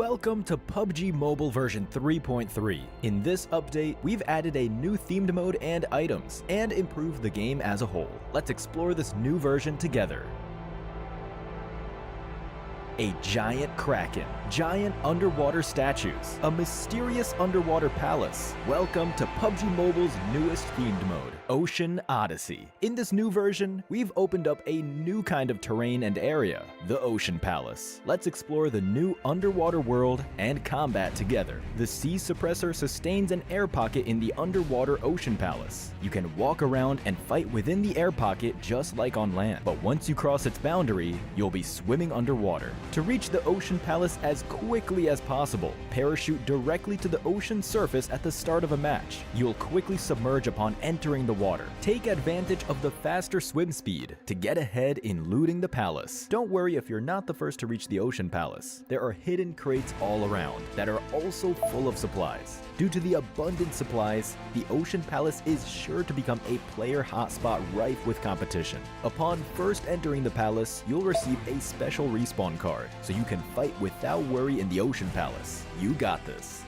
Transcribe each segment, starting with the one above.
Welcome to PUBG Mobile version 3.3. In this update, we've added a new themed mode and items, and improved the game as a whole. Let's explore this new version together. A giant kraken, giant underwater statues, a mysterious underwater palace. Welcome to PUBG Mobile's newest themed mode, Ocean Odyssey. In this new version, we've opened up a new kind of terrain and area, the Ocean Palace. Let's explore the new underwater world and combat together. The sea suppressor sustains an air pocket in the underwater Ocean Palace. You can walk around and fight within the air pocket just like on land, but once you cross its boundary, you'll be swimming underwater. To reach the Ocean Palace as quickly as possible, parachute directly to the ocean surface at the start of a match. You'll quickly submerge upon entering the water. Take advantage of the faster swim speed to get ahead in looting the palace. Don't worry if you're not the first to reach the Ocean Palace. There are hidden crates all around that are also full of supplies. Due to the abundant supplies, the Ocean Palace is sure to become a player hotspot rife with competition. Upon first entering the palace, you'll receive a special respawn card, so you can fight without worry in the Ocean Palace. You got this.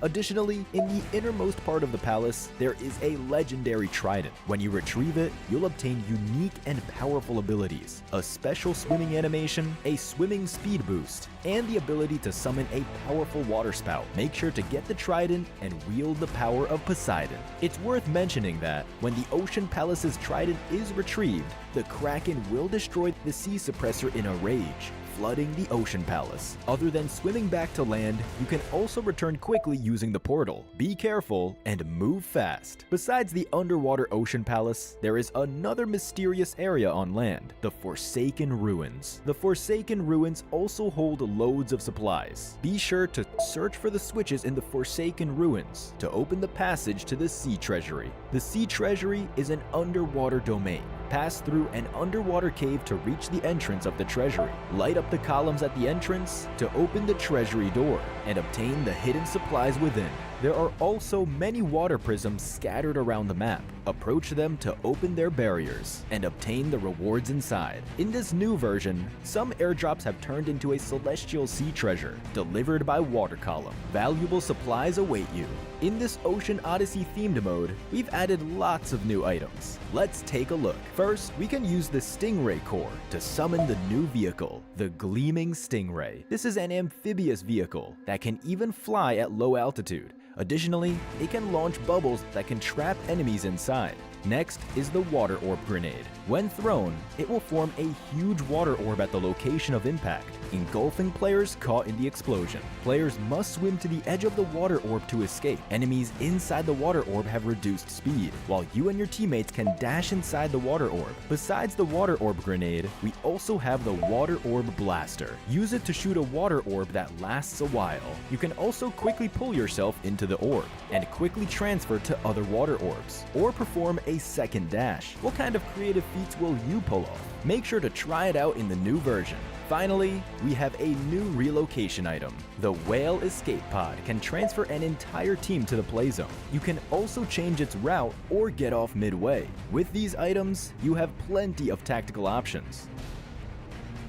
Additionally, in the innermost part of the palace, there is a legendary trident. When you retrieve it, you'll obtain unique and powerful abilities, a special swimming animation, a swimming speed boost, and the ability to summon a powerful water spout. Make sure to get the trident and wield the power of Poseidon. It's worth mentioning that when the Ocean Palace's trident is retrieved, the Kraken will destroy the sea suppressor in a rage, flooding the Ocean Palace. Other than swimming back to land, you can also return quickly using the portal. Be careful and move fast. Besides the underwater Ocean Palace, there is another mysterious area on land, the Forsaken Ruins. The Forsaken Ruins also hold loads of supplies. Be sure to search for the switches in the Forsaken Ruins to open the passage to the Sea Treasury. The Sea Treasury is an underwater domain. Pass through an underwater cave to reach the entrance of the treasury. Light up the columns at the entrance to open the treasury door and obtain the hidden supplies within. There are also many water prisms scattered around the map. Approach them to open their barriers and obtain the rewards inside. In this new version, some airdrops have turned into a celestial sea treasure delivered by water column. Valuable supplies await you. In this Ocean Odyssey themed mode, we've added lots of new items. Let's take a look. First, we can use the Stingray core to summon the new vehicle, the Gleaming Stingray. This is an amphibious vehicle that can even fly at low altitude. Additionally, it can launch bubbles that can trap enemies inside. Next is the Water Orb Grenade. When thrown, it will form a huge water orb at the location of impact, engulfing players caught in the explosion. Players must swim to the edge of the water orb to escape. Enemies inside the water orb have reduced speed, while you and your teammates can dash inside the water orb. Besides the Water Orb Grenade, we also have the Water Orb Blaster. Use it to shoot a water orb that lasts a while. You can also quickly pull yourself into the orb and quickly transfer to other water orbs, or perform a second dash. What kind of creative feats will you pull off? Make sure to try it out in the new version. Finally, we have a new relocation item. The Whale Escape Pod can transfer an entire team to the play zone. You can also change its route or get off midway. With these items, you have plenty of tactical options.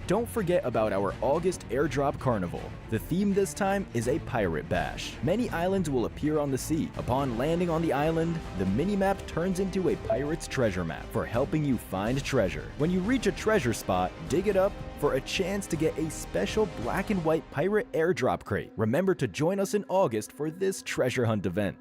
Don't forget about our August Airdrop Carnival. The theme this time is a pirate bash. Many islands will appear on the sea. Upon landing on the island, the minimap turns into a pirate's treasure map for helping you find treasure. When you reach a treasure spot, dig it up for a chance to get a special black and white pirate airdrop crate. Remember to join us in August for this treasure hunt event.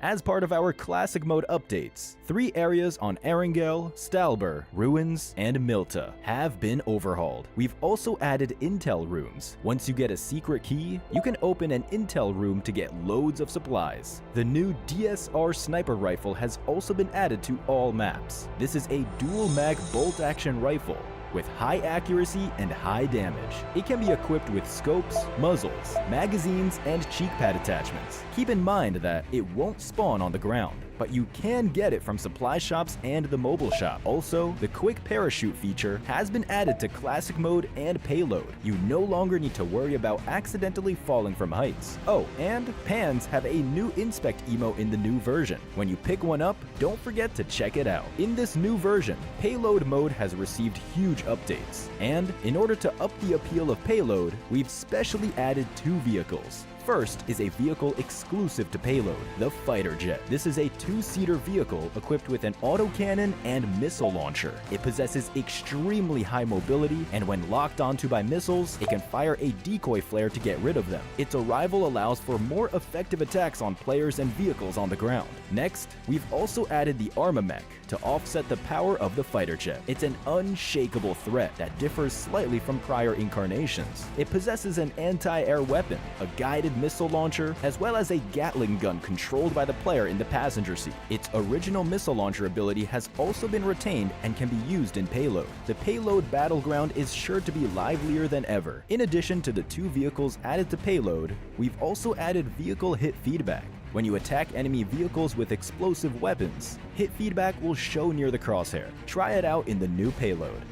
As part of our Classic Mode updates, 3 areas on Erangel, Stalber, Ruins, and Milta have been overhauled. We've also added intel rooms. Once you get a secret key, you can open an intel room to get loads of supplies. The new DSR sniper rifle has also been added to all maps. This is a dual mag bolt-action rifle with high accuracy and high damage. It can be equipped with scopes, muzzles, magazines, and cheek pad attachments. Keep in mind that it won't spawn on the ground, but you can get it from supply shops and the mobile shop. Also, the quick parachute feature has been added to classic mode and payload. You no longer need to worry about accidentally falling from heights. Oh, and pans have a new inspect emote in the new version. When you pick one up, don't forget to check it out. In this new version, payload mode has received huge updates, and in order to up the appeal of payload, we've specially added 2 vehicles. First is a vehicle exclusive to Payload, the Fighter Jet. This is a 2-seater vehicle equipped with an autocannon and missile launcher. It possesses extremely high mobility, and when locked onto by missiles, it can fire a decoy flare to get rid of them. Its arrival allows for more effective attacks on players and vehicles on the ground. Next, we've also added the Armamech to offset the power of the Fighter Jet. It's an unshakable threat that differs slightly from prior incarnations. It possesses an anti-air weapon, a guided missile launcher, as well as a Gatling gun controlled by the player in the passenger seat. Its original missile launcher ability has also been retained and can be used in Payload. The Payload battleground is sure to be livelier than ever. In addition to the 2 vehicles added to Payload, we've also added vehicle hit feedback. When you attack enemy vehicles with explosive weapons, hit feedback will show near the crosshair. Try it out in the new Payload.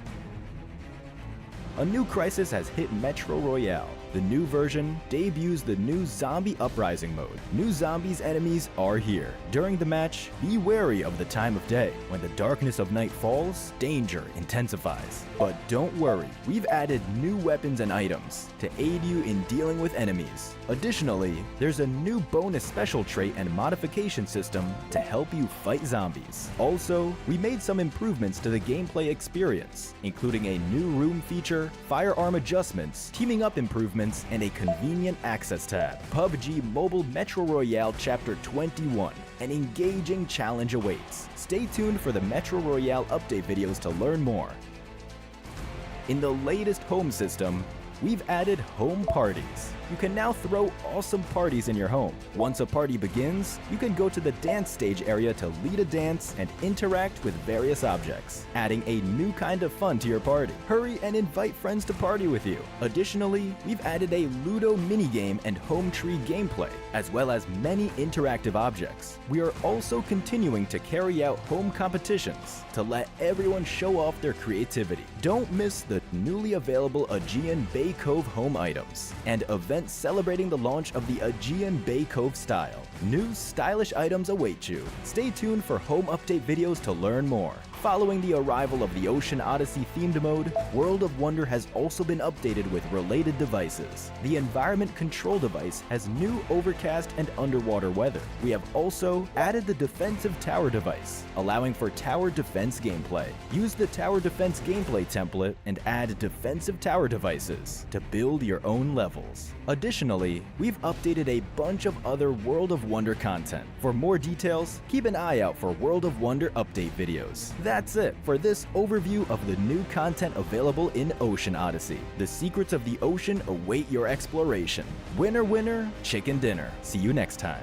A new crisis has hit Metro Royale. The new version debuts the new Zombie Uprising mode. New zombies enemies are here. During the match, be wary of the time of day. When the darkness of night falls, danger intensifies. But don't worry, we've added new weapons and items to aid you in dealing with enemies. Additionally, there's a new bonus special trait and modification system to help you fight zombies. Also, we made some improvements to the gameplay experience, including a new room feature, firearm adjustments, teaming up improvements, and a convenient access tab. PUBG Mobile Metro Royale Chapter 21. An engaging challenge awaits. Stay tuned for the Metro Royale update videos to learn more. In the latest home system, we've added home parties. You can now throw awesome parties in your home. Once a party begins, you can go to the dance stage area to lead a dance and interact with various objects, adding a new kind of fun to your party. Hurry and invite friends to party with you. Additionally, we've added a Ludo minigame and home tree gameplay, as well as many interactive objects. We are also continuing to carry out home competitions to let everyone show off their creativity. Don't miss the newly available Aegean Bay Cove home items and events celebrating the launch of the Aegean Bay Cove style. New stylish items await you. Stay tuned for home update videos to learn more. Following the arrival of the Ocean Odyssey themed mode, World of Wonder has also been updated with related devices. The Environment Control device has new overcast and underwater weather. We have also added the Defensive Tower device, allowing for tower defense gameplay. Use the Tower Defense gameplay template and add defensive tower devices to build your own levels. Additionally, we've updated a bunch of other World of Wonder content. For more details, keep an eye out for World of Wonder update videos. That's it for this overview of the new content available in Ocean Odyssey. The secrets of the ocean await your exploration. Winner, winner, chicken dinner. See you next time.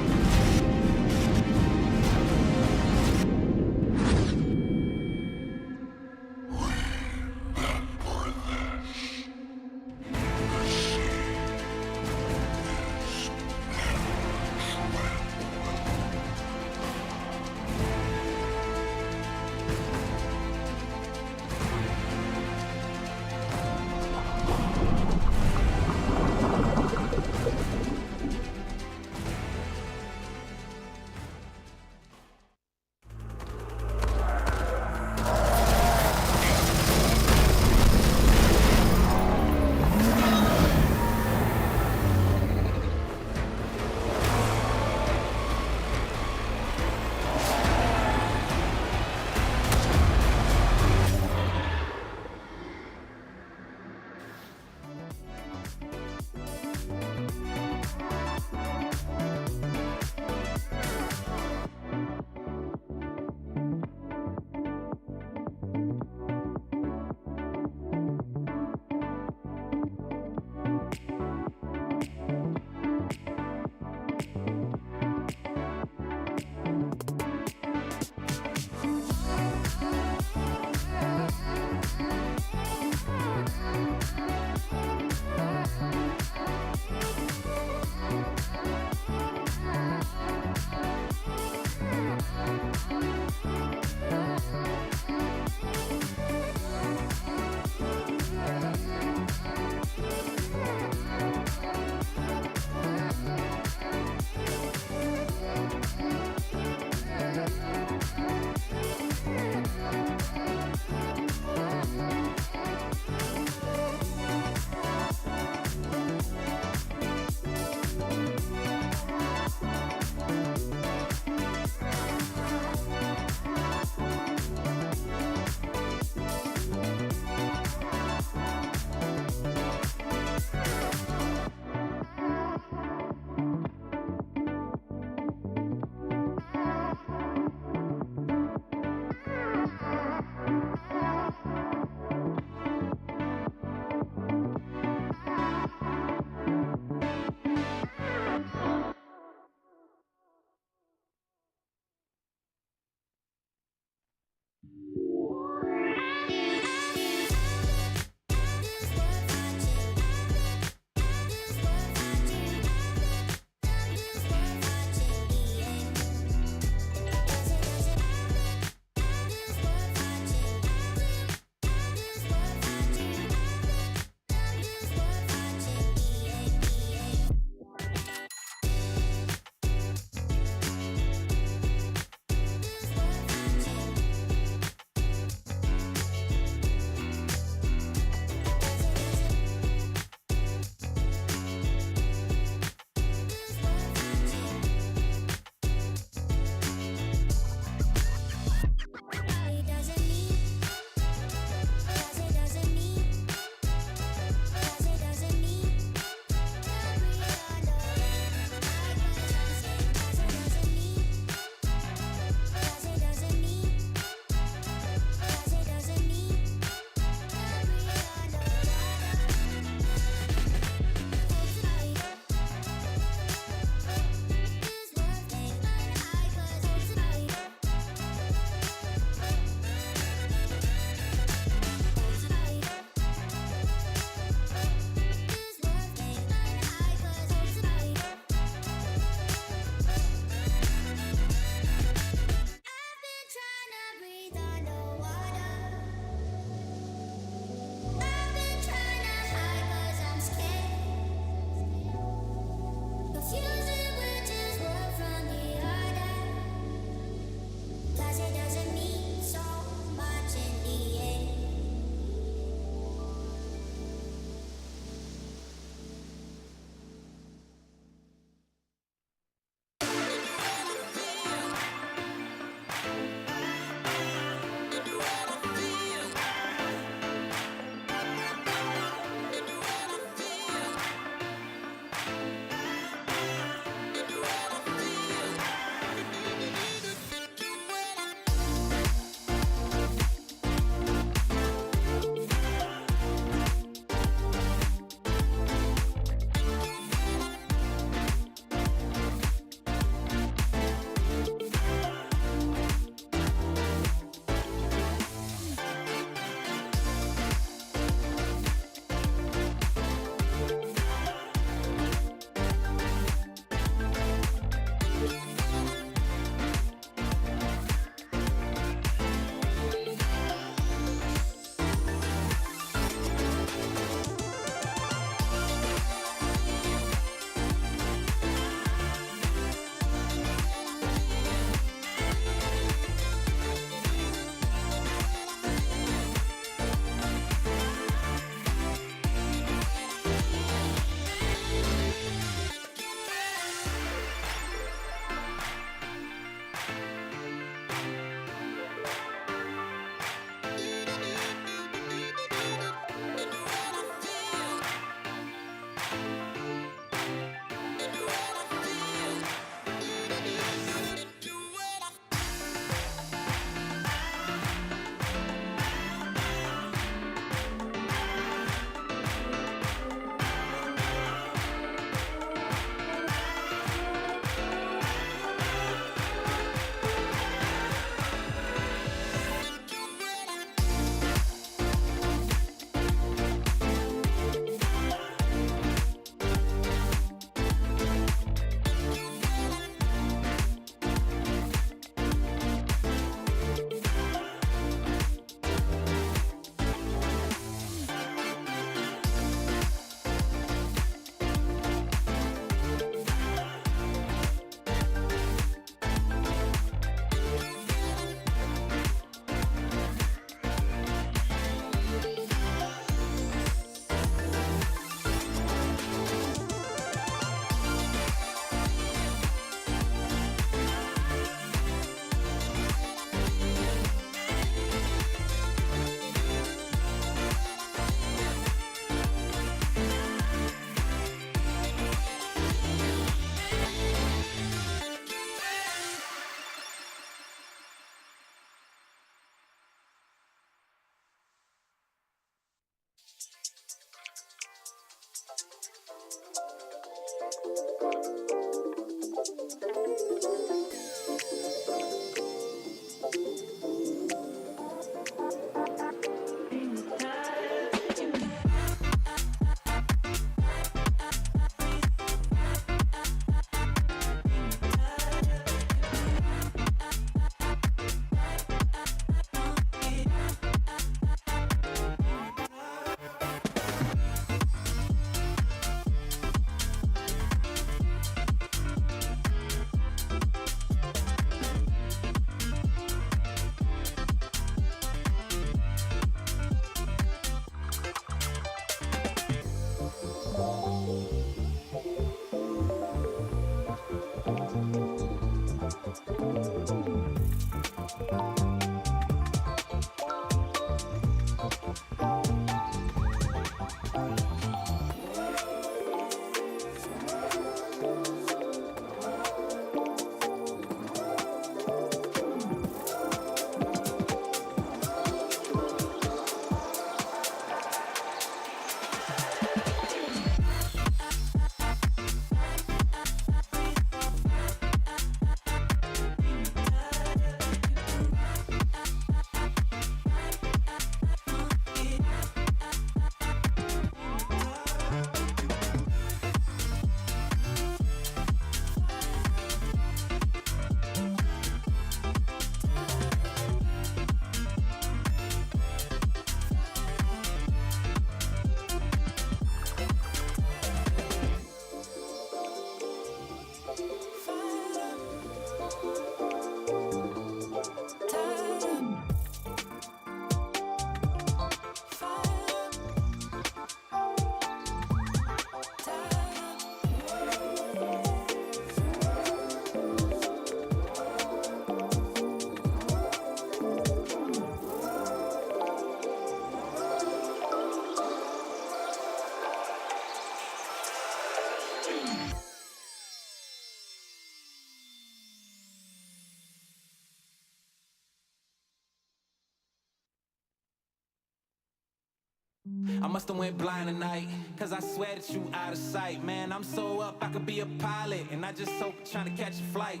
I must have went blind tonight, cause I swear that you out of sight. Man, I'm so up, I could be a pilot, and I just so trying to catch a flight.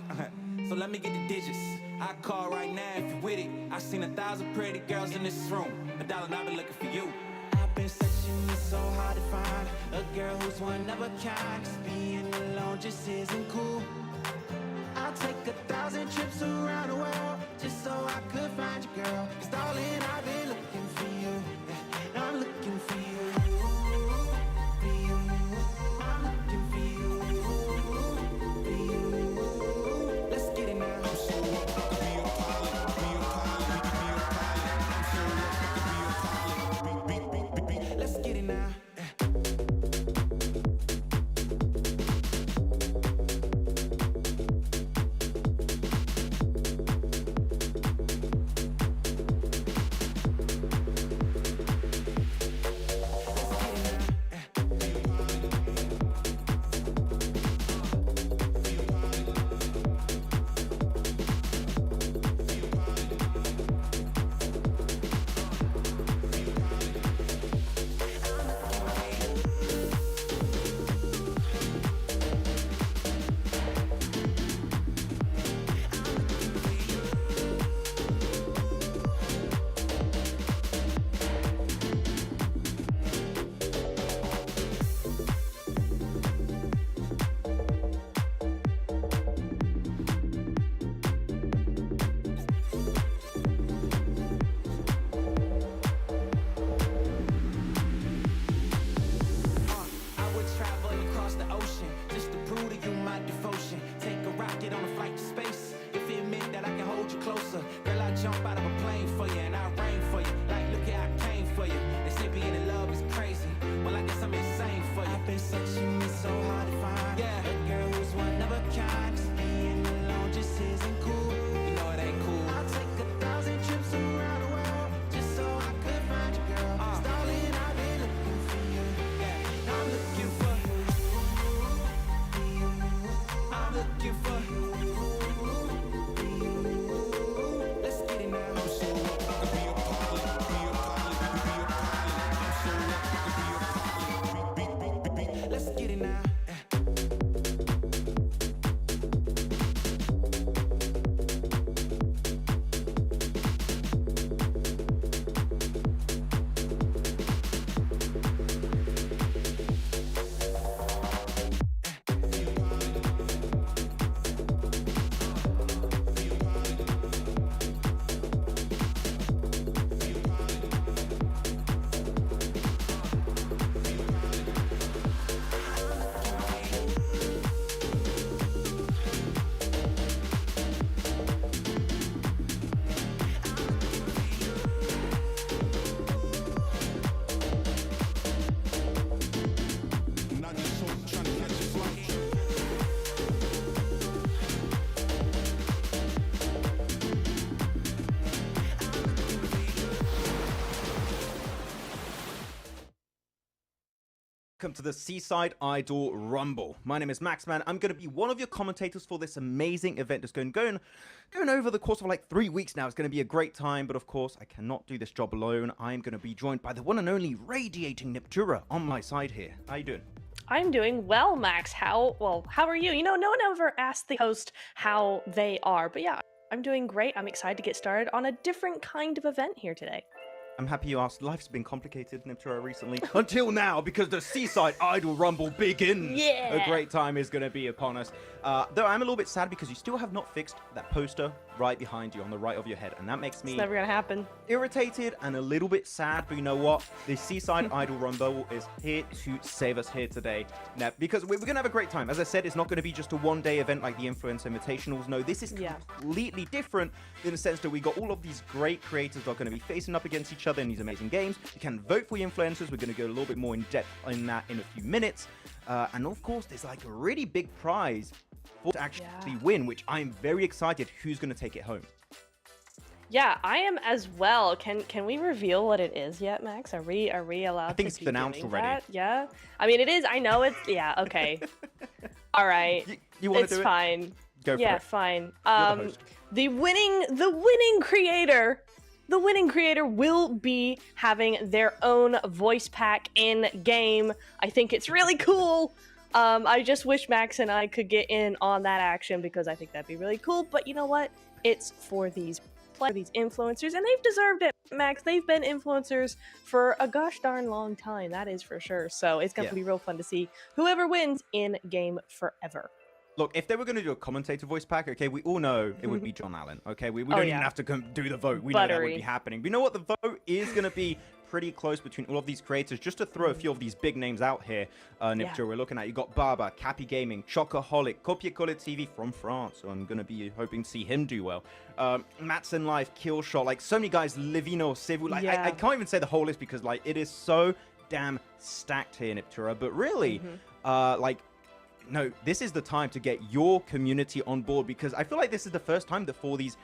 So let me get the digits. I call right now if you with it. I seen 1,000 pretty girls in this room. $1 and I've been looking for you. I've been searching, it's so hard to find a girl who's one of a kind. 'Cause being alone just isn't cool. I'll take 1,000 trips around the world just so I could find you, girl. 'Cause darling, I've been looking for you. Yeah, I'm looking for you. For you. I'm looking for you. For you. Let's get it now. I'm so up, I could be a pilot. Be a pilot. Be a pilot. I'm so up, I could be a pilot. Let's get it now. Welcome to the Seaside Idol Rumble. My name is Max, man. I'm going to be one of your commentators for this amazing event that's going over the course of like 3 weeks now. It's going to be a great time, but of course, I cannot do this job alone. I am going to be joined by the one and only radiating Neptura on my side here. How you doing? I'm doing well, Max. How are you? You know, no one ever asked the host how they are, but yeah, I'm doing great. I'm excited to get started on a different kind of event here today. I'm happy you asked. Life's been complicated, Neptura, recently. Until now, because the Seaside Idol Rumble begins. Yeah! A great time is going to be upon us. Though I'm a little bit sad because you still have not fixed that poster right behind you on the right of your head. And that makes me... It's never going to happen. Irritated and a little bit sad. But you know what? The Seaside Idol Rumble is here to save us here today. Now, because we're going to have a great time. As I said, it's not going to be just a one-day event like the Influencer Invitationals. No, this is completely different in the sense that we got all of these great creators that are going to be facing up against each other in these amazing games. You can vote for your influencers. We're going to go a little bit more in depth in that in a few minutes. And of course, there's like a really big prize to actually win, which I'm very excited who's going to take it home. Yeah, I am as well. Can we reveal what it is yet, Max? Are we allowed? I think it's announced already. That? Yeah, I mean it is. I know it's. Yeah. Okay. All right. You want to do it? It's fine. Go for it. Yeah, fine. The winning creator the winning creator will be having their own voice pack in game. I think it's really cool. I just wish Max and I could get in on that action because I think that'd be really cool. But you know what? It's for these influencers, and they've deserved it, Max. They've been influencers for a gosh darn long time, that is for sure. So it's going to be real fun to see whoever wins in game forever. Look, if they were going to do a commentator voice pack, okay, we all know it would be John Allen, okay? We don't even have to do the vote. We know that would be happening. But you know what? The vote is going to be pretty close between all of these creators. Just to throw a few of these big names out here, Nipto, we're looking at, you got Baba, Cappy Gaming, Chocoholic, Copier-Coller TV from France, so I'm going to be hoping to see him do well. Matson Life, Killshot, like so many guys, Livino, Civu, like I can't even say the whole list because like it is so damn stacked here, Niptura. But really, like, no, this is the time to get your community on board because I feel like this is the first time that for these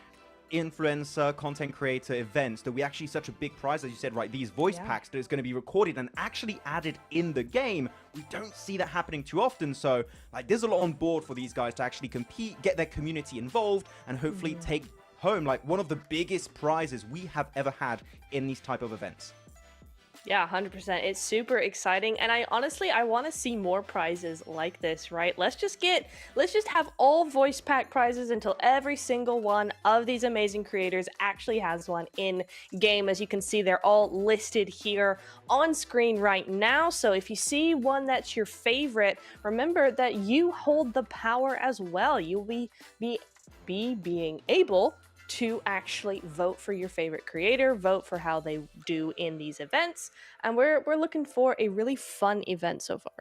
influencer content creator events that we actually such a big prize, as you said, right, these voice packs that is going to be recorded and actually added in the game. We don't see that happening too often, so like there's a lot on board for these guys to actually compete, get their community involved, and hopefully take home like one of the biggest prizes we have ever had in these type of events. Yeah, 100%. It's super exciting, and I honestly want to see more prizes like this, right? Let's just have all voice pack prizes until every single one of these amazing creators actually has one in game. As you can see, they're all listed here on screen right now. So if you see one that's your favorite, remember that you hold the power as well. You'll be being able to actually vote for your favorite creator, vote for how they do in these events, and we're looking for a really fun event so far.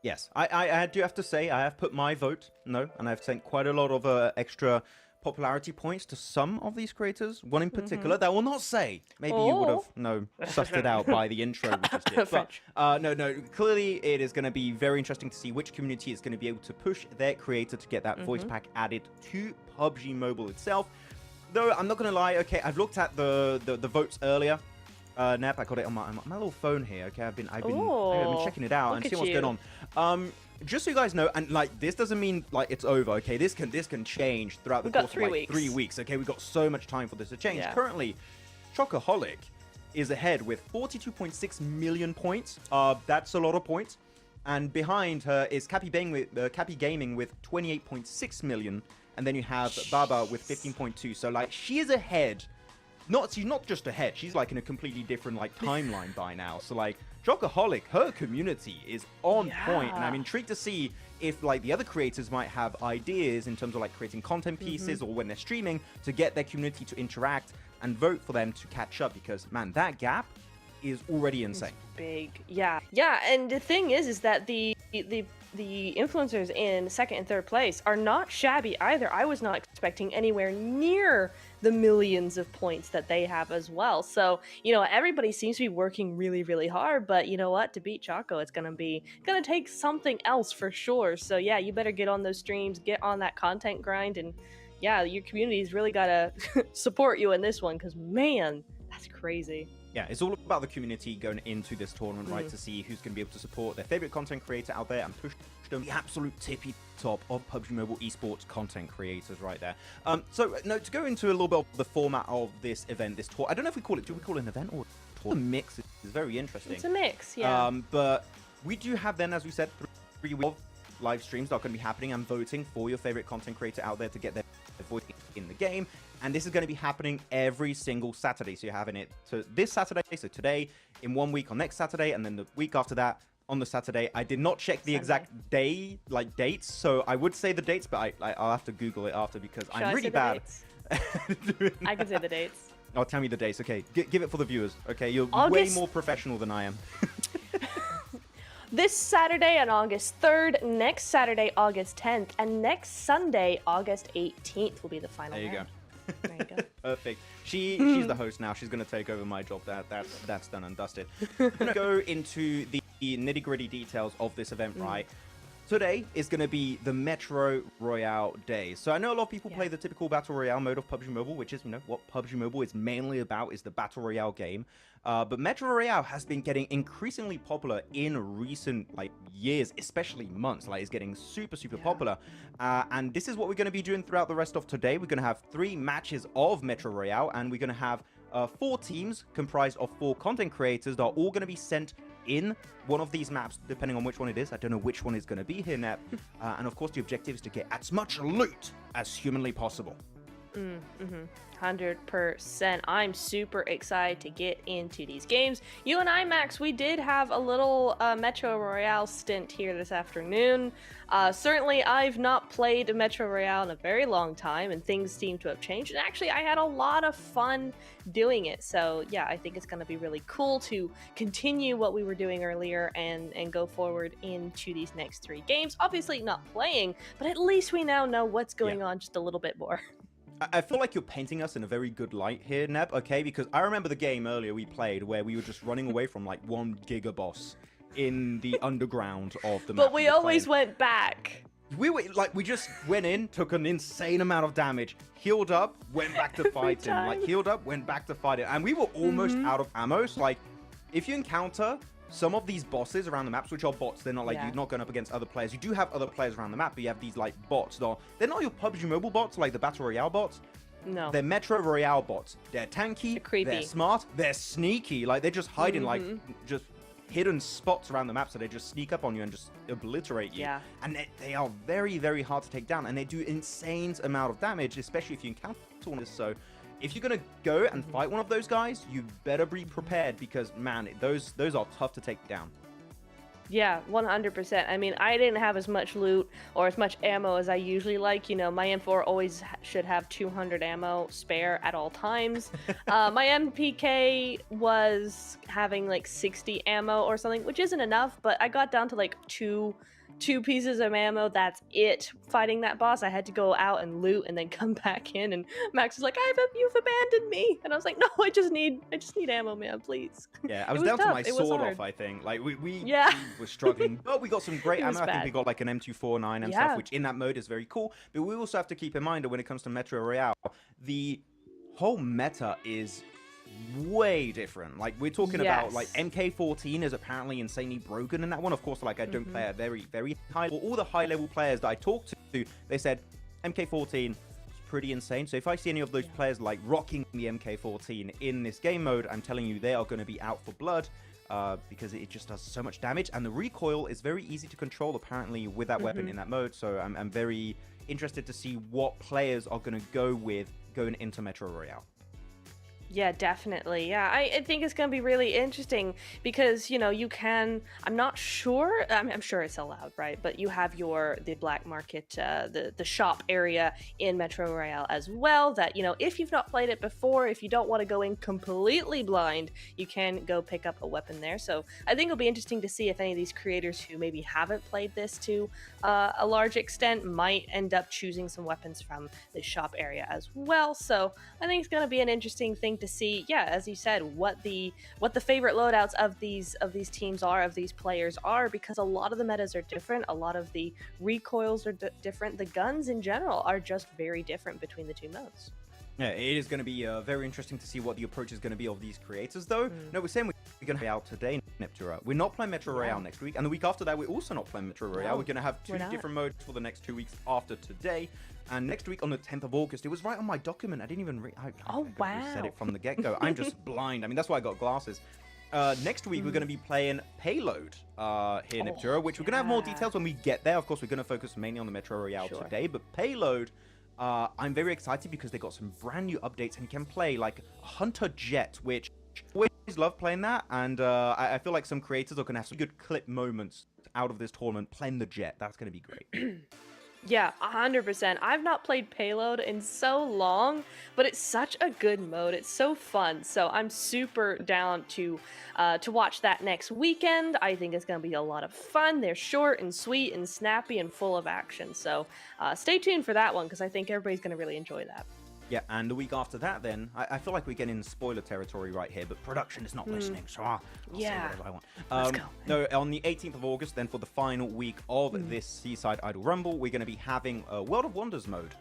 Yes, I do have to say I have put my vote, and I've sent quite a lot of extra popularity points to some of these creators. One in particular that I will not say. Maybe you would have sussed it out by the intro we just did. But no, clearly it is going to be very interesting to see which community is going to be able to push their creator to get that voice pack added to PUBG Mobile itself. Though I'm not gonna lie, okay, I've looked at the votes earlier. Nep, I got it on my little phone here. Okay, I've been checking it out and seeing what's going on. Just so you guys know, and like this doesn't mean like it's over. Okay, this can change throughout the course of like 3 weeks. Okay, we've got so much time for this to change. Currently, Chocoholic is ahead with 42.6 million points. That's a lot of points. And behind her is Cappy Gaming with 28.6 million. And then you have Baba with 15.2. So like she is ahead. She's not just ahead. She's like in a completely different like timeline by now. So like Chocoholic, her community is on point, and I'm intrigued to see if like the other creators might have ideas in terms of like creating content pieces or when they're streaming to get their community to interact and vote for them to catch up, because man, that gap is already insane. It's big. Yeah. And the thing is that the influencers in second and third place are not shabby either. I was not expecting anywhere near the millions of points that they have as well. So, you know, everybody seems to be working really, really hard, but you know what? To beat Choco, it's gonna take something else for sure. So yeah, you better get on those streams, get on that content grind, and yeah, your community's really gotta support you in this one, because man, that's crazy. Yeah, it's all about the community going into this tournament, right, to see who's going to be able to support their favorite content creator out there and push them the absolute tippy top of PUBG Mobile esports content creators right there. So, no, to go into a little bit of the format of this event, this tour, I don't know if do we call it an event or a tour? The mix is very interesting. It's a mix, yeah. But we do have then, as we said, 3 weeks of live streams that are going to be happening and voting for your favorite content creator out there to get their voice in the game. And this is going to be happening every single Saturday. So you're having it this Saturday, so today, in 1 week on next Saturday, and then the week after that on the Saturday. I did not check the exact day, like dates, so I would say the dates, but I'll have to Google it after because I'm really bad. I can say the dates. Oh, tell me the dates. Okay, give it for the viewers. Okay, you're way more professional than I am. This Saturday on August 3rd, next Saturday, August 10th, and next Sunday, August 18th will be the final There you round. go. There you go. Perfect. She's the host now. She's going to take over my job. That's done and dusted. I'm going to go into the nitty-gritty details of this event, right? Today is going to be the Metro Royale day. So I know a lot of people play the typical Battle Royale mode of PUBG Mobile, which is, you know, what PUBG Mobile is mainly about, is the Battle Royale game. But Metro Royale has been getting increasingly popular in recent years, especially months. It's getting super popular. And this is what we're going to be doing throughout the rest of today. We're going to have 3 matches of Metro Royale, and we're going to have 4 teams comprised of 4 content creators that are all going to be sent in one of these maps, depending on which one it is. I don't know which one is going to be here, Nep. And of course, the objective is to get as much loot as humanly possible. 100%. I'm super excited to get into these games. You and I, Max, we did have a little Metro Royale stint here this afternoon. Certainly, I've not played Metro Royale in a very long time, and things seem to have changed. And actually, I had a lot of fun doing it. So yeah, I think it's going to be really cool to continue what we were doing earlier and go forward into these next 3 games. Obviously not playing, but at least we now know what's going on just a little bit more. I feel like you're painting us in a very good light here, Neb, okay? Because I remember the game earlier we played where we were just running away from like 1 giga boss in the underground of the map. But we always went back. We just went in, took an insane amount of damage, healed up, went back to fighting. Like, healed up, went back to fighting. And we were almost out of ammo. So, like, if you encounter some of these bosses around the maps, which are bots, they're not like, you're not going up against other players. You do have other players around the map, but you have these like bots. They're not your PUBG Mobile bots, like the Battle Royale bots. No. They're Metro Royale bots. They're tanky, They're creepy. They're smart, they're sneaky. Like, they're just hiding like just hidden spots around the map, so they just sneak up on you and just obliterate you. Yeah. And they are very, very hard to take down, and they do insane amount of damage, especially if you encounter one. So if you're gonna go and fight one of those guys, you better be prepared, because man, those are tough to take down. Yeah, 100%. I mean, I didn't have as much loot or as much ammo as I usually like. You know, my M4 always should have 200 ammo spare at all times. My MPK was having like 60 ammo or something, which isn't enough, but I got down to like two pieces of ammo. That's it. Fighting that boss, I had to go out and loot and then come back in, and Max was like, "You've abandoned me," and I was like, "No, I just need ammo, man, please." Yeah, I was down to my sword off, I think. Like we were struggling, but we got some great ammo. I think we got like an M249 and stuff, which in that mode is very cool. But we also have to keep in mind that when it comes to Metro Royale, the whole meta is way different. Like, we're talking about like MK14 is apparently insanely broken in that one. Of course, like, I don't play at very, very high level. All the high level players that I talked to, they said MK14 is pretty insane. So if I see any of those players like rocking the MK14 in this game mode, I'm telling you, they are going to be out for blood, because it just does so much damage, and the recoil is very easy to control apparently with that weapon in that mode. So I'm very interested to see what players are going to go with going into Metro Royale. Yeah, definitely. Yeah, I think it's going to be really interesting because, you know, you can, I'm not sure, I'm sure it's allowed, right? But you have the black market, the shop area in Metro Royale as well that, you know, if you've not played it before, if you don't want to go in completely blind, you can go pick up a weapon there. So I think it'll be interesting to see if any of these creators who maybe haven't played this to a large extent might end up choosing some weapons from the shop area as well. So I think it's going to be an interesting thing to see, yeah, as you said, what the favorite loadouts of these teams are, of these players are, because a lot of the metas are different, a lot of the recoils are different, the guns in general are just very different between the 2 modes. Yeah, it is going to be very interesting to see what the approach is going to be of these creators, though. No, we're saying we're going to be out today, Neptura. We're not playing Metro Royale next week, and the week after that, we're also not playing Metro Royale. We're going to have 2 different modes for the next 2 weeks after today. And next week on the 10th of August, it was right on my document. I didn't even read. I said it from the get-go. I'm just blind. I mean, that's why I got glasses. Next week, we're going to be playing Payload here in Neptura, which we're going to have more details when we get there. Of course, we're going to focus mainly on the Metro Royale today, but Payload, I'm very excited because they got some brand new updates, and you can play like a Hunter Jet, which I always love playing that, and I feel like some creators are going to have some good clip moments out of this tournament playing the Jet. That's going to be great. Yeah, 100%. I've not played Payload in so long, but it's such a good mode. It's so fun. So I'm super down to watch that next weekend. I think it's going to be a lot of fun. They're short and sweet and snappy and full of action. So stay tuned for that one, because I think everybody's going to really enjoy that. Yeah, and the week after that, then, I feel like we're getting in spoiler territory right here, but production is not listening, so I'll say whatever I want. Let's go. No, on the 18th of August, then, for the final week of this Seaside Idol Rumble, we're going to be having a World of Wonders mode,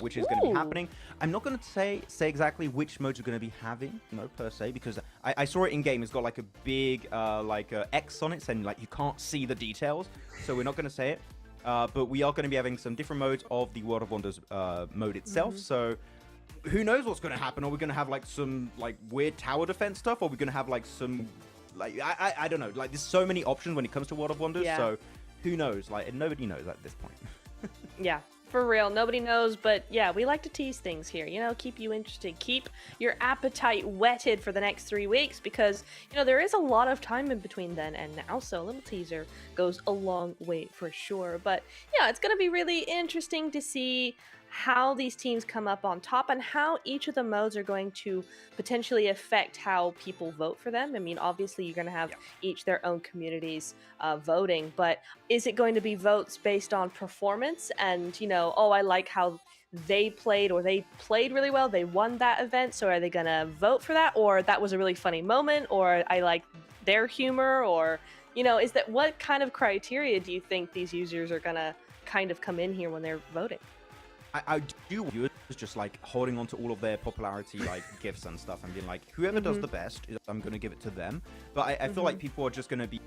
which is going to be happening. I'm not going to say exactly which modes we're going to be having, per se, because I saw it in-game. It's got, like, a big, X on it, saying, like, you can't see the details, so we're not going to say it. But we are going to be having some different modes of the World of Wonders mode itself, so who knows what's going to happen? Are we going to have like some like weird tower defense stuff? Or are we going to have like some like I don't know. Like there's so many options when it comes to World of Wonders. Yeah. So who knows? Like and nobody knows at this point. Yeah, for real. Nobody knows, but yeah, we like to tease things here, you know, keep you interested, keep your appetite whetted for the next 3 weeks because, you know, there is a lot of time in between then and now, so a little teaser goes a long way for sure. But yeah, it's going to be really interesting to see how these teams come up on top and how each of the modes are going to potentially affect how people vote for them. I mean, obviously you're going to have each their own communities voting, but is it going to be votes based on performance and, you know, oh, I like how they played or they played really well, they won that event, so are they going to vote for that, or that was a really funny moment, or I like their humor, or, you know, is that what kind of criteria do you think these users are going to kind of come in here when they're voting? I do viewers just like holding on to all of their popularity like gifts and stuff and being like, whoever does the best, I'm going to give it to them. But I feel like people are just going to be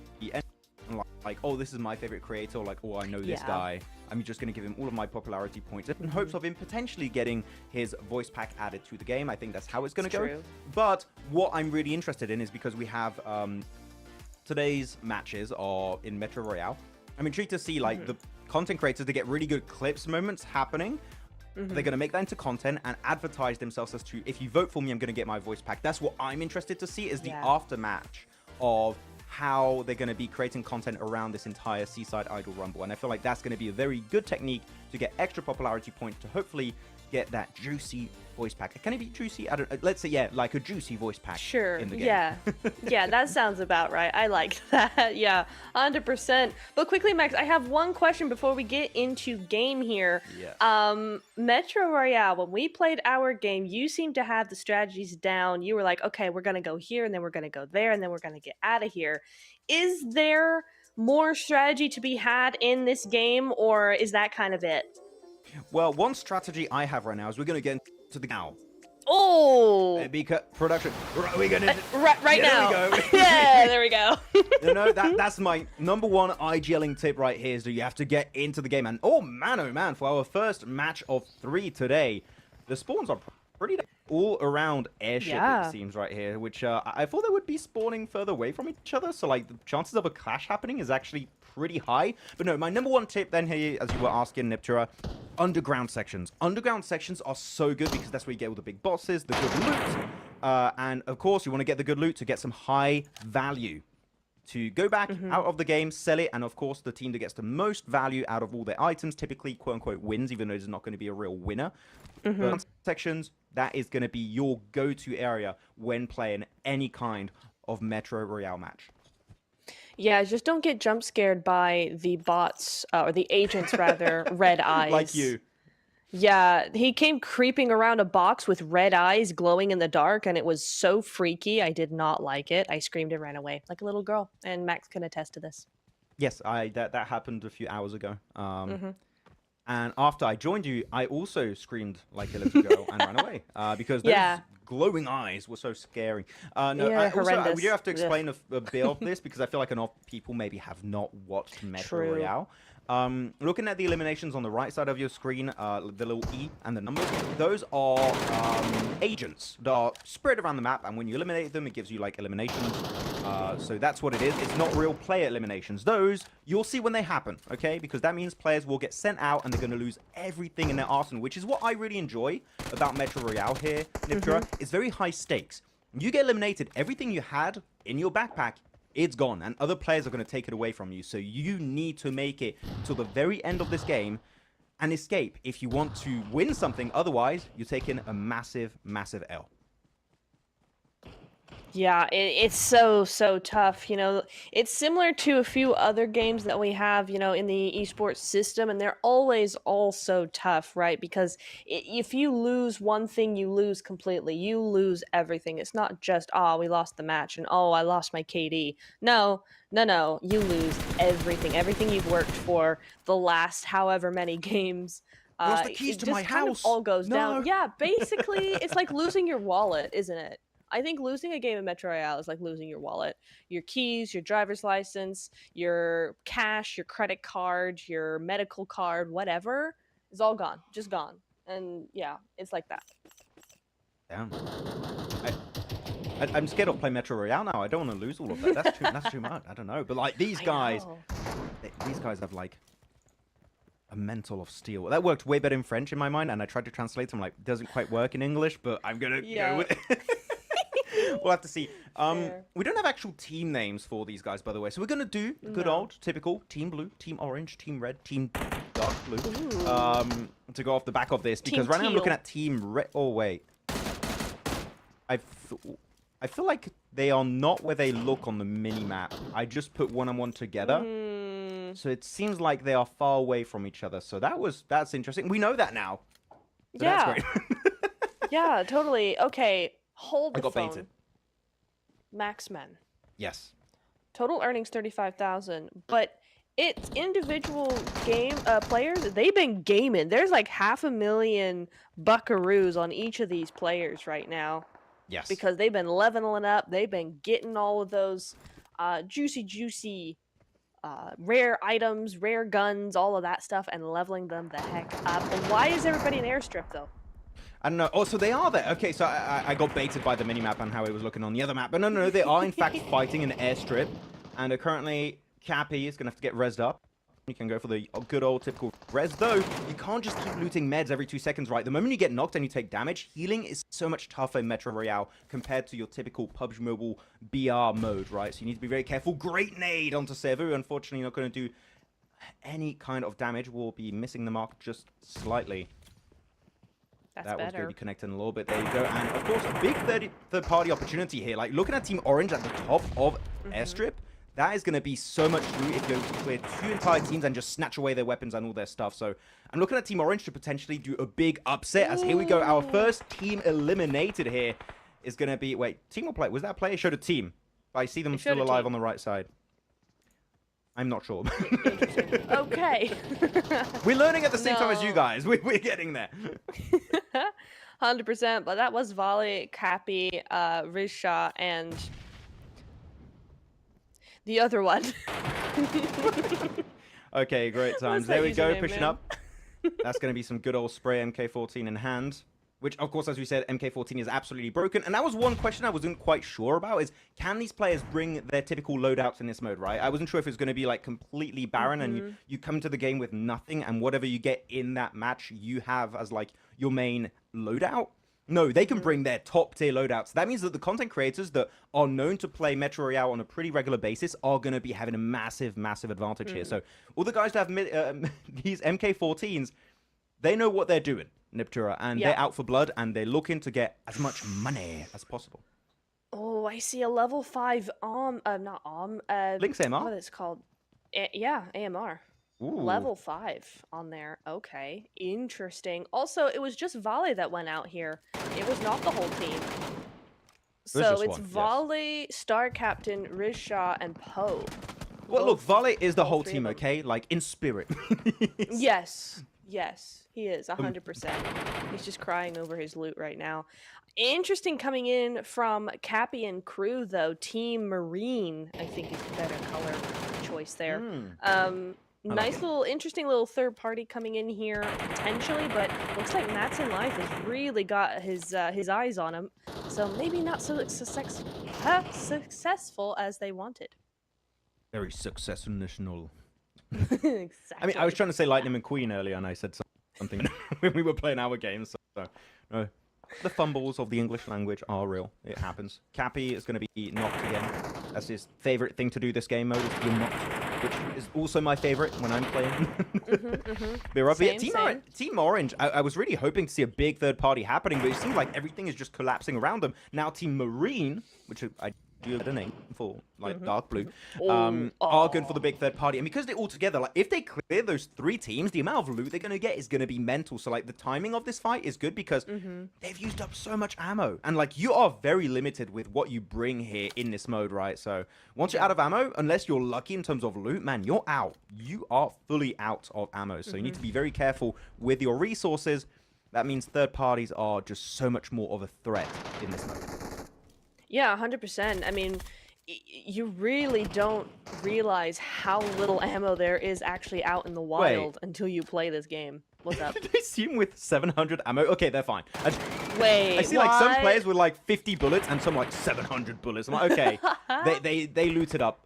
like, oh, this is my favorite creator, or like, oh, I know this guy. I'm just going to give him all of my popularity points in hopes of him potentially getting his voice pack added to the game. I think that's how it's going to go. True. But what I'm really interested in is because we have today's matches are in Metro Royale. I'm intrigued to see like the content creators to get really good clips moments happening. They're going to make that into content and advertise themselves as to, if you vote for me, I'm going to get my voice pack. That's what I'm interested to see, is the aftermatch of how they're going to be creating content around this entire Seaside Idol Rumble. And I feel like that's going to be a very good technique to get extra popularity points to hopefully get that juicy voice pack. Can it be juicy? I don't. Let's say, yeah, like a juicy voice pack. Sure. In the game. Yeah. Yeah, that sounds about right. I like that. Yeah, 100%. But quickly, Max, I have one question before we get into game here. Yeah. Metro Royale, when we played our game, you seemed to have the strategies down. You were like, okay, we're going to go here, and then we're going to go there, and then we're going to get out of here. Is there more strategy to be had in this game, or is that kind of it? Well, one strategy I have right now is we're going to get into the now. Oh! Because production. We're going to right now. There we go. Yeah, there we go. No, that's my number one IGLing tip right here, is that you have to get into the game. And oh man, for our first match of 3 today, the spawns are pretty all around airship, it seems, right here, which I thought they would be spawning further away from each other, so like the chances of a clash happening is actually pretty high. But no, my number one tip then here, as you were asking, Niptura, underground sections. Underground sections are so good because that's where you get all the big bosses, the good loot, and of course you want to get the good loot to get some high value to go back out of the game, sell it, and of course the team that gets the most value out of all their items typically quote-unquote wins, even though there's not going to be a real winner. But sections, that is going to be your go-to area when playing any kind of Metro Royale match. Yeah, just don't get jump scared by the bots, or the agents rather, red eyes. Like you. Yeah, he came creeping around a box with red eyes glowing in the dark, and it was so freaky. I did not like it. I screamed and ran away like a little girl, and Max can attest to this. Yes, that happened a few hours ago. And after I joined you, I also screamed like a little girl and ran away because those glowing eyes were so scary. We do have to explain a bit of this because I feel like enough people maybe have not watched Metro Royale. Looking at the eliminations on the right side of your screen, the little E and the numbers, those are agents that are spread around the map, and when you eliminate them, it gives you like eliminations. So that's what it is. It's not real player eliminations. Those you'll see when they happen, okay? Because that means players will get sent out and they're going to lose everything in their arsenal, which is what I really enjoy about Metro Royale here, Niptura. It's very high stakes. You get eliminated, everything you had in your backpack, it's gone, and other players are going to take it away from you. So you need to make it till the very end of this game and escape if you want to win something. Otherwise, you're taking a massive, massive L. Yeah, it's so tough. You know, it's similar to a few other games that we have, you know, in the esports system, and they're always all so tough, right? Because if you lose one thing, you lose completely. You lose everything. It's not just, oh, we lost the match, and oh, I lost my KD. No, you lose everything. Everything you've worked for the last however many games. Lost the keys to my house. Kind of all goes down. Yeah, basically, it's like losing your wallet, isn't it? I think losing a game in Metro Royale is like losing your wallet, your keys, your driver's license, your cash, your credit card, your medical card, whatever is all gone, just gone. And yeah, it's like that. Damn. I'm scared of playing Metro Royale now. I don't want to lose all of that. That's too much. I don't know. But like these guys, these guys have like a mental of steel. That worked way better in French in my mind, and I tried to translate. I'm like, it doesn't quite work in English, but I'm gonna go with it. We'll have to see. We don't have actual team names for these guys, by the way. So we're gonna do the good old typical Team Blue, Team Orange, Team Red, Team Dark Blue. To go off the back of this, because right now I'm looking at Team Red. Oh wait, I feel like they are not where they look on the mini map. I just put one-on-one together. So it seems like they are far away from each other. So that's interesting. We know that now. So yeah. That's great. Yeah, totally. Okay, hold the phone. Baited. Max Men. Yes. Total earnings 35,000, but it's individual game players. They've been gaming. There's like 500,000 buckaroos on each of these players right now. Yes. Because they've been leveling up. They've been getting all of those juicy rare items, rare guns, all of that stuff, and leveling them the heck up. Why is everybody in airstrip though? I don't know. Oh, so they are there. Okay, so I got baited by the minimap and how it was looking on the other map. But no, they are in fact fighting an airstrip. And currently, Cappy is going to have to get rezzed up. You can go for the good old typical res, though. You can't just keep looting meds every 2 seconds, right? The moment you get knocked and you take damage, healing is so much tougher in Metro Royale compared to your typical PUBG Mobile BR mode, right? So you need to be very careful. Great nade onto Sevu. Unfortunately, not going to do any kind of damage. We'll be missing the mark just slightly. That was going to be connected a little bit. There you go. And, of course, a big third-party opportunity here. Like, looking at Team Orange at the top of Airstrip, that is going to be so much loot if you clear 2 entire teams and just snatch away their weapons and all their stuff. So I'm looking at Team Orange to potentially do a big upset. As here we go. Our first team eliminated here is going to be... Wait, team or play? Was that a player? It showed a team. But I see them still alive on the right side. I'm not sure. Okay. We're learning at the same time as you guys. We're getting there. 100%. But that was Volley, Cappy, Rizsha, and... the other one. Okay, great times. There we go, pushing up. That's going to be some good old spray MK14 in hand. Which, of course, as we said, MK14 is absolutely broken. And that was one question I wasn't quite sure about, is can these players bring their typical loadouts in this mode, right? I wasn't sure if it was going to be, like, completely barren and you come to the game with nothing, and whatever you get in that match, you have as, like, your main loadout. No, they can bring their top-tier loadouts. That means that the content creators that are known to play Metro Royale on a pretty regular basis are going to be having a massive, massive advantage here. So all the guys that have these MK14s, they know what they're doing, Niptura, and they're out for blood, and they're looking to get as much money as possible. Oh, I see a level 5 Lynx AMR? What is it called? Yeah, AMR. Ooh. Level 5 on there. Okay, interesting. Also, it was just Volley that went out here. It was not the whole team. So it's Volley, Star Captain, Rizsha, and Poe. Well, look, Volley is the whole team, okay? Like, in spirit. Yes, he is, 100%. He's just crying over his loot right now. Interesting coming in from Cappy and crew, though. Team Marine, I think, is the better color choice there. Nice little, interesting little third party coming in here, potentially, but looks like Matt's in Life has really got his eyes on him, so maybe not so successful as they wanted. Very successful. Exactly. I mean, I was trying to say Lightning McQueen earlier, and I said something when we were playing our games, so no. The fumbles of the English language are real. It happens. Cappy is going to be knocked again. That's his favorite thing to do this game mode, is be knocked, which is also my favorite when I'm playing. Team Orange, I was really hoping to see a big third party happening, but it seems like everything is just collapsing around them. Now Team Marine, which I do have a name for, like dark blue, are going for the big third party. And because they're all together, like if they clear those 3 teams, the amount of loot they're going to get is going to be mental. So like the timing of this fight is good because they've used up so much ammo. And like you are very limited with what you bring here in this mode, right? So once you're out of ammo, unless you're lucky in terms of loot, man, you're out. You are fully out of ammo. So you need to be very careful with your resources. That means third parties are just so much more of a threat in this mode. Yeah, 100%. I mean, you really don't realize how little ammo there is actually out in the wild until you play this game. What's up? Did they see him with 700 ammo? Okay, they're fine. Wait, I see like some what? players with like 50 bullets and some like 700 bullets. I'm like, okay, they looted up.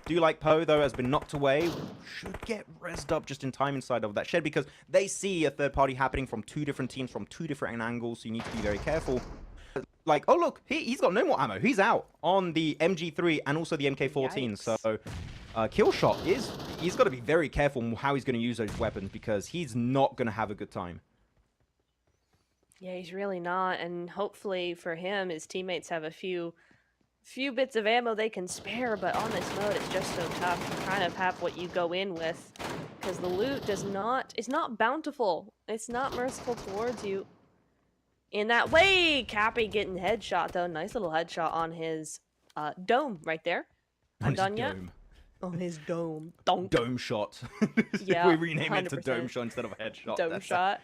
Do you like Poe though has been knocked away? Should get rezzed up just in time inside of that shed because they see a third party happening from 2 different teams from 2 different angles. So you need to be very careful. Like, oh look, he's got no more ammo. He's out on the MG3 and also the MK14. Yikes. So Killshot he's got to be very careful how he's going to use those weapons because he's not going to have a good time. Yeah, he's really not, and hopefully for him, his teammates have a few bits of ammo they can spare, but on this mode, it's just so tough. You kind of have what you go in with, because the loot it's not bountiful. It's not merciful towards you in that way. Cappy getting headshot, though. Nice little headshot on his dome right there. I'm done yet? On his dome. Donk. Dome shot. Yeah, we rename it to 100%. Dome shot instead of headshot. Dome shot.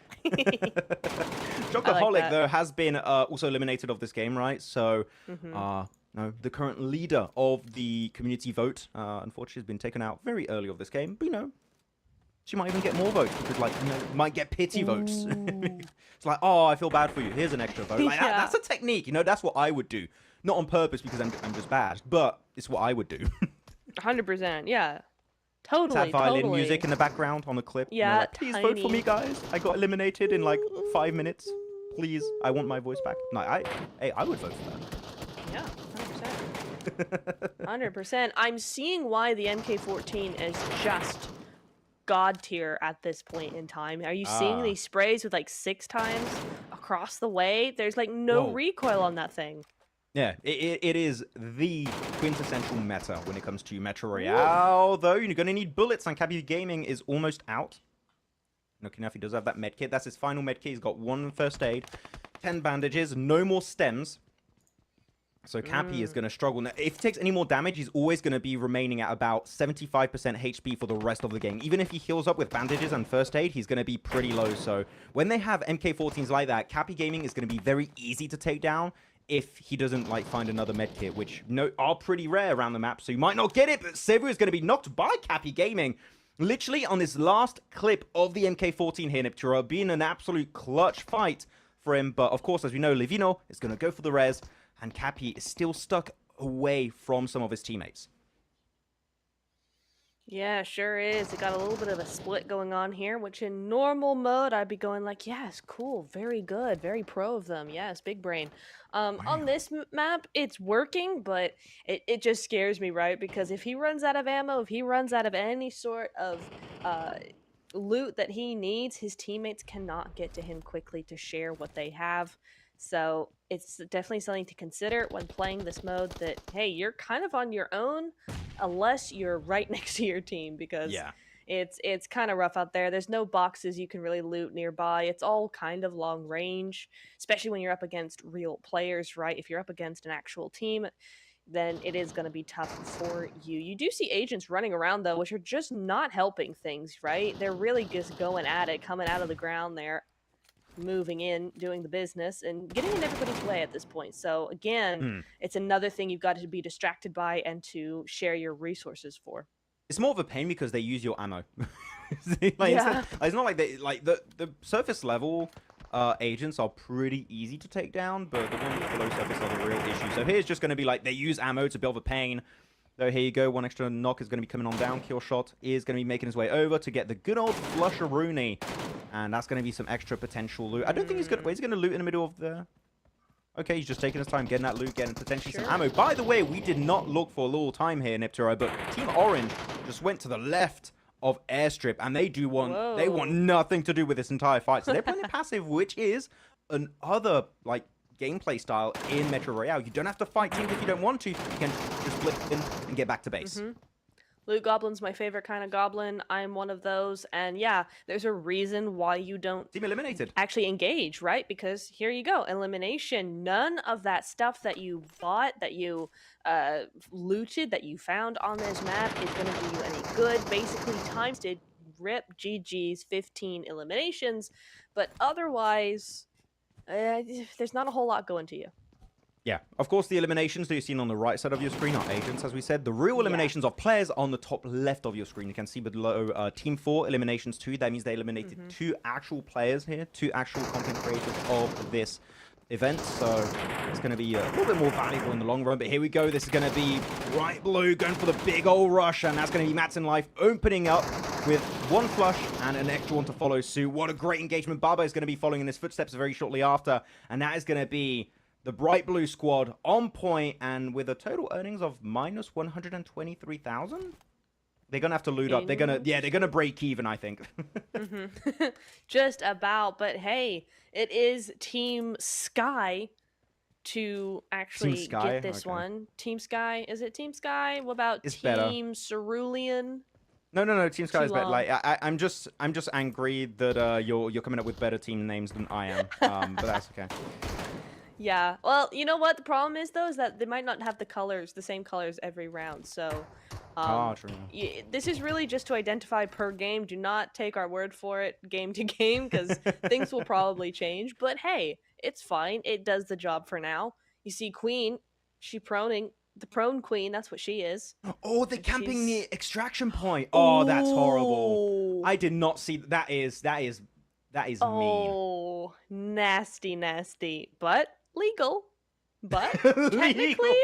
Chocoholic, that. though, has been also eliminated of this game, right? So, no, the current leader of the community vote, unfortunately, has been taken out very early of this game. But, you know, she might even get more votes because, like, you know, might get pity votes. It's like, oh, I feel bad for you. Here's an extra vote. Like, Yeah. that's a technique. You know, that's what I would do. Not on purpose because I'm just bad, but it's what I would do. 100%, yeah. Totally, Sad violin totally. music in the background on the clip. You know, Yeah, like, please vote for me, tiny. guys. I got eliminated in like 5 minutes. Please, I want my voice back. No, I would vote for that. Yeah, 100%. 100%. I'm seeing why the MK14 is just god tier at this point in time. Are you seeing these sprays with like 6 times across the way? There's like no Whoa. recoil on that thing. Yeah, it is the quintessential meta when it comes to Metro Royale, though. You're going to need bullets, and Cappy Gaming is almost out. Looking enough, he does have that medkit. That's his final medkit. He's got 1 first aid, 10 bandages, no more stems. So Cappy is going to struggle. Now, if he takes any more damage, he's always going to be remaining at about 75% HP for the rest of the game. Even if he heals up with bandages and first aid, he's going to be pretty low. So when they have MK14s like that, Cappy Gaming is going to be very easy to take down if he doesn't like find another medkit, which are pretty rare around the map, so you might not get it. But Sevu is going to be knocked by Cappy Gaming. Literally on this last clip of the MK14 here, Niptura, being an absolute clutch fight for him. But of course, as we know, Livino is going to go for the res, and Cappy is still stuck away from some of his teammates. Yeah, sure is. It got a little bit of a split going on here, which in normal mode, I'd be going like, yes, cool, very good, very pro of them. Yes, big brain. On this map, it's working, but it just scares me, right? Because if he runs out of ammo, if he runs out of any sort of loot that he needs, his teammates cannot get to him quickly to share what they have. So it's definitely something to consider when playing this mode, that, hey, you're kind of on your own unless you're right next to your team, because it's kind of rough out there. There's no boxes you can really loot nearby. It's all kind of long range, especially when you're up against real players, right? If you're up against an actual team, then it is going to be tough for you. You do see agents running around, though, which are just not helping things, right? They're really just going at it, coming out of the ground there, moving in, doing the business, and getting in everybody's way at this point. So again, it's another thing you've got to be distracted by and to share your resources for. It's more of a pain because they use your ammo. Yeah. It's not like they the surface level agents are pretty easy to take down, but the ones below surface are the real issue. So here's just going to be like they use ammo to build a pain. So here you go, 1 extra knock is going to be coming on down. Killshot is going to be making his way over to get the good old Flusher-Rooney. And that's going to be some extra potential loot. I don't think he's going to... Wait, he's going to loot in the middle of the... Okay, he's just taking his time getting that loot, getting potentially some ammo. By the way, we did not look for a little time here, Niptura, but Team Orange just went to the left of Airstrip, and they do want... Whoa. They want nothing to do with this entire fight. So they're playing passive, which is another, like, gameplay style in Metro Royale. You don't have to fight teams if you don't want to. You can just flip in and get back to base. Loot Goblin's my favorite kind of goblin. I'm one of those. And yeah, there's a reason why you don't Team eliminated. actually engage, right? Because here you go, elimination. None of that stuff that you bought, that you looted, that you found on this map is going to do you any good. Basically, times did rip GG's 15 eliminations, but otherwise, there's not a whole lot going to you. Yeah, of course, the eliminations that you've seen on the right side of your screen are agents, as we said. The real eliminations of players on the top left of your screen. You can see below Team 4 eliminations 2. That means they eliminated 2 actual players here, 2 actual content creators of this event. So it's going to be a little bit more valuable in the long run. But here we go. This is going to be Bright Blue going for the big old rush. And that's going to be Matt's in Life opening up with 1 flush and an extra one to follow suit. What a great engagement. Baba is going to be following in his footsteps very shortly after. And that is going to be the Bright Blue squad on point and with a total earnings of minus 123,000. They're gonna have to loot up. They're gonna break even, I think. Just about, but hey, it is Team Sky to actually get this one. Team Sky, is it Team Sky? What about Team Cerulean? No. Team Sky is better. Like I'm just angry that you're coming up with better team names than I am. But that's okay. Yeah. Well, you know what the problem is though, is that they might not have the same colors every round. So, true. This is really just to identify per game. Do not take our word for it, game to game, because things will probably change. But hey, it's fine. It does the job for now. You see, Queen, she proning. The prone queen, that's what she is. Oh, they're camping the extraction point. Oh, that's horrible. I did not see that. That is mean. Oh, nasty. But legal. But technically...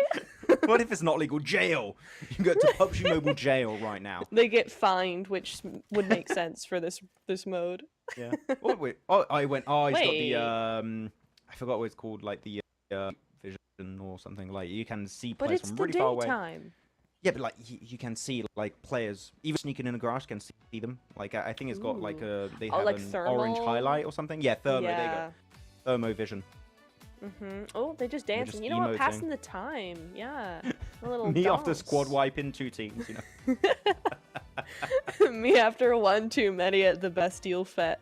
What if it's not legal? Jail. You can go to PUBG Mobile jail right now. They get fined, which would make sense for this mode. Yeah. Oh, wait. Oh, he's got the... I forgot what it's called, like the... vision or something. Like, you can see players from really far away. But it's the daytime. Yeah, but like you can see like players even sneaking in the garage can see them. Like I think it's got like they have like an thermal? orange highlight or something. Yeah, thermo. Yeah. There you go. Thermo vision. Oh, they're just dancing. just You know what? emoting. Passing the time. Yeah. A little Me dance. after squad wipe in 2 teams. You know. Me after 1 too many at the Bastille Fete.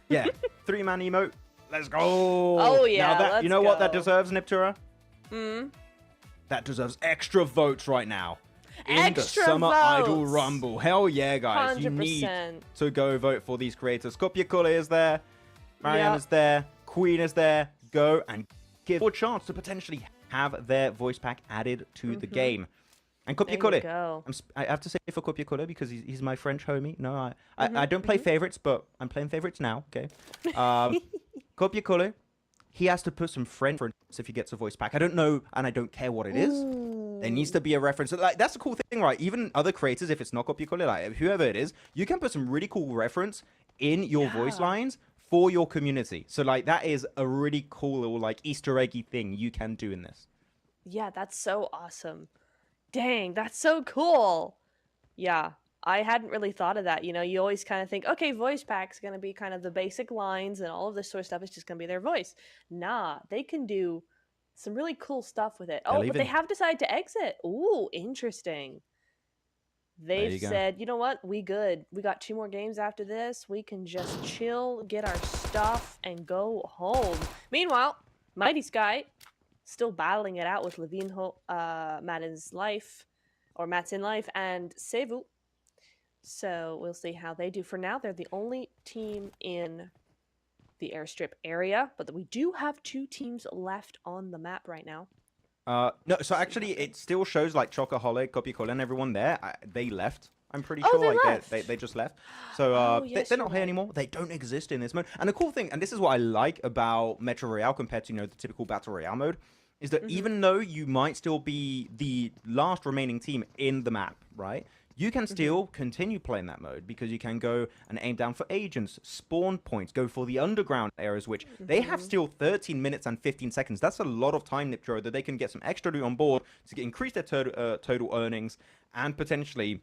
Yeah. 3-man emote. Let's go. Oh yeah. Now that, you know what that go. deserves, Niptura? That deserves extra votes right now. In Extra the Summer votes. Idol Rumble. Hell yeah, guys. 100%. You need to go vote for these creators. Kopya is there. Marianne is there. Queen is there. Go and give a chance to potentially have their voice pack added to the game. And Kopya I have to say for Kopya because he's my French homie. No, I don't play favorites, but I'm playing favorites now. Okay. Kopya he has to put some French if he gets a voice pack. I don't know, and I don't care what it is. There needs to be a reference. Like, that's the cool thing, right? Even other creators, if it's not Kopya like whoever it is, you can put some really cool reference in your voice lines for your community. So, like, that is a really cool little, like, Easter eggy thing you can do in this. Yeah, that's so awesome. Dang, that's so cool. Yeah, I hadn't really thought of that. You know, you always kind of think, okay, voice pack's going to be kind of the basic lines and all of this sort of stuff is just going to be their voice. Nah, they can do some really cool stuff with it. Oh, but they have decided to exit. Ooh, interesting. They've said, you know what? We good. We got 2 more games after this. We can just chill, get our stuff, and go home. Meanwhile, Mighty Sky still battling it out with Levinho, Matt's in Life, and Sevu. So we'll see how they do. For now, they're the only team in the airstrip area, but we do have 2 teams left on the map right now. No, so actually it still shows like Chocoholic, Kopya and everyone there. They left. I'm pretty sure they just left. So they're not here anymore. They don't exist in this mode. And the cool thing, and this is what I like about Metro Royale compared to, you know, the typical Battle Royale mode, is that even though you might still be the last remaining team in the map, right? You can still continue playing that mode because you can go and aim down for agents, spawn points, go for the underground areas, which they have still 13 minutes and 15 seconds. That's a lot of time, Niptro, that they can get some extra loot on board to increase their total earnings and potentially,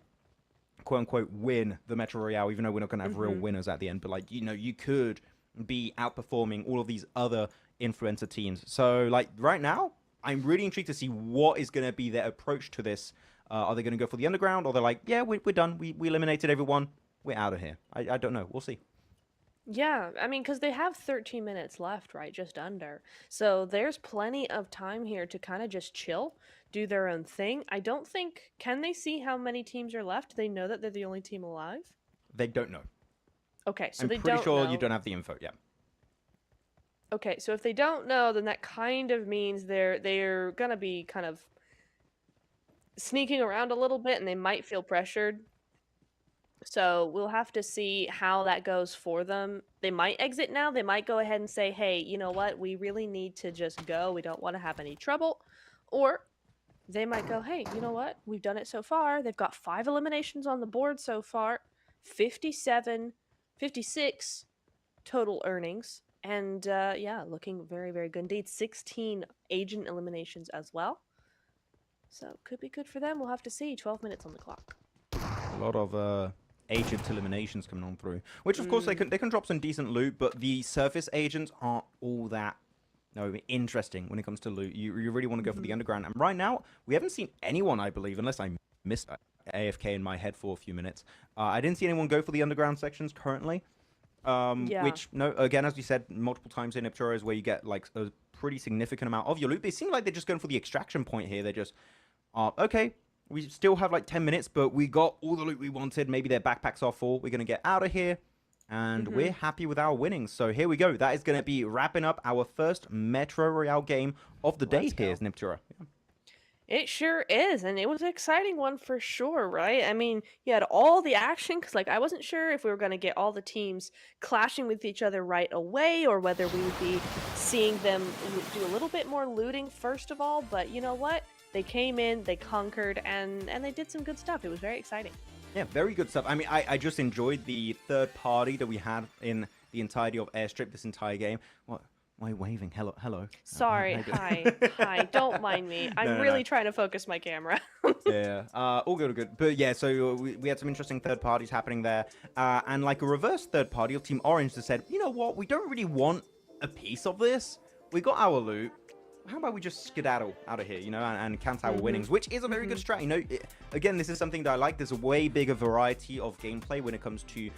quote-unquote, win the Metro Royale, even though we're not going to have real winners at the end. But, like, you know, you could be outperforming all of these other influencer teams. So, like, right now, I'm really intrigued to see what is going to be their approach to this. Are they going to go for the underground, or they're like, yeah, we're done. We eliminated everyone. We're out of here. I don't know. We'll see. Yeah, I mean, because they have 13 minutes left, right? Just under. So there's plenty of time here to kind of just chill, do their own thing. I don't think... Can they see how many teams are left? Do they know that they're the only team alive? They don't know. Okay, so I'm they don't pretty sure know. you don't have the info yet. Okay, so if they don't know, then that kind of means they're gonna be kind of sneaking around a little bit, and they might feel pressured. So we'll have to see how that goes for them. They might exit now. They might go ahead and say, hey, you know what? We really need to just go. We don't want to have any trouble. Or they might go, hey, you know what? We've done it so far. They've got 5 eliminations on the board so far, 57, 56 total earnings. And yeah, looking very, very good indeed. 16 agent eliminations as well. So could be good for them. We'll have to see. 12 minutes on the clock. A lot of agent eliminations coming on through, which of course they can drop some decent loot, but the surface agents aren't all that interesting when it comes to loot. You really want to go for the underground, and right now we haven't seen anyone, I believe, unless I missed AFK in my head for a few minutes. I didn't see anyone go for the underground sections currently. Yeah. Which, no, again, as we said multiple times in Metro is where you get like a pretty significant amount of your loot. They seem like they're just going for the extraction point here. They're just, okay, we still have like 10 minutes, but we got all the loot we wanted. Maybe their backpacks are full. We're going to get out of here, and we're happy with our winnings. So here we go. That is going to be wrapping up our first Metro Royale game of the day here, Niptura. Yeah. It sure is, and it was an exciting one for sure, right? I mean, you had all the action, because, like, I wasn't sure if we were going to get all the teams clashing with each other right away, or whether we would be seeing them do a little bit more looting first of all, but you know what? They came in, they conquered, and they did some good stuff. It was very exciting. Yeah, very good stuff. I mean, I just enjoyed the third party that we had in the entirety of Airstrip this entire game. What? Why are you waving? Hello. Sorry, hi. Don't mind me. I'm really trying to focus my camera. Yeah, all good. But yeah, so we had some interesting third parties happening there. And like a reverse third party of Team Orange that said, you know what, we don't really want a piece of this. We got our loot. How about we just skedaddle out of here, you know, and count our winnings, which is a very good strat. You know, again, this is something that I like. There's a way bigger variety of gameplay when it comes to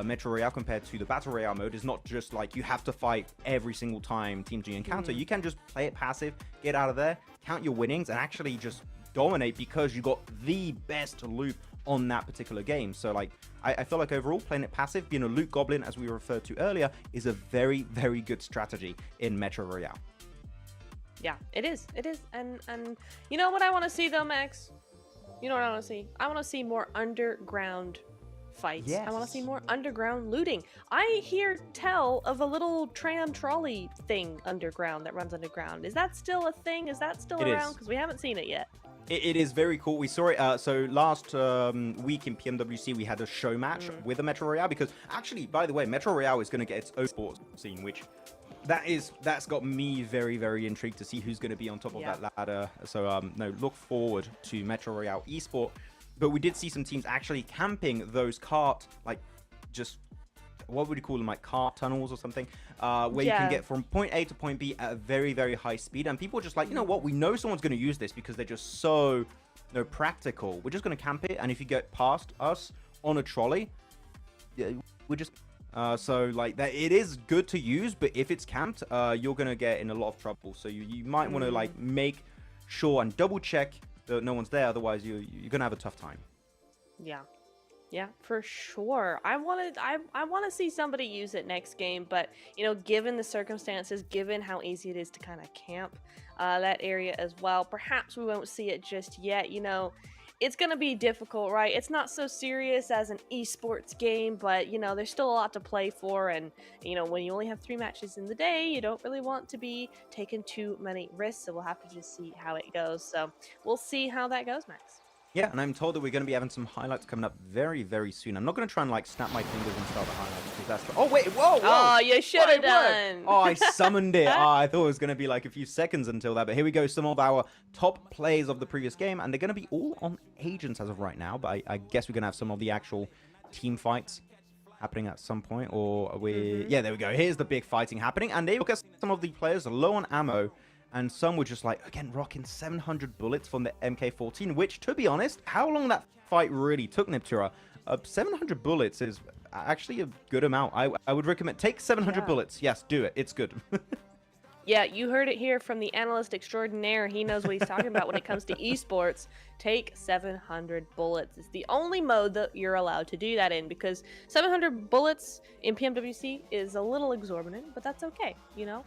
Metro Royale compared to the Battle Royale mode. It's not just like you have to fight every single time Team G encounter. You can just play it passive, get out of there, count your winnings, and actually just dominate because you got the best loot on that particular game. So like, I feel like overall playing it passive, being a loot goblin, as we referred to earlier, is a very, very good strategy in Metro Royale. Yeah, it is. And you know what I want to see though, Max? You know what I want to see? I want to see more underground fights. Yes. I want to see more underground looting. I hear tell of a little tram trolley thing underground that runs underground. Is that still a thing? Is that still around? Because we haven't seen it yet. It is very cool. We saw it. So last week in PMWC, we had a show match with the Metro Royale, because actually, by the way, Metro Royale is going to get its own sports scene, which that's got me very, very intrigued to see who's going to be on top of that ladder. So no, look forward to Metro Royale esport. But we did see some teams actually camping those cart, like, just, what would you call them, like cart tunnels or something, where you can get from point A to point B at a very, very high speed. And people are just like, you know what, we know someone's going to use this because they're just so practical. We're just going to camp it, and if you get past us on a trolley, we're just so like that. It is good to use, but if it's camped, you're gonna get in a lot of trouble. So you might want to like make sure and double check that no one's there, otherwise you're gonna have a tough time. Yeah, for sure. I want to see somebody use it next game, but you know, given the circumstances, given how easy it is to kind of camp that area as well, perhaps we won't see it just yet. You know, it's going to be difficult, right? It's not so serious as an esports game, but, you know, there's still a lot to play for. And, you know, when you only have 3 matches in the day, you don't really want to be taking too many risks. So we'll have to just see how it goes. So we'll see how that goes, Max. Yeah, and I'm told that we're going to be having some highlights coming up very, very soon. I'm not going to try and like snap my fingers and start the highlights, because that's... Oh, wait, whoa! Oh, you should have done! Oh, I summoned it. I thought it was going to be like a few seconds until that, but here we go. Some of our top plays of the previous game, and they're going to be all on agents as of right now, but I guess we're going to have some of the actual team fights happening at some point, or we... Yeah, there we go. Here's the big fighting happening, and they look at some of the players low on ammo, and some were just like, again, rocking 700 bullets from the MK14, which, to be honest, how long that fight really took, Niptura, 700 bullets is actually a good amount. I would recommend, take 700 bullets. Yes, do it. It's good. Yeah, you heard it here from the analyst extraordinaire. He knows what he's talking about when it comes to esports. Take 700 bullets. It's the only mode that you're allowed to do that in, because 700 bullets in PMWC is a little exorbitant, but that's okay, you know?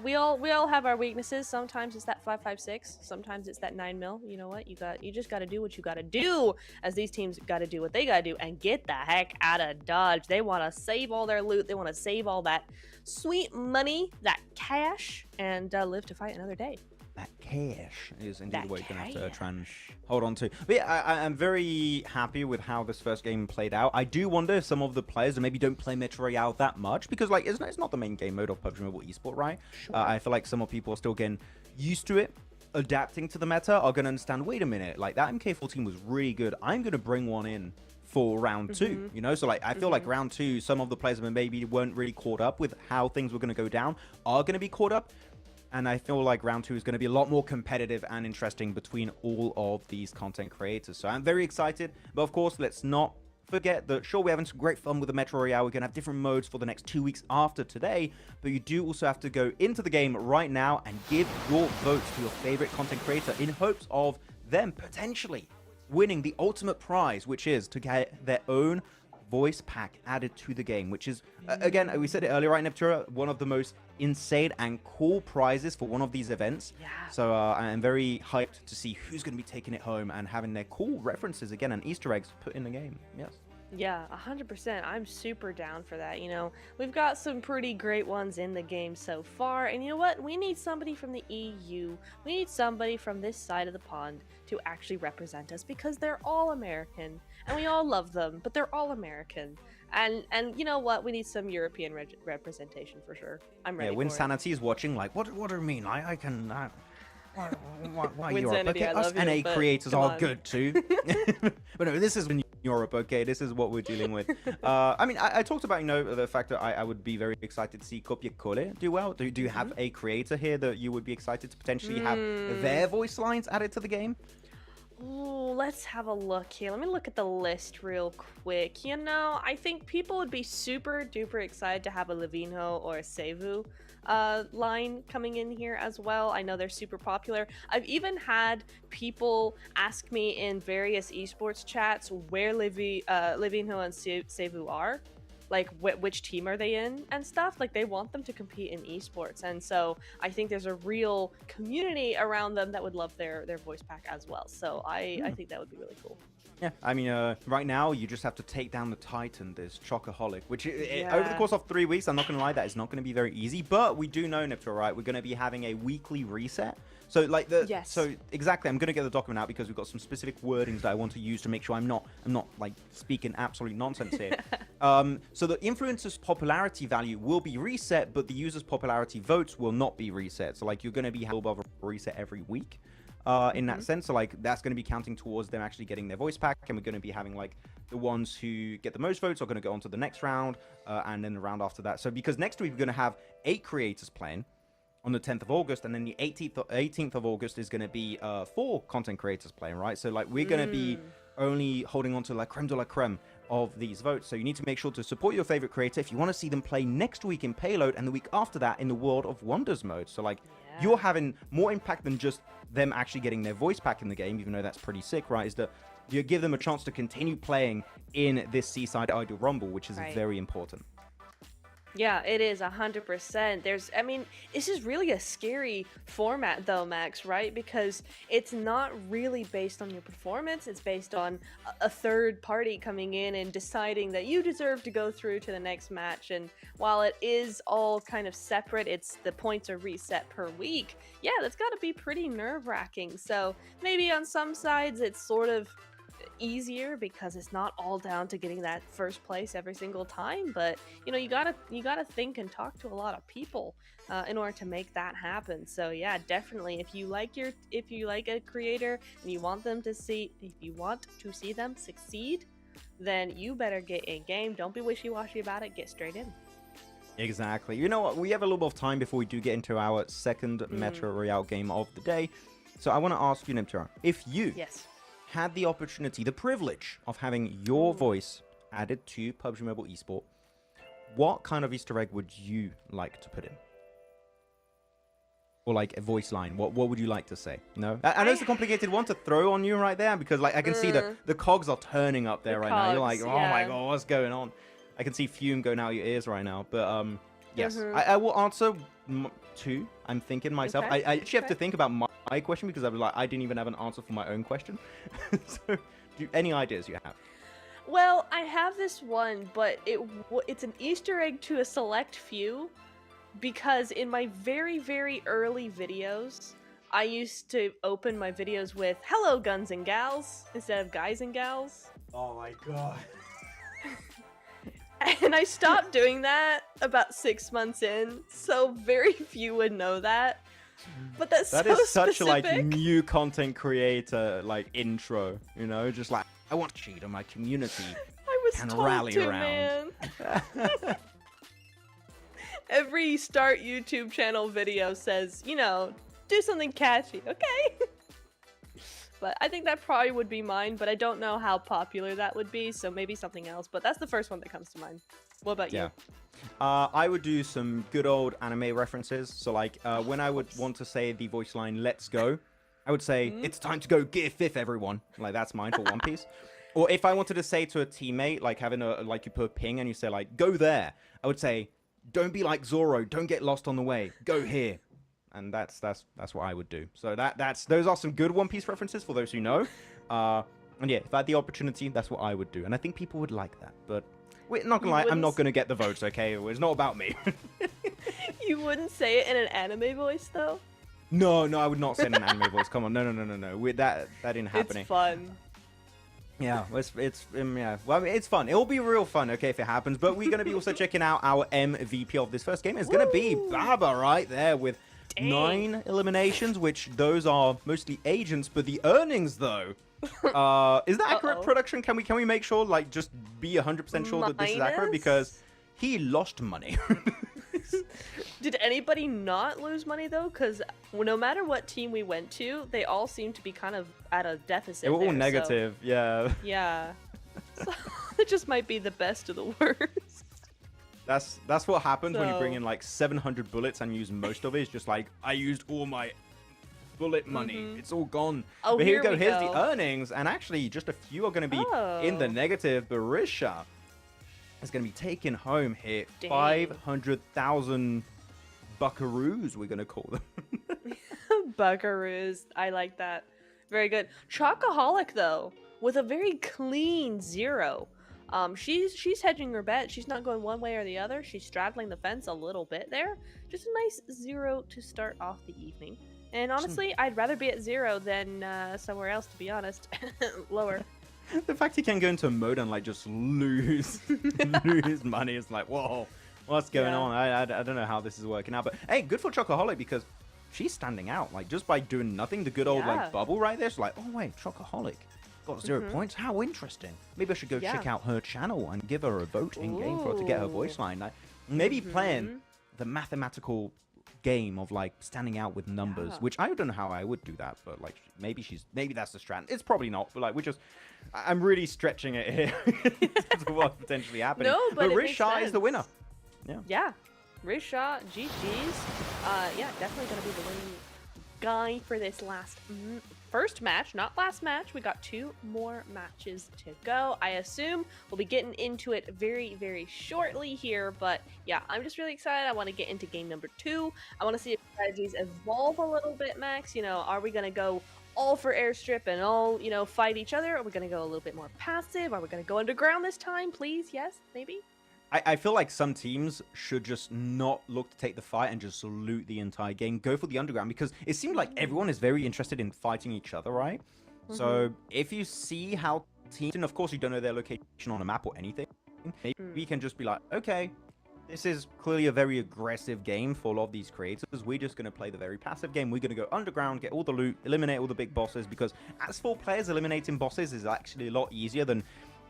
We all have our weaknesses. Sometimes it's that 5.56. Sometimes it's that 9mm. You know what? You just gotta do what you gotta do. As these teams gotta do what they gotta do and get the heck out of Dodge. They want to save all their loot. They want to save all that sweet money, that cash, and live to fight another day. That cash is indeed That what you're going to have to try and cash. hold on to. But yeah, I'm very happy with how this first game played out. I do wonder if some of the players that maybe don't play Metro Royale that much, because like it's not the main game mode of PUBG Mobile Esport, right? Sure. I feel like some of people are still getting used to it, adapting to the meta, are going to understand, wait a minute, like that MK14 was really good. I'm going to bring one in for round two, you know? So like I feel like round two, some of the players that maybe weren't really caught up with how things were going to go down are going to be caught up. And I feel like round two is going to be a lot more competitive and interesting between all of these content creators. So I'm very excited. But of course, let's not forget that, sure, we're having some great fun with the Metro Royale. We're going to have different modes for the next 2 weeks after today. But you do also have to go into the game right now and give your votes to your favorite content creator in hopes of them potentially winning the ultimate prize, which is to get their own voice pack added to the game, which is, again, we said it earlier, right, Neptura, one of the most insane and cool prizes for one of these events. Yeah. So I'm very hyped to see who's going to be taking it home and having their cool references again and Easter eggs put in the game. Yes. Yeah, 100%. I'm super down for that. You know, we've got some pretty great ones in the game so far. And you know what? We need somebody from the EU. We need somebody from this side of the pond to actually represent us, because they're all American and we all love them, but they're all American. And you know what? We need some European representation for sure. I'm ready. Yeah, when for it. Sanity is watching, like, what do you mean? I can. Why Win Europe? Sanity, Okay, I us love you, NA but creators come are on. good too. But no, this is in Europe, okay? This is what we're dealing with. I mean, I talked about, you know, the fact that I would be very excited to see KOL do well. Do you have a creator here that you would be excited to potentially have their voice lines added to the game? Ooh, let's have a look here. Let me look at the list real quick. You know, I think people would be super duper excited to have a Levinho or a Sevu line coming in here as well. I know they're super popular. I've even had people ask me in various esports chats where Levinho and Sevu are. Like, which team are they in and stuff. Like, they want them to compete in esports, and so I think there's a real community around them that would love their voice pack as well. So I think that would be really cool. Yeah, I mean, right now you just have to take down the Titan, this Chocoholic, which over the course of 3 weeks, I'm not going to lie, that is not going to be very easy. But we do know, Nipto, right? We're going to be having a weekly reset. So like Yes. So exactly, I'm going to get the document out because we've got some specific wordings that I want to use to make sure I'm not like speaking absolute nonsense here. So the influencer's popularity value will be reset, but the user's popularity votes will not be reset. So like you're going to be having a reset every week. In that sense, so like that's going to be counting towards them actually getting their voice pack, and we're going to be having like the ones who get the most votes are going to go on to the next round, and then the round after that. So because next week we're going to have 8 creators playing on the 10th of August, and then the 18th of August is going to be 4 content creators playing, right? So like we're going to be only holding on to like creme de la creme of these votes. So you need to make sure to support your favorite creator if you want to see them play next week in Payload and the week after that in the World of Wonders mode. So like you're having more impact than just them actually getting their voice pack in the game, even though that's pretty sick, right? Is that you give them a chance to continue playing in this Seaside Idol Rumble, which is very important. Yeah, it is 100%. I mean, this is really a scary format though, Max, right? Because it's not really based on your performance. It's based on a third party coming in and deciding that you deserve to go through to the next match. And while it is all kind of separate, the points are reset per week. Yeah, that's got to be pretty nerve-wracking. So maybe on some sides it's sort of easier because it's not all down to getting that first place every single time, but you know, you gotta think and talk to a lot of people in order to make that happen. So yeah, definitely, if you like a creator and you want to see them succeed, then you better get in game. Don't be wishy-washy about it. Get straight in. Exactly. You know what, we have a little bit of time before we do get into our second Metro Royale game of the day, so I want to ask you, Nimtara, if you had the opportunity, the privilege of having your voice added to PUBG Mobile Esport, what kind of Easter egg would you like to put in? Or like a voice line, what would you like to say? No, I know it's a complicated one to throw on you right there, because like I can see the cogs are turning up there right now. You're like, oh my god, what's going on? I can see fume going out your ears right now. But yes, I will answer 2. I'm thinking myself. Okay, I actually have to okay. think about my question because I was like, I didn't even have an answer for my own question. So, any ideas you have? Well, I have this one, but it's an Easter egg to a select few, because in my very, very early videos, I used to open my videos with "Hello, guns and gals" instead of "guys and gals," Oh my god. and I stopped doing that about 6 months in, so very few would know that. But that's That so is such a like specific. new content creator like intro, you know, just like I want to cheat on my community. I was Can told rally to, around. man. Every start YouTube channel video says, you know, do something catchy, okay? But I think that probably would be mine, but I don't know how popular that would be, so maybe something else. But that's the first one that comes to mind. What about Yeah. you? I would do some good old anime references. So like when I would want to say the voice line "Let's go," I would say "It's time to go Gear 5th, everyone." Like that's mine for One Piece. Or if I wanted to say to a teammate, like having a like you put a ping and you say like "Go there," I would say, "Don't be like Zoro. Don't get lost on the way. Go here." And that's what I would do. So those are some good One Piece references for those who know. And yeah, if I had the opportunity, that's what I would do. And I think people would like that. But we're not gonna lie, I'm not gonna get the votes. Okay, it's not about me. You wouldn't say it in an anime voice, though? No, I would not say in an anime voice. Come on, no. That didn't happen. It's fun. Yeah, yeah. Well, I mean, it's fun. It will be real fun, okay, if it happens. But we're gonna be also checking out our MVP of this first game. It's gonna be Baba right there with 9 eliminations, which those are mostly agents. But the earnings, though, is that accurate? Production? Can we make sure, like, just be 100% sure that this is accurate? Because he lost money. Did anybody not lose money, though? Because no matter what team we went to, they all seemed to be kind of at a deficit. They were all there, negative, yeah. So, yeah. So, it just might be the best of the worst. That's what happens when you bring So- in like 700 bullets and use most of it. It's just like, I used all my bullet money. It's all gone. Oh, but here we here go. we Here's go. the earnings. And actually, just a few are going to be in the Oh. negative. Barisha is going to be taking home here Dang. 500,000 buckaroos, we're going to call them. Buckaroos. I like that. Very good. Chocoholic, though, with a very clean 0. She's hedging her bet. She's not going one way or the other. She's straddling the fence a little bit there. Just a nice 0 to start off the evening. And honestly, I'd rather be at 0 than somewhere else, to be honest. Lower. The fact he can go into mode and like just lose money is like, whoa, what's going Yeah. on? I don't know how this is working out. But hey, good for Chocoholic because she's standing out. Like just by doing nothing, the good old Yeah. like bubble right there. It's like, oh wait, Chocoholic got 0 points. How interesting. Maybe I should go check Yeah. out her channel and give her a vote in game for her to get her voice line. Like maybe playing the mathematical game of like standing out with numbers, Yeah. which I don't know how I would do that, but like maybe that's the strat. It's probably not, but like I'm really stretching it here to what's potentially happening. No, but it makes Risha is the sense. winner. Yeah. Risha, GG's. Yeah, definitely going to be the winning guy for this first match, not last match. We got 2 more matches to go. I assume we'll be getting into it very, very shortly here, but yeah, I'm just really excited. I want to get into game number 2. I want to see if strategies evolve a little bit, Max. You know, are we going to go all for airstrip and all, you know, fight each other? Are we going to go a little bit more passive? Are we going to go underground this time, please? Yes, maybe? I feel like some teams should just not look to take the fight and just loot the entire game. Go for the underground because it seems like everyone is very interested in fighting each other, right? So if you see how teams, and of course you don't know their location on a map or anything, maybe we can just be like, okay, this is clearly a very aggressive game for a lot of these creators. We're just going to play the very passive game. We're going to go underground, get all the loot, eliminate all the big bosses, because as for players, eliminating bosses is actually a lot easier than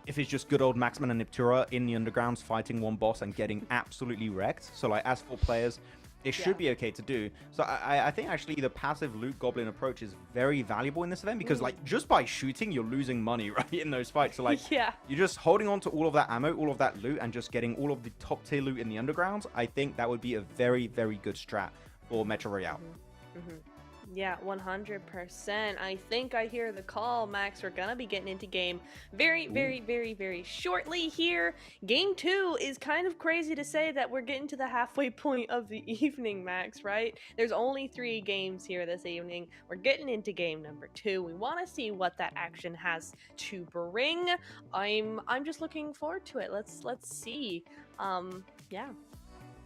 if it's just good old Maxman and Niptura in the undergrounds fighting one boss and getting absolutely wrecked. So like as for players, it should be okay to do. So I think actually the passive loot goblin approach is very valuable in this event because like just by shooting, you're losing money right in those fights. So like you're just holding on to all of that ammo, all of that loot, and just getting all of the top tier loot in the undergrounds. I think that would be a very, very good strat for Metro Royale. Yeah, 100%. I think I hear the call, Max. We're gonna be getting into game very shortly here. Game 2 is kind of crazy to say that we're getting to the halfway point of the evening, Max, right? There's only 3 games here this evening. We're getting into game number 2. We want to see what that action has to bring. I'm just looking forward to it. Let's see. Yeah.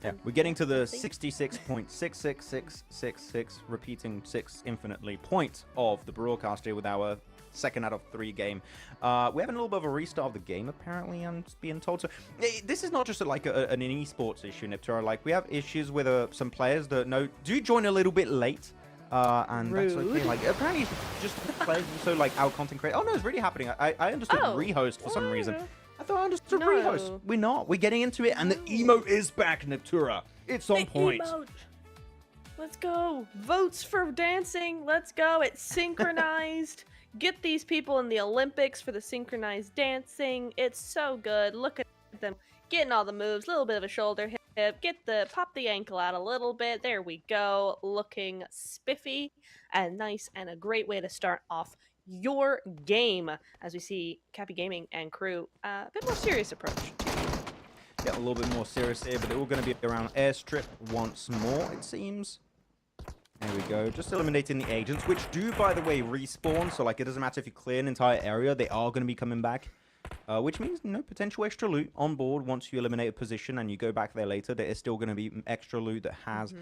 Yeah, we're getting to the 66.66666 repeating 6 infinitely point of the broadcast here with our second out of 3 game. We're having a little bit of a restart of the game, apparently, I'm being told. So this is not just an esports issue, Niptura. Like, we have issues with some players that do join a little bit late. And Rude. that's okay. Like, apparently, just players also like our content creator. Oh no, it's really happening. I understood rehost for some reason. I thought I understood rehost. We're not. We're getting into it, and the emote is back, Niptura. It's on point. Emote. Let's go. Votes for dancing. Let's go. It's synchronized. Get these people in the Olympics for the synchronized dancing. It's so good. Look at them getting all the moves. A little bit of a shoulder hip. Pop the ankle out a little bit. There we go. Looking spiffy and nice, and a great way to start off your game, as we see Cappy Gaming and crew a bit more serious approach. Yeah, a little bit more serious here, but they're all going to be around airstrip once more, it seems. There we go, just eliminating the agents, which do, by the way, respawn. So like, it doesn't matter if you clear an entire area, they are going to be coming back, which means potential extra loot on board. Once you eliminate a position and you go back there later, there is still going to be extra loot that has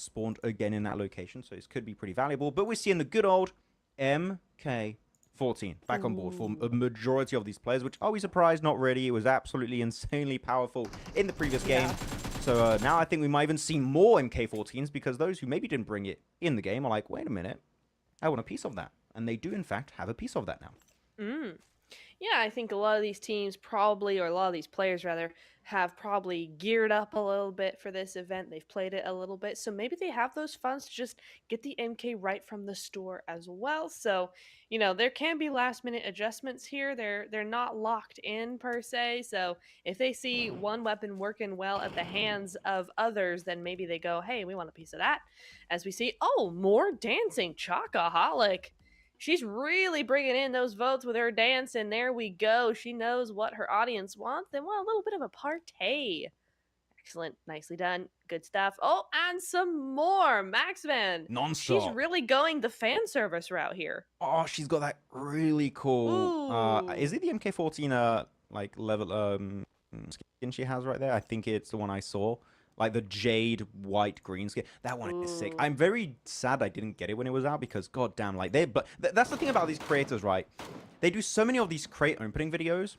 spawned again in that location, so this could be pretty valuable. But we're seeing the good old MK14 back on board for a majority of these players, which, are we surprised? Not really. It was absolutely insanely powerful in the previous game. So now I think we might even see more MK14s, because those who maybe didn't bring it in the game are like, wait a minute, I want a piece of that. And they do, in fact, have a piece of that now. Yeah, I think a lot of these teams probably, or a lot of these players rather, have probably geared up a little bit for this event. They've played it a little bit, so maybe they have those funds to just get the MK right from the store as well. So, you know, there can be last minute adjustments here. They're not locked in per se. So if they see one weapon working well at the hands of others, then maybe they go, hey, we want a piece of that. As we see, oh, more dancing, Chocoholic. She's really bringing in those votes with her dance, and there we go. She knows what her audience wants. They want a little bit of a party. Excellent. Nicely done. Good stuff. Oh, and some more. Maxvan. Non-stop. She's really going the fan service route here. Oh, she's got that really cool... is it the MK14 like level skin she has right there? I think it's the one I saw. Like the jade white green skin. That one is sick. I'm very sad I didn't get it when it was out, because goddamn, like that's the thing about these creators, right? They do so many of these crate opening videos.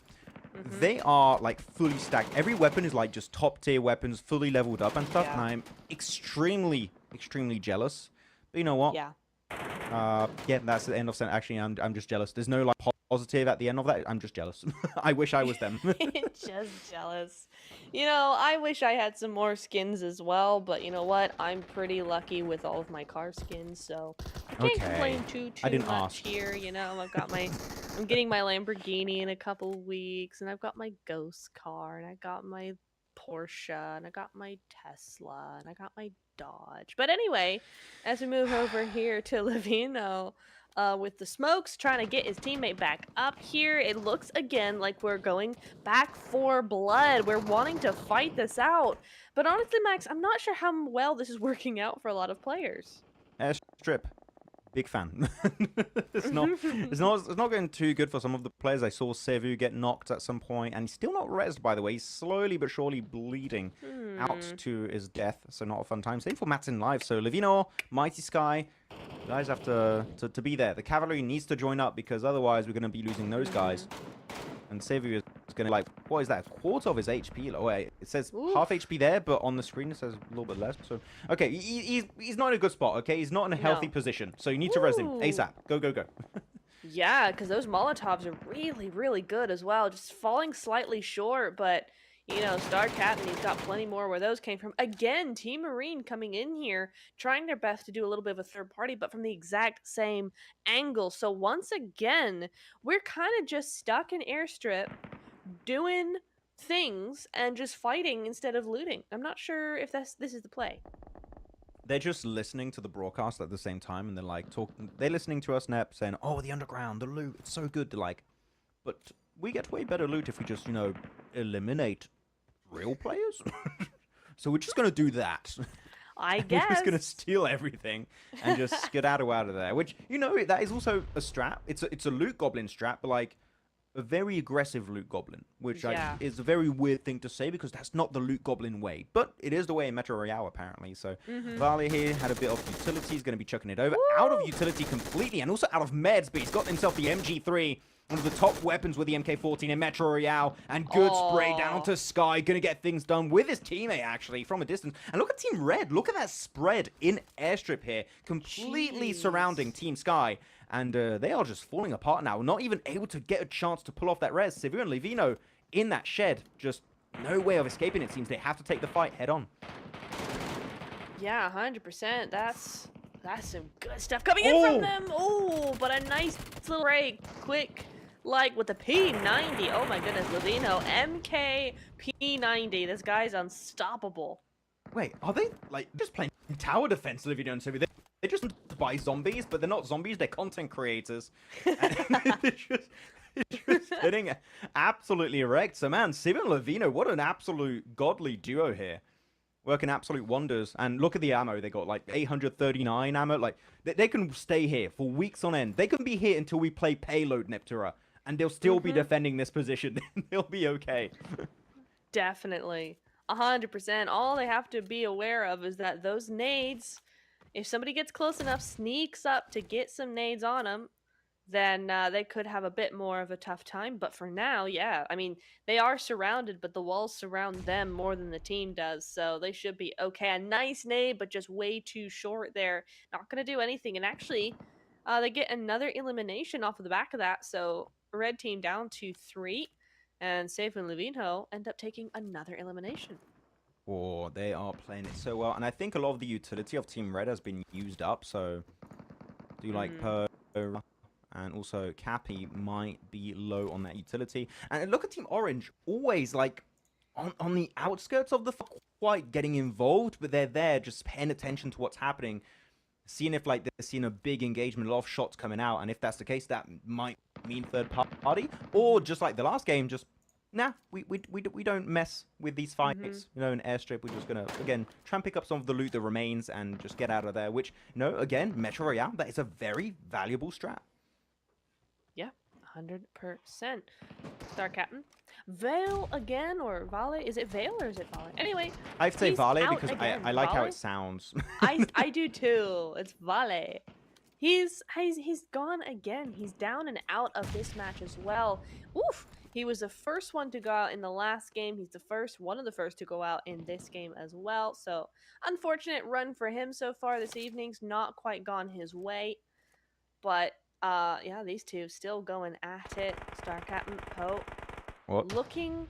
They are like fully stacked. Every weapon is like just top tier weapons, fully leveled up and stuff. And I'm extremely jealous. But you know what? Yeah. Yeah, that's the end of sentence. Actually, I'm just jealous. There's no like positive at the end of that. I'm just jealous. I wish I was them. Just jealous. You know, I wish I had some more skins as well, but you know what? I'm pretty lucky with all of my car skins, so I can't complain too much here. You know, I'm getting my Lamborghini in a couple weeks, and I've got my ghost car, and I got my Porsche, and I got my Tesla, and I got my Dodge. But anyway, as we move over here to Livino, with the smokes, trying to get his teammate back up here. It looks again like we're going back for blood. We're wanting to fight this out. But honestly, Max, I'm not sure how well this is working out for a lot of players. Airstrip. Big fan. it's not going too good for some of the players. I saw Sevu get knocked at some point, and he's still not rezzed, by the way. He's slowly but surely bleeding out to his death, so not a fun time. Same for Matin Live. So Livino, Mighty Sky, guys have to be there. The cavalry needs to join up, because otherwise we're going to be losing those guys. And Sevu is going to, like, what is that? A quarter of his HP. Oh, wait, it says half HP there, but on the screen it says a little bit less. So, okay, he's not in a good spot, okay? He's not in a healthy position. So you need to res him ASAP. Go, go, go. Yeah, because those Molotovs are really, really good as well. Just falling slightly short, but... You know, Star Captain, he's got plenty more where those came from. Again, Team Marine coming in here, trying their best to do a little bit of a third party, but from the exact same angle. So once again, we're kind of just stuck in airstrip, doing things and just fighting instead of looting. I'm not sure if this is the play. they're just listening to the broadcast at the same time, and they're like talking. They're listening to us, Nep, saying, "Oh, the underground, the loot, it's so good." They're like, but we get way better loot if we just, eliminate real players. So we're just gonna do that. I We're guess. just gonna steal everything and just skedaddle out of there. Which, that is also a strat. It's a loot goblin strat, but like a very aggressive loot goblin, which is a very weird thing to say because that's not the loot goblin way, but it is the way in Metro Royale apparently. So Vale here had a bit of utility. He's gonna be chucking it over, out of utility completely, and also out of meds. But he's got himself the MG3. One of the top weapons with the MK14 in Metro Royale, and good spray down to Sky. Gonna get things done with his teammate, actually, from a distance. And look at Team Red. Look at that spread in airstrip here. Completely surrounding Team Sky. And they are just falling apart now. Not even able to get a chance to pull off that res. Severe and Levino in that shed. Just no way of escaping, it seems. They have to take the fight head on. Yeah, 100%. That's some good stuff coming in from them. Oh, but a nice little break. Quick. Like with the P90. Oh my goodness, Levino. MK P90. This guy's unstoppable. Wait, are they like just playing tower defense, Levino and Severe? They're just by zombies, but they're not zombies, they're content creators. they're just getting absolutely wrecked. So man, Severe and Levino, what an absolute godly duo here. Working absolute wonders. And look at the ammo. They got like 839 ammo. Like they can stay here for weeks on end. They can be here until we play Payload, Neptura. And they'll still be defending this position. They'll be okay. Definitely. 100%. All they have to be aware of is that those nades, if somebody gets close enough, sneaks up to get some nades on them, then they could have a bit more of a tough time. But for now, yeah. I mean, they are surrounded, but the walls surround them more than the team does. So they should be okay. A nice nade, but just way too short there. Not going to do anything. And actually, they get another elimination off of the back of that. So red team down to 3. And Safe and Levino end up taking another elimination. Oh, they are playing it so well. And I think a lot of the utility of Team Red has been used up. So do like Per... And also, Cappy might be low on that utility. And look at Team Orange, always like on the outskirts of the fight, quite getting involved, but they're there just paying attention to what's happening, seeing if like they're seeing a big engagement, a lot of shots coming out. And if that's the case, that might mean third party, or just like the last game, just nah, we don't mess with these fights. In airstrip, we're just gonna again try and pick up some of the loot that remains and just get out of there. Which again, Metro Royale, that is a very valuable strat. Yeah, 100%. Star Captain. Vale again, or Vale? Is it Vale or is it Vale? Anyway, I'd say he's Vale out because again. I like how Vale? it sounds. I do too. It's Vale. He's gone again. He's down and out of this match as well. Oof. He was the first one to go out in the last game. He's one of the first to go out in this game as well. So, unfortunate run for him so far this evening's not quite gone his way. But yeah, these two still going at it. Star Captain Poe looking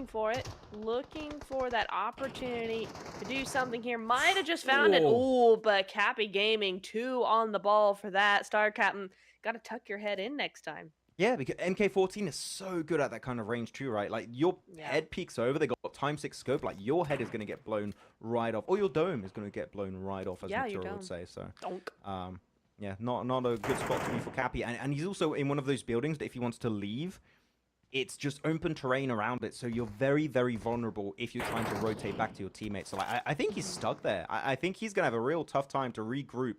for it, looking for that opportunity to do something here. Might have just found it. Oh, but Cappy Gaming 2 on the ball for that. Star Captain, gotta tuck your head in next time. Yeah, because MK14 is so good at that kind of range too, right? Like your head peeks over, they got time 6 scope, like your head is gonna get blown right off, or your dome is gonna get blown right off, as Metro would say. So yeah, not a good spot to be for Cappy. And he's also in one of those buildings that if he wants to leave, it's just open terrain around it. So you're very, very vulnerable if you're trying to rotate back to your teammates. So like, I think he's stuck there. I think he's going to have a real tough time to regroup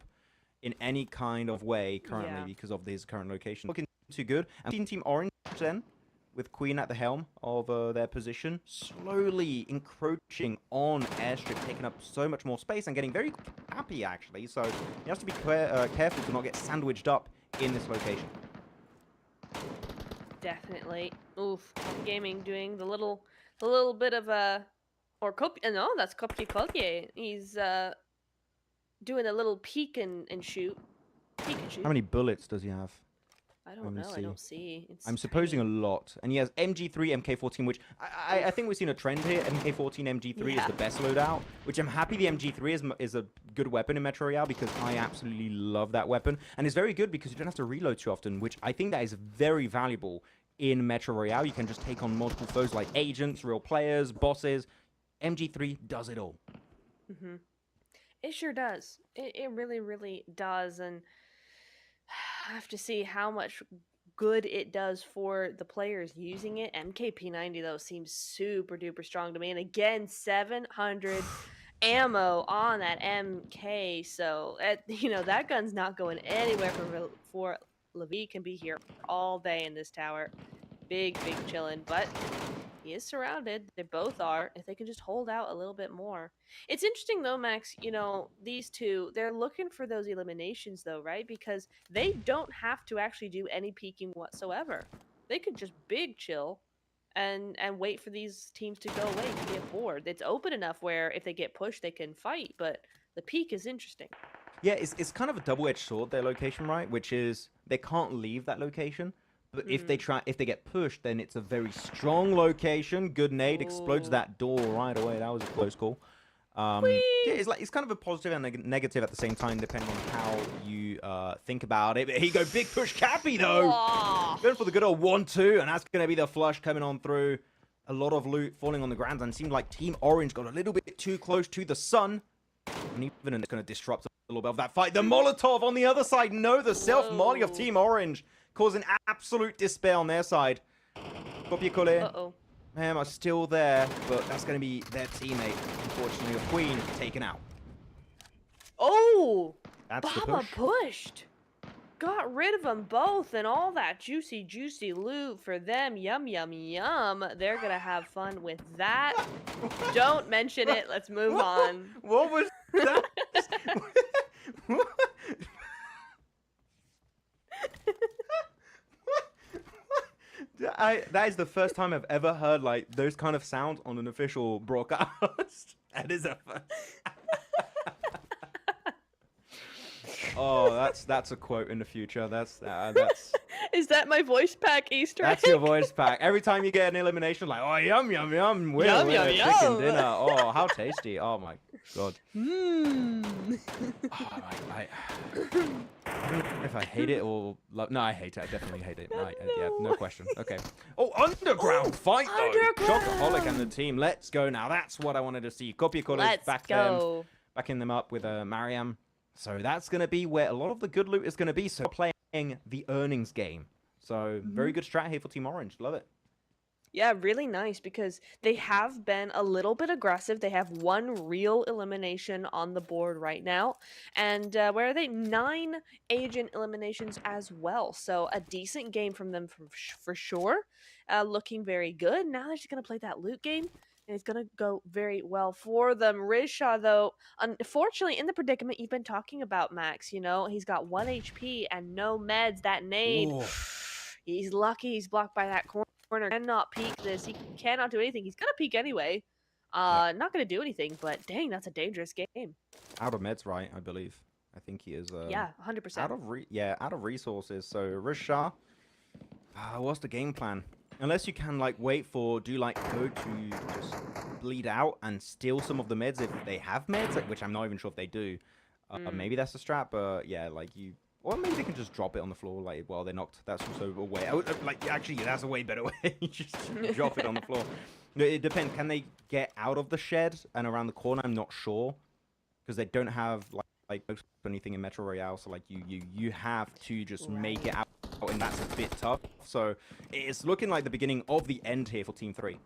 in any kind of way currently because of his current location. Looking too good. And Team Orange then, with Queen at the helm of their position, slowly encroaching on airstrip, taking up so much more space and getting very happy actually. So he has to be careful to not get sandwiched up in this location. Definitely. Oof. Gaming doing the little bit of a, or no, that's Kopje Kolje. He's doing a little peek and shoot. Peek and shoot. How many bullets does he have? I don't know. I don't see. I'm supposing a lot. And he has MG3, MK14, which I think we've seen a trend here. MK14, MG3 is the best loadout, which I'm happy the MG3 is a good weapon in Metro Royale because I absolutely love that weapon. And it's very good because you don't have to reload too often, which I think that is very valuable in Metro Royale. You can just take on multiple foes like agents, real players, bosses. MG3 does it all. It sure does. It really, really does. And I have to see how much good it does for the players using it. MKP90 though seems super duper strong to me. And again, 700 ammo on that MK. So that gun's not going anywhere for Levi. Can be here all day in this tower. Big chillin', but he is surrounded. They both are. If they can just hold out a little bit more. It's interesting though, Max, these two, they're looking for those eliminations though, right? Because they don't have to actually do any peeking whatsoever. They could just big chill and wait for these teams to go away to get bored. It's open enough where if they get pushed, they can fight, but the peek is interesting. Yeah, it's kind of a double-edged sword, their location, right? Which is they can't leave that location. But if they get pushed, then it's a very strong location. Good nade explodes that door right away. That was a close call. Yeah, it's kind of a positive and a negative at the same time, depending on how you think about it. But here you go, big push, Cappy though, going for the good old 1-2, and that's gonna be the flush coming on through. A lot of loot falling on the ground, and it seemed like Team Orange got a little bit too close to the sun, and even it's gonna disrupt a little bit of that fight. The Molotov on the other side, no, the self-molly of Team Orange, causing absolute despair on their side. Uh-oh. Ham are still there, but that's going to be their teammate. Unfortunately, a Queen taken out. Oh! That's the Baba push. pushed. Got rid of them both and all that juicy loot for them. Yum, yum, yum. They're going to have fun with that. Don't mention it. Let's move on. What was that? That is the first time I've ever heard like those kind of sounds on an official broadcast. That is a first. Oh, that's a quote in the future. That's Is that my voice pack Easter egg? that's your voice pack. Every time you get an elimination, like, oh, yum, yum, yum. We're Yum, yum, chicken yum. dinner. Oh, how tasty. Oh, my God. Mmm. Oh, I don't know if I hate it or love. No, I hate it. I definitely hate it. Yeah, no question. Okay. Oh, underground fight though. Underground. Chocoholic and the team. Let's go now. That's what I wanted to see. Copiacola is Let's back go. backing them up with Mariam. So that's going to be where a lot of the good loot is going to be. So playing the earnings game. So very good strat here for Team Orange. Love it. Yeah, really nice because they have been a little bit aggressive. They have one real elimination on the board right now. And where are they? 9 agent eliminations as well. So a decent game from them for sure. Looking very good. Now they're just going to play that loot game. And it's going to go very well for them. Rizsha, though, unfortunately, in the predicament you've been talking about, Max, he's got 1 HP and no meds. That nade, he's lucky he's blocked by that corner. Cannot peek this. He cannot do anything. He's going to peek anyway. Not going to do anything, but dang, that's a dangerous game. Out of meds, right? I believe. I think he is. Yeah, 100%. Out of resources. So Rizsha, what's the game plan? Unless you can wait for go to just bleed out and steal some of the meds if they have meds, which I'm not even sure if they do. Maybe that's a strat, but yeah, or maybe they can just drop it on the floor while they're knocked. That's also a way. Actually, that's a way better way. Just drop it on the floor. It depends. Can they get out of the shed and around the corner? I'm not sure because they don't have anything in Metro Royale. So you have to just make it out. And that's a bit tough. So it's looking like the beginning of the end here for Team 3.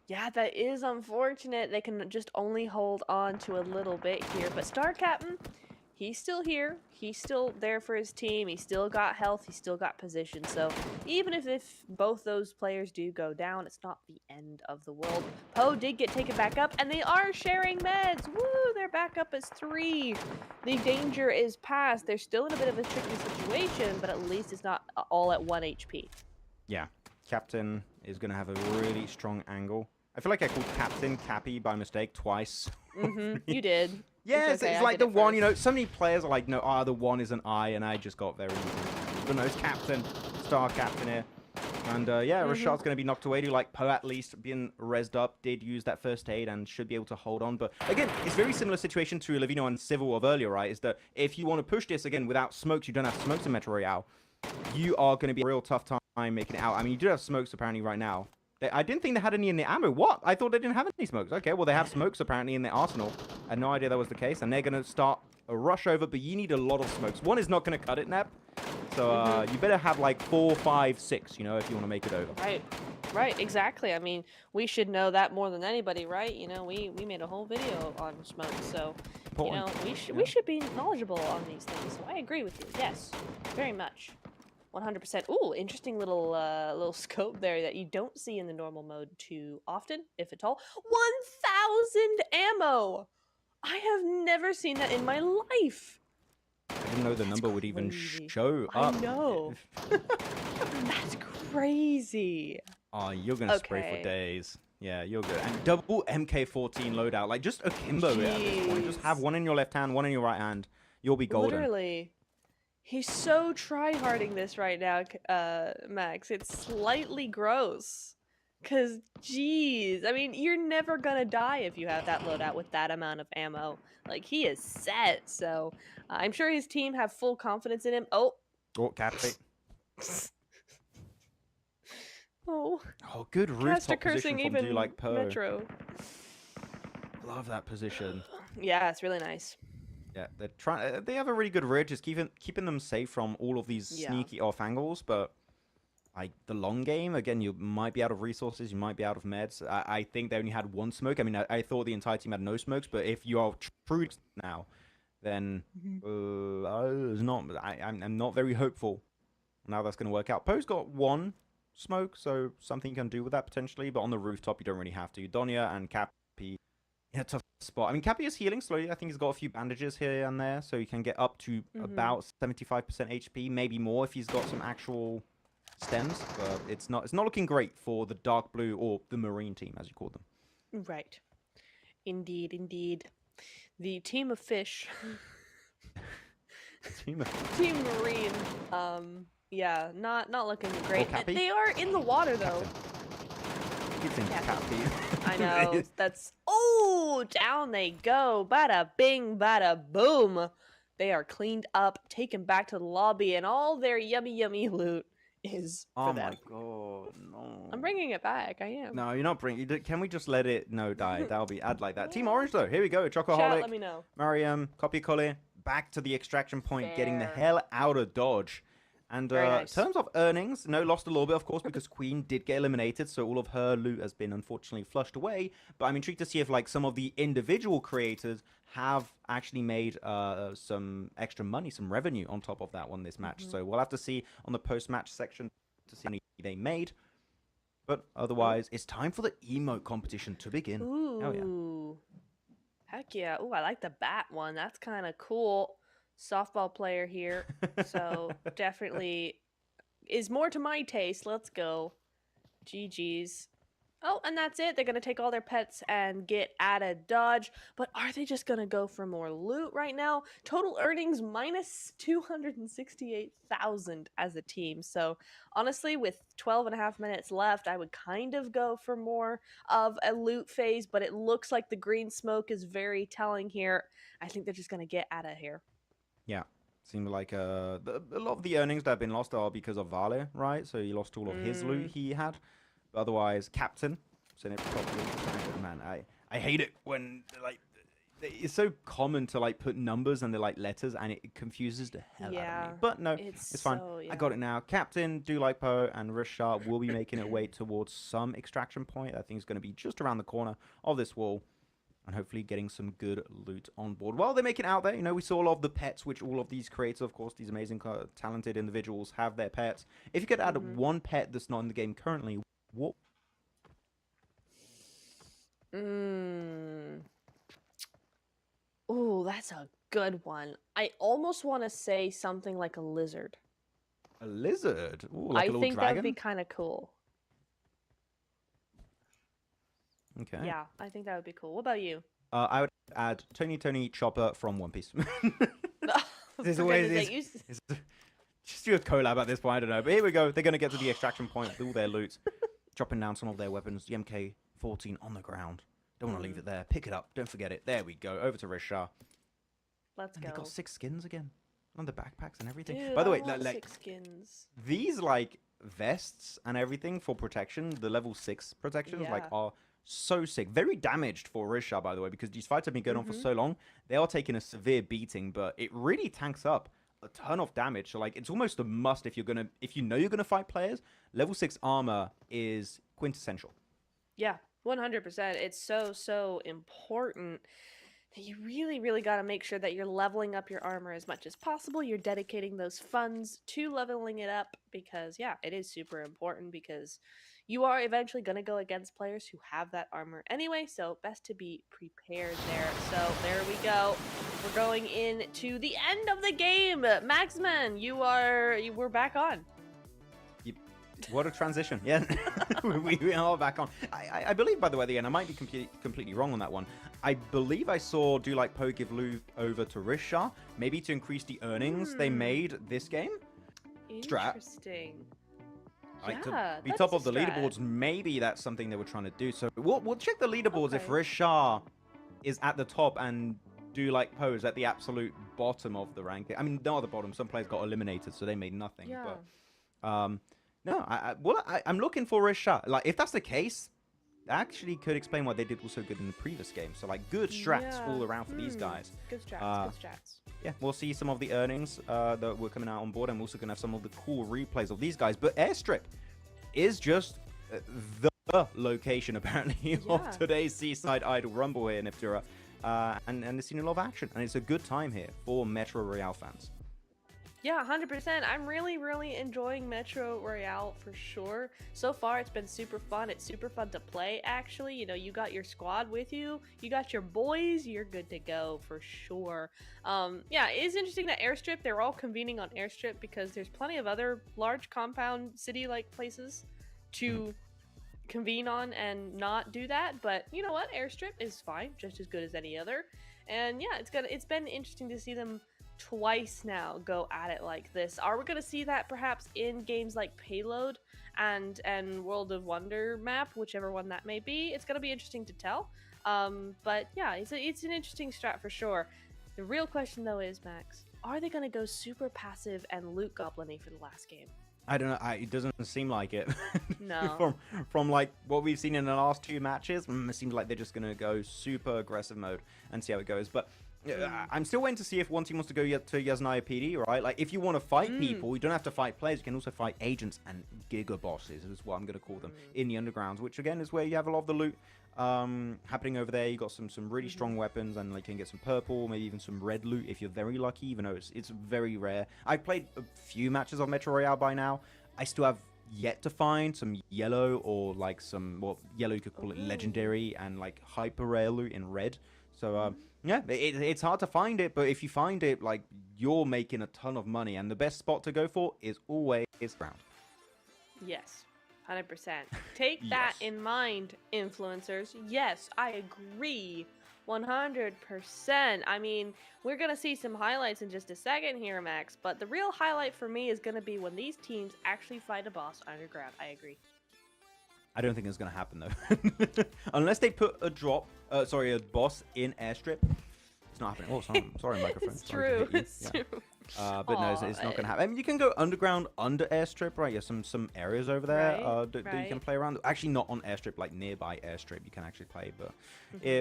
Yeah, that is unfortunate. They can just only hold on to a little bit here. But Star Captain, he's still here. He's still there for his team. He's still got health. He's still got position. So even if both those players do go down, it's not the end of the world. Poe did get taken back up, and they are sharing meds. Woo! They're back up as 3. The danger is past. They're still in a bit of a tricky situation, but at least it's not all at 1 HP. Yeah, Captain is going to have a really strong angle. I feel like I called Captain Cappy by mistake twice. You did. Yeah, it's, okay, it's like the one, so many players are like, no, the one is an I, and I just got very easy. But no, it's Captain, Star Captain here. And yeah, Rashad's going to be knocked away. Poe at least being rezzed up, did use that first aid and should be able to hold on. But again, it's very similar situation to Levino and Civil of earlier, right? Is that if you want to push this again without smokes, you don't have smokes in Metro Royale, you are going to be a real tough time making it out. I mean, you do have smokes apparently right now. I didn't think they had any in the ammo. What? I thought they didn't have any smokes. Okay, well, they have smokes apparently in their arsenal. I had no idea that was the case. And they're going to start a rush over, but you need a lot of smokes. One is not going to cut it, Nep. So you better have like 4, 5, 6, you know, if you want to make it over. Right, exactly. I mean, we should know that more than anybody, right? You know, we made a whole video on smoke, so you know, we should be knowledgeable on these things. So I agree with you. Yes, very much. 100%. Ooh, interesting little little scope there that you don't see in the normal mode too often, if at all. 1,000 ammo! I have never seen that in my life. I didn't know the number would even show up. I know. That's crazy. Oh, you're going to spray for days. Yeah, you're good. And double MK14 loadout. Like, just akimbo it at this point. Just have one in your left hand, one in your right hand. You'll be golden. Literally. He's so try-harding this right now, Max. It's slightly gross. Because, geez. I mean, you're never going to die if you have that loadout with that amount of ammo. Like, he is set. So, I'm sure his team have full confidence in him. Oh, Cappy. Oh, good rooftop cursing position from even like Poe. Metro. Love that position. Yeah, it's really nice. Yeah, they're trying. They have a really good ridge, just keeping them safe from all of these sneaky off angles. But like the long game, again, you might be out of resources, you might be out of meds. I think they only had one smoke. I mean, I thought the entire team had no smokes. But if you are true now, then I'm not very hopeful. Now that's going to work out. Poe's got one smoke, so something you can do with that potentially, but on the rooftop you don't really have to. Donya and Cappy in a tough spot. I mean, Cappy is healing slowly. I think he's got a few bandages here and there, so he can get up to about 75% HP, maybe more if he's got some actual stems, but it's not looking great for the dark blue or the marine team, as you call them. Right. Indeed. The team of fish. Team Marine. Yeah, not looking great. They are in the water though. It's in Cappy. I know. That's down they go. Bada bing, bada boom. They are cleaned up, taken back to the lobby, and all their yummy loot is for them. My god, no. I'm bringing it back. I am. No, you're not bringing. Can we just let it die? That'll be ad like that. Team Orange though. Here we go. Chocoholic. Shout, let me know. Mariam, Copy Collie, back to the extraction point, getting the hell out of Dodge. And in terms of earnings, lost a little bit, of course, because Queen did get eliminated, so all of her loot has been unfortunately flushed away. But I'm intrigued to see if like some of the individual creators have actually made some extra money, some revenue on top of that one this match. So we'll have to see on the post-match section to see how many they made. But otherwise, it's time for the emote competition to begin. Ooh. Hell yeah. Heck yeah. Ooh, I like the bat one. That's kind of cool. Softball player here. So definitely is more to my taste. Let's go. GG's. Oh, and that's it. They're going to take all their pets and get out of Dodge. But are they just going to go for more loot right now? Total earnings minus 268,000 as a team. So honestly, with 12 and a half minutes left, I would kind of go for more of a loot phase. But it looks like the green smoke is very telling here. I think they're just going to get out of here. Yeah. Seemed like a lot of the earnings that have been lost are because of Vale, right? So he lost all of his loot he had. But otherwise, Captain, saying it properly. Man, I hate it when like it's so common to like put numbers and they're like letters, and it confuses the hell out of me. But no, it's fine. I got it now. Captain, Do Like Poe, and Rishar will be making it way towards some extraction point. I think it's going to be just around the corner of this wall. And hopefully getting some good loot on board. While they're making it out there, we saw a lot of the pets, which all of these creators, of course, these amazing, talented individuals have their pets. If you could add one pet that's not in the game currently, what? Ooh, that's a good one. I almost want to say something like a lizard. A lizard? Ooh, like a little think dragon? That'd be kind of cool. Okay. Yeah, I think that would be cool. What about you? I would add Tony Chopper from One Piece. This always just do a collab at this point, I don't know. But here we go. They're going to get to the extraction point with all their loot. Dropping down some of their weapons. The MK14 on the ground. Don't want to leave it there. Pick it up. Don't forget it. There we go. Over to Rishar. Let's go. They got 6 skins again. On the backpacks and everything. Dude, By the way, I want like 6 skins. these like vests and everything for protection, the level 6 protections, like, Yeah. are so sick. Very damaged for Risha, by the way, because these fights have been going on for so long. They are taking a severe beating, but it really tanks up a ton of damage. So, like, it's almost a must if you know you're gonna fight players. Level 6 armor is quintessential. Yeah, 100%. It's so important that you really got to make sure that you're leveling up your armor as much as possible. You're dedicating those funds to leveling it up because, yeah, it is super important because you are eventually going to go against players who have that armor anyway. So, best to be prepared there. So, there we go. We're going into the end of the game. Maxman, we're back on. What a transition. Yeah, we are back on. I believe, by the way, again, I might be completely wrong on that one. I believe I saw Do Like Po give loot over to Risha, maybe to increase the earnings they made this game. Interesting. Like, Yeah, to be that top is a of the strat. leaderboards, maybe that's something they were trying to do. So we'll check the leaderboards if Okay. Risha is at the top and Do Like Po is at the absolute bottom of the ranking. I mean, not the bottom. Some players got eliminated, so they made nothing. Yeah. But no, I'm looking for Risha. Like, if that's the case, that actually could explain why they did also good in the previous game. So, like, good strats Yeah. all around for these guys. Good strats, good strats. Yeah, we'll see some of the earnings that were coming out on board. I'm also going to have some of the cool replays of these guys. But Airstrip is just the location, apparently, of Yeah. today's Seaside Idol Rumble here in Niptura. And there's seen a lot of action. And it's a good time here for Metro Royale fans. Yeah, 100%. I'm really enjoying Metro Royale for sure. So far, it's been super fun. It's super fun to play, actually. You know, you got your squad with you. You got your boys. You're good to go for sure. Yeah, it is interesting that Airstrip, they're all convening on Airstrip because there's plenty of other large compound city-like places to convene on and not do that. But you know what? Airstrip is fine, just as good as any other. And yeah, it's been interesting to see them twice now go at it like this. Are we going to see that perhaps in games like Payload and World of Wonder map, whichever one that may be? It's going to be interesting to tell. But yeah, it's an interesting strat for sure. The real question though is, Max, are they going to go super passive and loot goblin-y for the last game? I don't know. It doesn't seem like it. No. from like what we've seen in the last 2 matches, it seems like they're just going to go super aggressive mode and see how it goes. But I'm still waiting to see if one team wants to go to Yasnaya PD, right? Like, if you want to fight people, you don't have to fight players. You can also fight agents and giga bosses, is what I'm going to call them, in the undergrounds, which again is where you have a lot of the loot happening over there. You got some really strong weapons, and like you can get some purple, maybe even some red loot if you're very lucky, even though it's very rare. I've played a few matches of Metro Royale by now. I still have yet to find some yellow or like some, well, yellow you could call it legendary, and like hyper rare loot in red. So yeah, it's hard to find it, but if you find it, like, you're making a ton of money, and the best spot to go for is always ground. Yes, 100%. Take that Yes. in mind, influencers. Yes, I agree. 100%. I mean, we're going to see some highlights in just a second here, Max, but the real highlight for me is going to be when these teams actually fight a boss underground. I agree. I don't think it's going to happen, though. Unless they put a boss in Airstrip. It's not happening. Oh, sorry, microphone. It's Sorry to true. hit you. It's Yeah. true. But no, it's not going to happen. I mean, you can go underground under Airstrip, right? There's some areas over there Right, that you can right. play around. Actually, not on Airstrip, like nearby Airstrip, you can actually play. But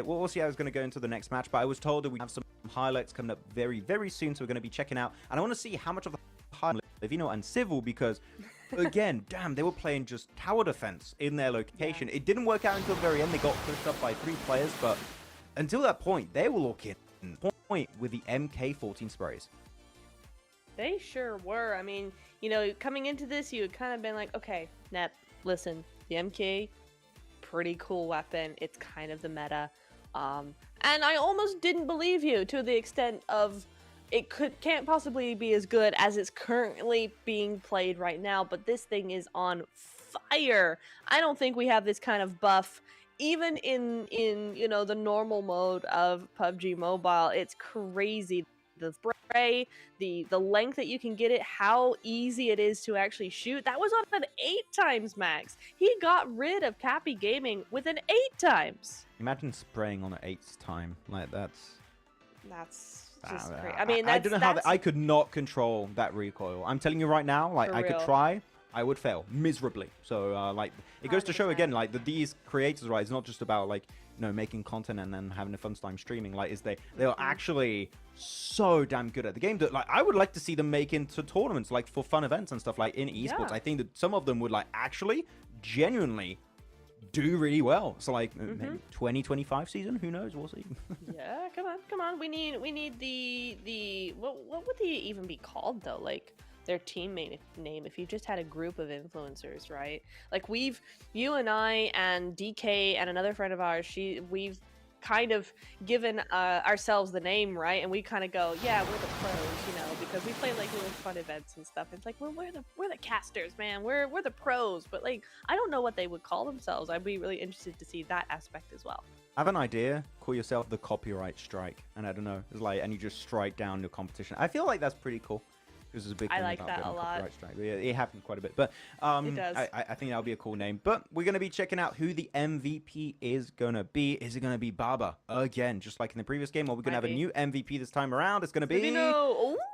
we'll see how it's going to go into the next match. But I was told that we have some highlights coming up very soon, so we're going to be checking out. And I want to see how much of the highlights Livino and Civil, because again, damn, they were playing just tower defense in their location. It didn't work out until the very end. They got pushed up by 3 players, but until that point, they were looking point with the MK14 sprays. They sure were. I mean, you know, coming into this, you had kind of been like, okay, Nep, listen, the MK, pretty cool weapon. It's kind of the meta. And I almost didn't believe you to the extent of it can't possibly be as good as it's currently being played right now, but this thing is on fire. I don't think we have this kind of buff even in you know, the normal mode of PUBG Mobile. It's crazy. The spray, the length that you can get it, how easy it is to actually shoot. That was on an 8 times max. He got rid of Cappy Gaming with an 8 times. Imagine spraying on an 8th time. Like, that's Just crazy. I mean, that's, I don't know how I could not control that recoil. I'm telling you right now, like, For I could real. try. I would fail miserably. So like it goes to show 100%. again, like these creators, right? It's not just about like making content and then having a fun time streaming. Like they are actually so damn good at the game that like I would like to see them make into tournaments like for fun events and stuff like in esports. Yeah. I think that some of them would like actually genuinely do really well. So like maybe 2025 season, who knows? We'll see. Yeah, come on. We need the what would they even be called though? Like their team name if you just had a group of influencers, right? Like you and I and DK and another friend of ours, we've kind of given ourselves the name, right? And we kind of go, yeah, we're the pros, because we play like little fun events and stuff. It's like, well, we're the casters, man. We're the pros, but like I don't know what they would call themselves. I'd be really interested to see that aspect as well. I have an idea. Call yourself the copyright strike, and I don't know, it's like, and you just strike down the competition. I feel like that's pretty cool. This is a big I thing like about that getting a lot. copyright strike. Yeah, it happens quite a bit, but It does. I think that'll be a cool name. But we're gonna be checking out who the MVP is gonna be. Is it gonna be Baba again, just like in the previous game, or we're gonna have a new MVP this time around? It's gonna be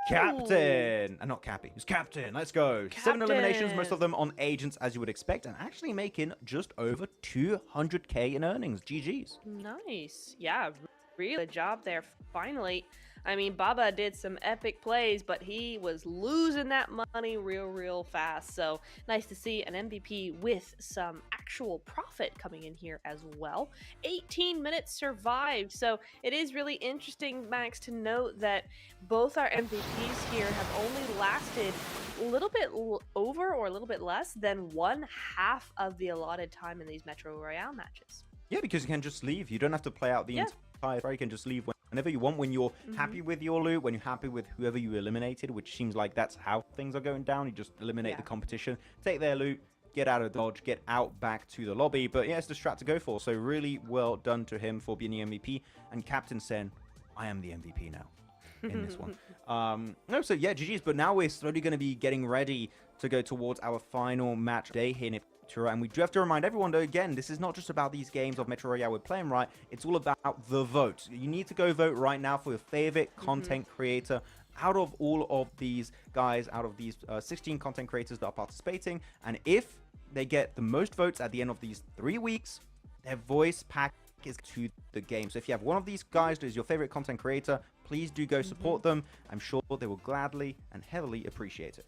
Captain, and not Cappy. It's Captain. Let's go. 7 eliminations, most of them on agents, as you would expect, and actually making just over 200k in earnings. GG's. Nice. Yeah, really good job there. Finally. I mean, Baba did some epic plays, but he was losing that money real fast. So nice to see an MVP with some actual profit coming in here as well. 18 minutes survived. So it is really interesting, Max, to note that both our MVPs here have only lasted a little bit over or a little bit less than 1/2 of the allotted time in these Metro Royale matches. Yeah, because you can just leave. You don't have to play out the entire. You can just leave whenever you want, when you're happy with your loot, when you're happy with whoever you eliminated, which seems like that's how things are going down. You just eliminate the competition, take their loot, get out of dodge, get out back to the lobby. But yeah, it's the strat to go for. So really well done to him for being the MVP. And Captain saying, I am the MVP now in this one. No, so yeah, GG's. But now we're slowly going to be getting ready to go towards our final match day here in and we do have to remind everyone, though, again, this is not just about these games of Metro Royale we're playing, right? It's all about the vote. You need to go vote right now for your favorite content creator out of all of these guys, out of these 16 content creators that are participating. And if they get the most votes at the end of these 3 weeks, their voice pack is to the game. So if you have one of these guys that is your favorite content creator, please do go support them. I'm sure they will gladly and heavily appreciate it.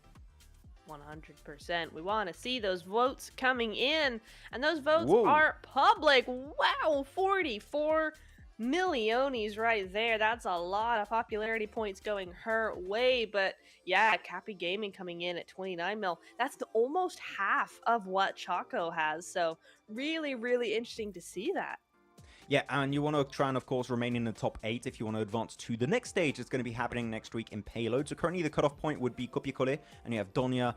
100%. We want to see those votes coming in, and those votes are public. Wow, 44 millionies right there. That's a lot of popularity points going her way. But yeah, Cappy Gaming coming in at 29 mil. That's almost half of what Choco has. So really interesting to see that. Yeah, and you want to try and, of course, remain in the top 8 if you want to advance to the next stage. It's going to be happening next week in Payload. So currently the cutoff point would be Copiacole, and you have Donya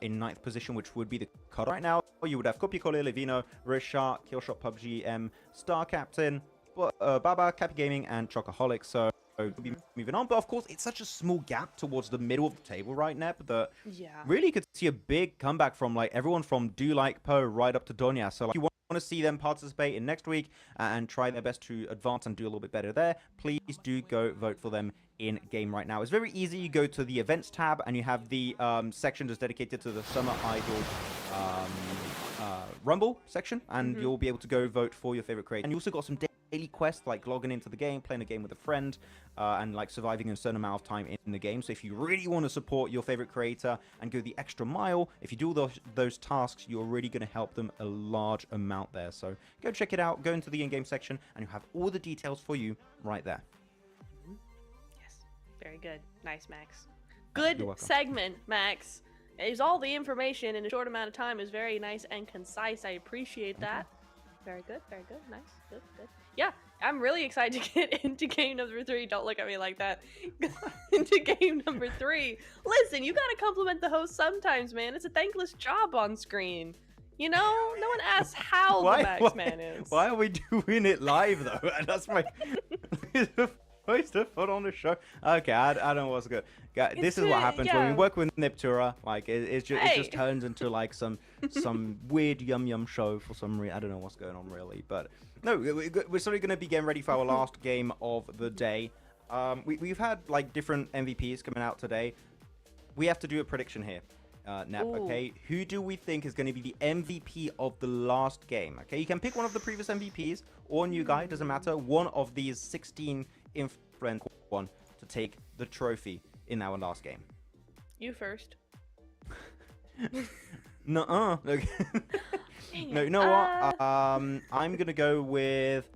in 9th position, which would be the cut. Right now, you would have Copiacole, Levino, Rishart, Killshot, PUBG, Star Captain, Baba, Cappy Gaming, and Chocoholic. So we'll be moving on. But, of course, it's such a small gap towards the middle of the table right now that really could see a big comeback from, like, everyone from Do Like Poe right up to Donya. So, like, you want to see them participate in next week and try their best to advance and do a little bit better there, please do go vote for them in game right now. It's very easy. You go to the events tab and you have the section that's dedicated to the Summer Idol Rumble section, and you'll be able to go vote for your favorite creator. And you also got some daily quests like logging into the game, playing a game with a friend, and like surviving a certain amount of time in the game. So if you really want to support your favorite creator and go the extra mile, if you do those tasks, you're really going to help them a large amount there. So go check it out, go into the in-game section, and you'll have all the details for you right there. Yes, very good. Nice, Max. Good segment, Max. It's all the information in a short amount of time is very nice and concise. I appreciate that. Very good, very good. Nice, good. Yeah, I'm really excited to get into game number 3. Don't look at me like that. Into game number 3. Listen, you gotta compliment the host sometimes, man. It's a thankless job on screen. You know, no one asks how the Max Man is. Why are we doing it live, though? That's my... Supposed to put on the show. Okay, I don't know what's good. This is what happens when we work with Niptura. Like it just turns into like some weird yum show for some reason. I don't know what's going on really, but no, we're sort of going to be getting ready for our last game of the day. We've had like different MVPs coming out today. We have to do a prediction here. Nep, Ooh. okay? Who do we think is going to be the MVP of the last game? Okay, you can pick one of the previous MVPs or a new guy, doesn't matter. One of these 16 influential one to take the trophy in our last game. You first. Nuh-uh. Okay. Dang No, it. you know what? I'm gonna go with.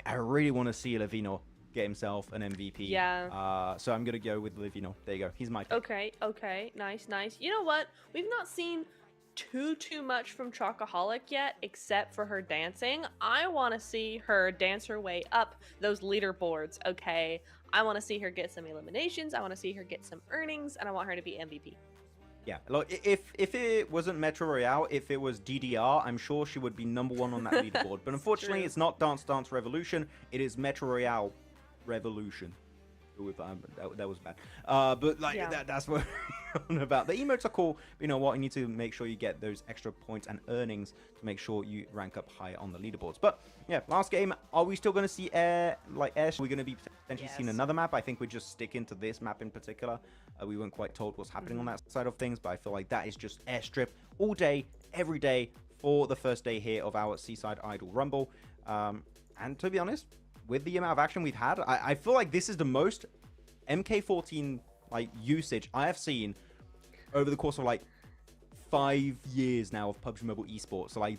I really want to see Livino get himself an MVP. Yeah. So I'm gonna go with Livino. There you go. He's my pick. Okay, nice. You know what? We've not seen too much from Chocoholic yet, except for her dancing. I want to see her dance her way up those leaderboards, okay? I want to see her get some eliminations, I want to see her get some earnings, and I want her to be MVP. Yeah, look, if it wasn't Metro Royale, if it was DDR, I'm sure she would be #1 on that leaderboard. But unfortunately, true. it's not Dance Dance Revolution. It is Metro Royale Revolution. Ooh, that was bad. But like Yeah. that's what I'm on about. The emotes are cool. But you know what? You need to make sure you get those extra points and earnings to make sure you rank up high on the leaderboards. But yeah, last game. Are we still going to see air? We're going to be potentially seeing Yes. another map. I think we just stick into this map in particular. We weren't quite told what's happening on that side of things, but I feel like that is just airstrip all day, every day for the first day here of our Seaside Idol Rumble. And to be honest, with the amount of action we've had, I feel like this is the most MK14 like usage I have seen over the course of like 5 years now of PUBG Mobile esports. So like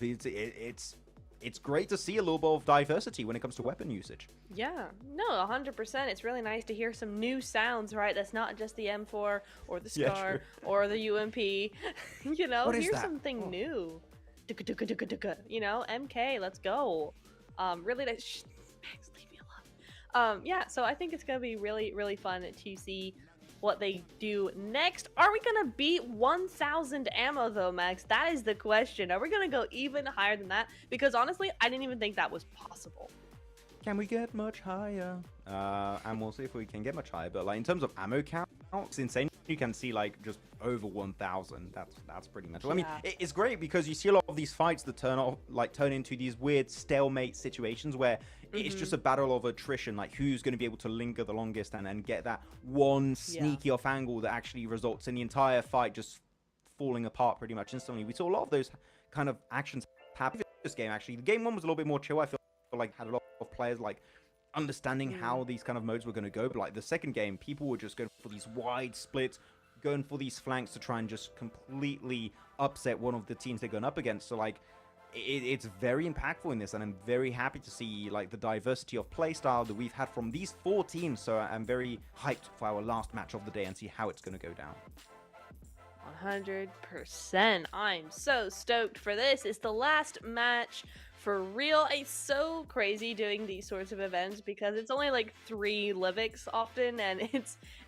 it's great to see a little bit of diversity when it comes to weapon usage. Yeah, no, 100%. It's really nice to hear some new sounds, right? That's not just the M4 or the Yeah, SCAR true. or the UMP. You know, What is here's that? something new. You know, MK, let's go. Really nice. Shh, Max, leave me alone. Yeah, so I think it's gonna be really fun to see what they do next. Are we gonna beat 1,000 ammo though, Max? That is the question. Are we gonna go even higher than that? Because honestly, I didn't even think that was possible. Can we get much higher? And we'll see if we can get much higher. But like in terms of ammo count, it's insane. You can see like just over 1,000. That's pretty much. I mean, Yeah. it's great because you see a lot of these fights that turn into these weird stalemate situations where it's just a battle of attrition. Like who's going to be able to linger the longest and get that one sneaky off angle that actually results in the entire fight just falling apart pretty much instantly. We saw a lot of those kind of actions happen in this game. Actually, the game one was a little bit more chill. I feel like had a lot of players like understanding how these kind of modes were going to go, but like the second game, people were just going for these wide splits, going for these flanks to try and just completely upset one of the teams they're going up against. So like it's very impactful in this, and I'm very happy to see like the diversity of playstyle that we've had from these 4 teams. So I'm very hyped for our last match of the day and see how it's going to go down. 100%. I'm so stoked for this. It's the last match for real. It's so crazy doing these sorts of events because it's only like 3 Livics often, and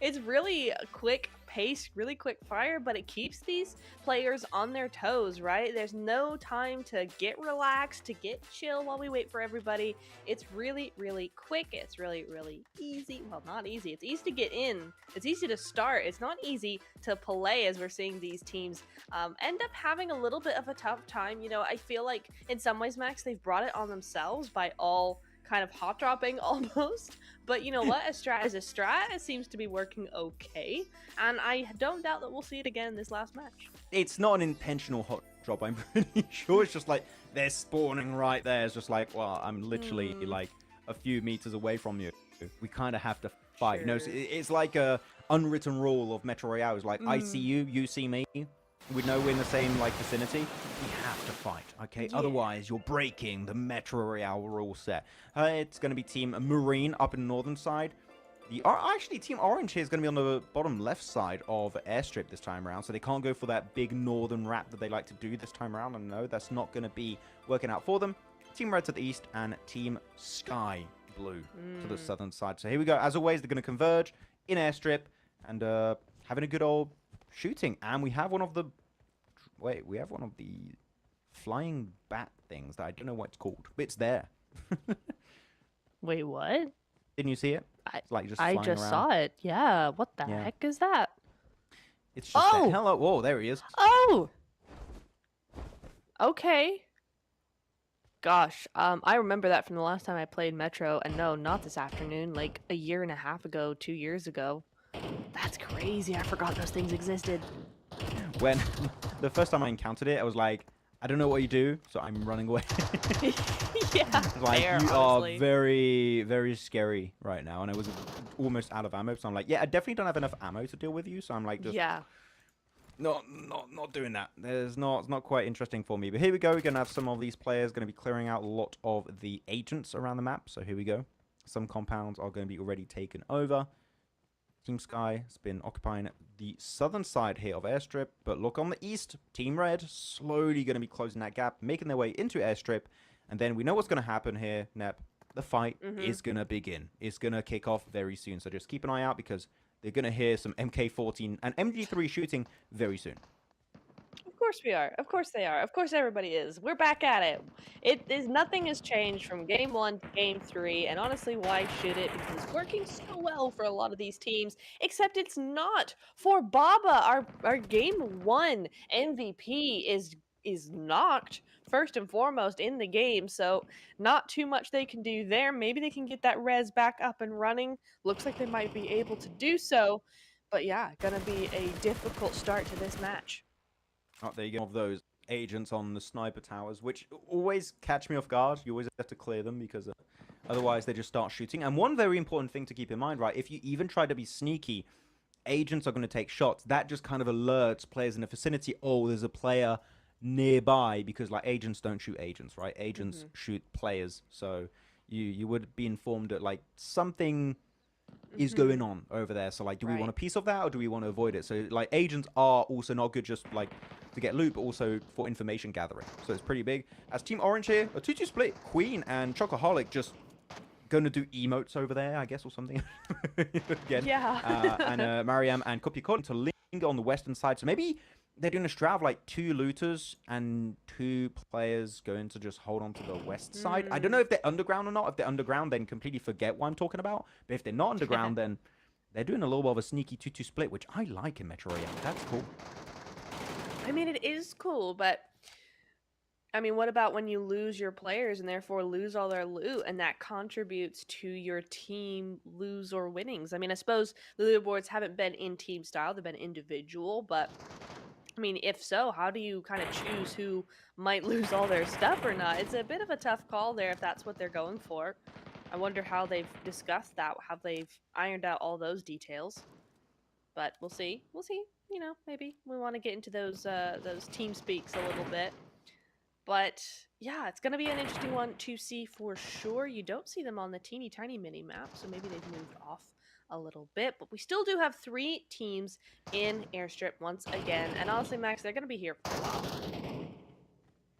it's really a quick pace, really quick fire, but it keeps these players on their toes, right? There's no time to get relaxed, to get chill while we wait for everybody. It's really quick. It's really easy. Well, not easy. It's easy to get in. It's easy to start. It's not easy to play, as we're seeing these teams end up having a little bit of a tough time. You know, I feel like in some ways, Max, they've brought it on themselves by all kind of hot dropping almost, but you know what, a strat is a strat. It seems to be working okay, and I don't doubt that we'll see it again this last match. It's not an intentional hot drop, I'm pretty sure. It's just like they're spawning right there. It's just like, well, I'm literally like a few meters away from you. We kind of have to fight. Sure. No, it's like a unwritten rule of Metro Royale. It's like I see you, you see me. We know we're in the same like vicinity. We have to fight, okay? Yeah. Otherwise, you're breaking the Metro Royale rule set. It's going to be Team Marine up in the northern side. Actually, Team Orange here is going to be on the bottom left side of Airstrip this time around, so they can't go for that big northern wrap that they like to do this time around. And no, that's not going to be working out for them. Team Red to the east and Team Sky Blue to the southern side. So here we go. As always, they're going to converge in Airstrip and having a good old shooting. And we have one of the flying bat things that I don't know what it's called, but it's there. Wait, what? Didn't you see it? It's like just I flying just around. saw it. Yeah, what the Yeah. heck is that? It's just Oh! there. Hello. Whoa, there he is. Oh! Okay. Gosh, I remember that from the last time I played Metro, and no, not this afternoon, like a year and a half ago, 2 years ago. That's crazy, I forgot those things existed. when the first time I encountered it, I was like, I don't know what you do, so I'm running away. Yeah, Like, fair, you honestly. are very, very scary right now. And I was almost out of ammo, so I'm like, yeah, I definitely don't have enough ammo to deal with you, so I'm like, just Yeah. not doing that. It's not quite interesting for me. But here we go. We're going to have some of these players going to be clearing out a lot of the agents around the map. So here we go. Some compounds are going to be already taken over. Team Sky has been occupying the southern side here of Airstrip. But look on the east. Team Red slowly going to be closing that gap, making their way into Airstrip. And then we know what's going to happen here, Nep. The fight is going to begin. It's going to kick off very soon. So just keep an eye out because they're going to hear some MK14 and MG3 shooting very soon. Of course we are. Of course they are. Of course everybody is. We're back at it. Nothing has changed from game 1 to game 3, and honestly, why should it? Because it's working so well for a lot of these teams, except it's not for Baba. Our game 1 MVP is knocked first and foremost in the game, so not too much they can do there. Maybe they can get that res back up and running. Looks like they might be able to do so, but yeah, gonna be a difficult start to this match. Oh, there you go. Of those agents on the sniper towers, which always catch me off guard. You always have to clear them because otherwise they just start shooting. And one very important thing to keep in mind, right? If you even try to be sneaky, agents are going to take shots. That just kind of alerts players in the vicinity. Oh, there's a player nearby, because like agents don't shoot agents, right? Agents shoot players. So you would be informed that like something is going on over there. So like, do we want a piece of that or do we want to avoid it? So like, agents are also not good just like to get loot, but also for information gathering. So it's pretty big. As Team Orange here, a 2-2 split. Queen and Chocoholic just going to do emotes over there, I guess, or something. Again. Yeah. And Mariam and Kopikon to linger on the western side. So maybe they're doing a strat of like 2 looters and 2 players going to just hold on to the west side. I don't know if they're underground or not. If they're underground, then completely forget what I'm talking about. But if they're not underground, then they're doing a little bit of a sneaky 2-2 split, which I like in Metro Royale. That's cool. I mean, it is cool, but I mean, what about when you lose your players and therefore lose all their loot, and that contributes to your team lose or winnings? I mean, I suppose the leaderboards haven't been in team style, they've been individual, but I mean, if so, how do you kind of choose who might lose all their stuff or not? It's a bit of a tough call there if that's what they're going for. I wonder how they've discussed that, how they've ironed out all those details. But we'll see. We'll see. You know, maybe we want to get into those team speaks a little bit. But yeah, it's going to be an interesting one to see for sure. You don't see them on the teeny tiny mini map, so maybe they've moved off a little bit. But we still do have 3 teams in Airstrip once again. And honestly, Max, they're going to be here for a while.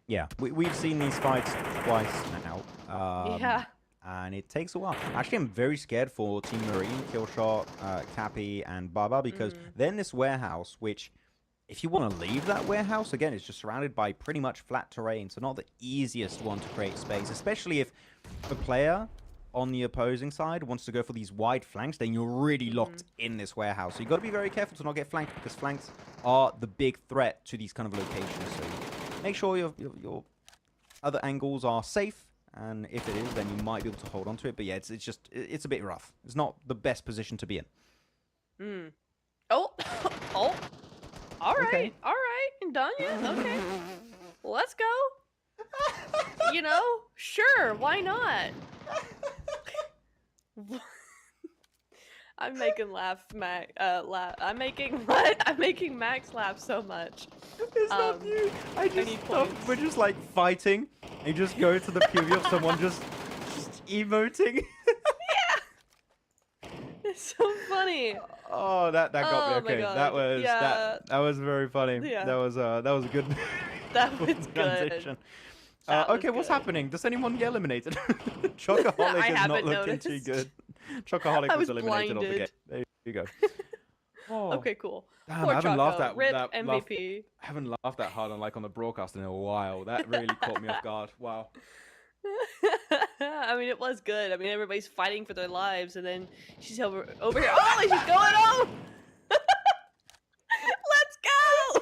Yeah, we've seen these fights twice now. Yeah. And it takes a while. Actually, I'm very scared for Team Marine, Killshot, Cappy, and Baba, because they're in this warehouse, which, if you want to leave that warehouse, again, it's just surrounded by pretty much flat terrain, so not the easiest one to create space, especially if the player on the opposing side wants to go for these wide flanks, then you're really locked in this warehouse. So you've got to be very careful to not get flanked, because flanks are the big threat to these kind of locations. So make sure your other angles are safe. And if it is, then you might be able to hold on to it. But yeah, it's a bit rough. It's not the best position to be in. Oh, oh, all right, Okay. all right, done yet? Okay, let's go. You know, sure, why not? I'm making I'm making what? I'm making Max laugh so much. It's not you. I need just points. we're just like fighting. And you just go to the POV of someone just emoting. It's so funny. Oh, that got Oh me. my Okay, God. that was Yeah. that was very funny. Yeah. That was a good That was good. transition. That was Okay, what's good. happening? Does anyone get eliminated? Chocoholic I is not haven't looking too noticed. good. Chocoholic I was was eliminated off the game. blinded. There you go. Oh, Okay, cool. damn, Poor I haven't laughed Choco. that Rip that MVP. I haven't laughed that hard on the broadcast in a while. That really caught me off guard. Wow. I mean, it was good. I mean, everybody's fighting for their lives, and then she's over here. Oh, she's going home. Let's go.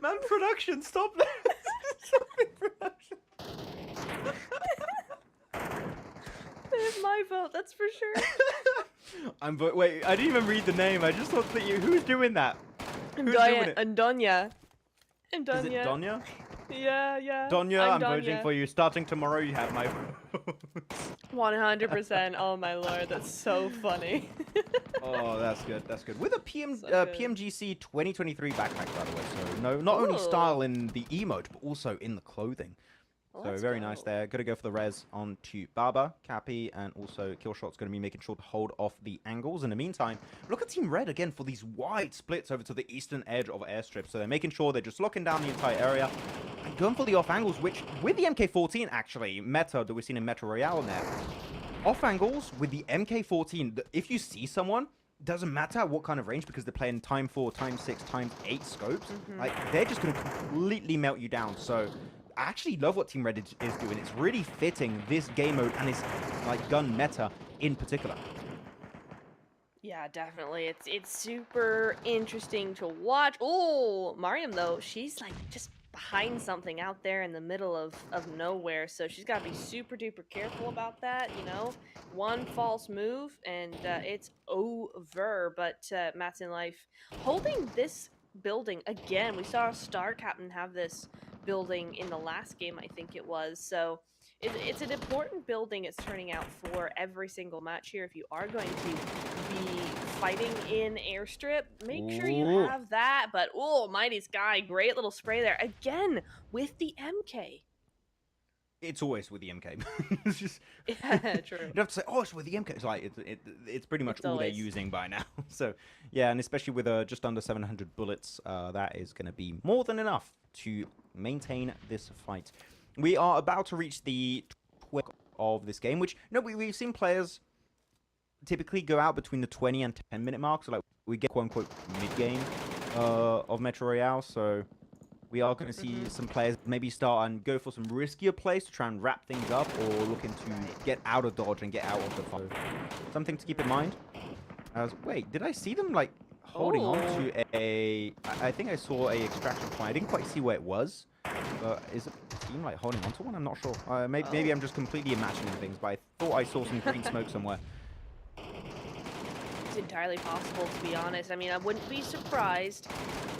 Man, production, stop that. Stop it, production. It's my fault. That's for sure. Wait, I didn't even read the name. I just thought that who's doing that? Who's doing it? Andonia. Is it Donya? Yeah. Donya, I'm voting Donya. for you. Starting tomorrow, you have my vote. 100%. Oh my lord, that's so funny. Oh, that's good. That's good. With a So good. PMGC 2023 backpack, by the way. So no, not only style in the emote, but also in the clothing. So Let's very nice go. there. Got to go for the res onto Baba, Cappy, and also Killshot's going to be making sure to hold off the angles. In the meantime, look at Team Red again for these wide splits over to the eastern edge of airstrip. So they're making sure they're just locking down the entire area and going for the off angles, which with the MK14 actually, meta that we've seen in Metro Royale now, off angles with the MK14, if you see someone, doesn't matter what kind of range because they're playing time 4, time 6, time 8 scopes, like they're just going to completely melt you down. So I actually love what Team Red is doing. It's really fitting this game mode and its like gun meta in particular. Yeah, definitely. It's super interesting to watch. Oh, Mariam though, she's like just behind something out there in the middle of nowhere, so she's got to be super duper careful about that. You know, one false move and it's over. But Matt's in life holding this building again. We saw Star Captain have this building in the last game, I think it was. So it's an important building. It's turning out for every single match here. If you are going to be fighting in airstrip, make sure you Ooh. have that. But oh, Mighty Sky, great little spray there again with the MK. It's always with the MK. It's just Yeah, true. you don't have to say, oh, it's with the MK. It's like it's pretty much It's all they're always. using by now. So yeah, and especially with just under 700 bullets, that is going to be more than enough to maintain this fight. We are about to reach the 12 of this game, which we've seen players typically go out between the 20 and 10-minute mark. So like we get quote unquote mid game of Metro Royale. So we are going to see some players maybe start and go for some riskier plays to try and wrap things up, or looking to get out of dodge and get out of the fight. Something to keep in mind. Wait, did I see them like holding on to a? I think I saw a extraction point. I didn't quite see where it was. Is it a team like holding on to one? I'm not sure. Maybe I'm just completely imagining things, but I thought I saw some green smoke somewhere. It's entirely possible, to be honest. I mean, I wouldn't be surprised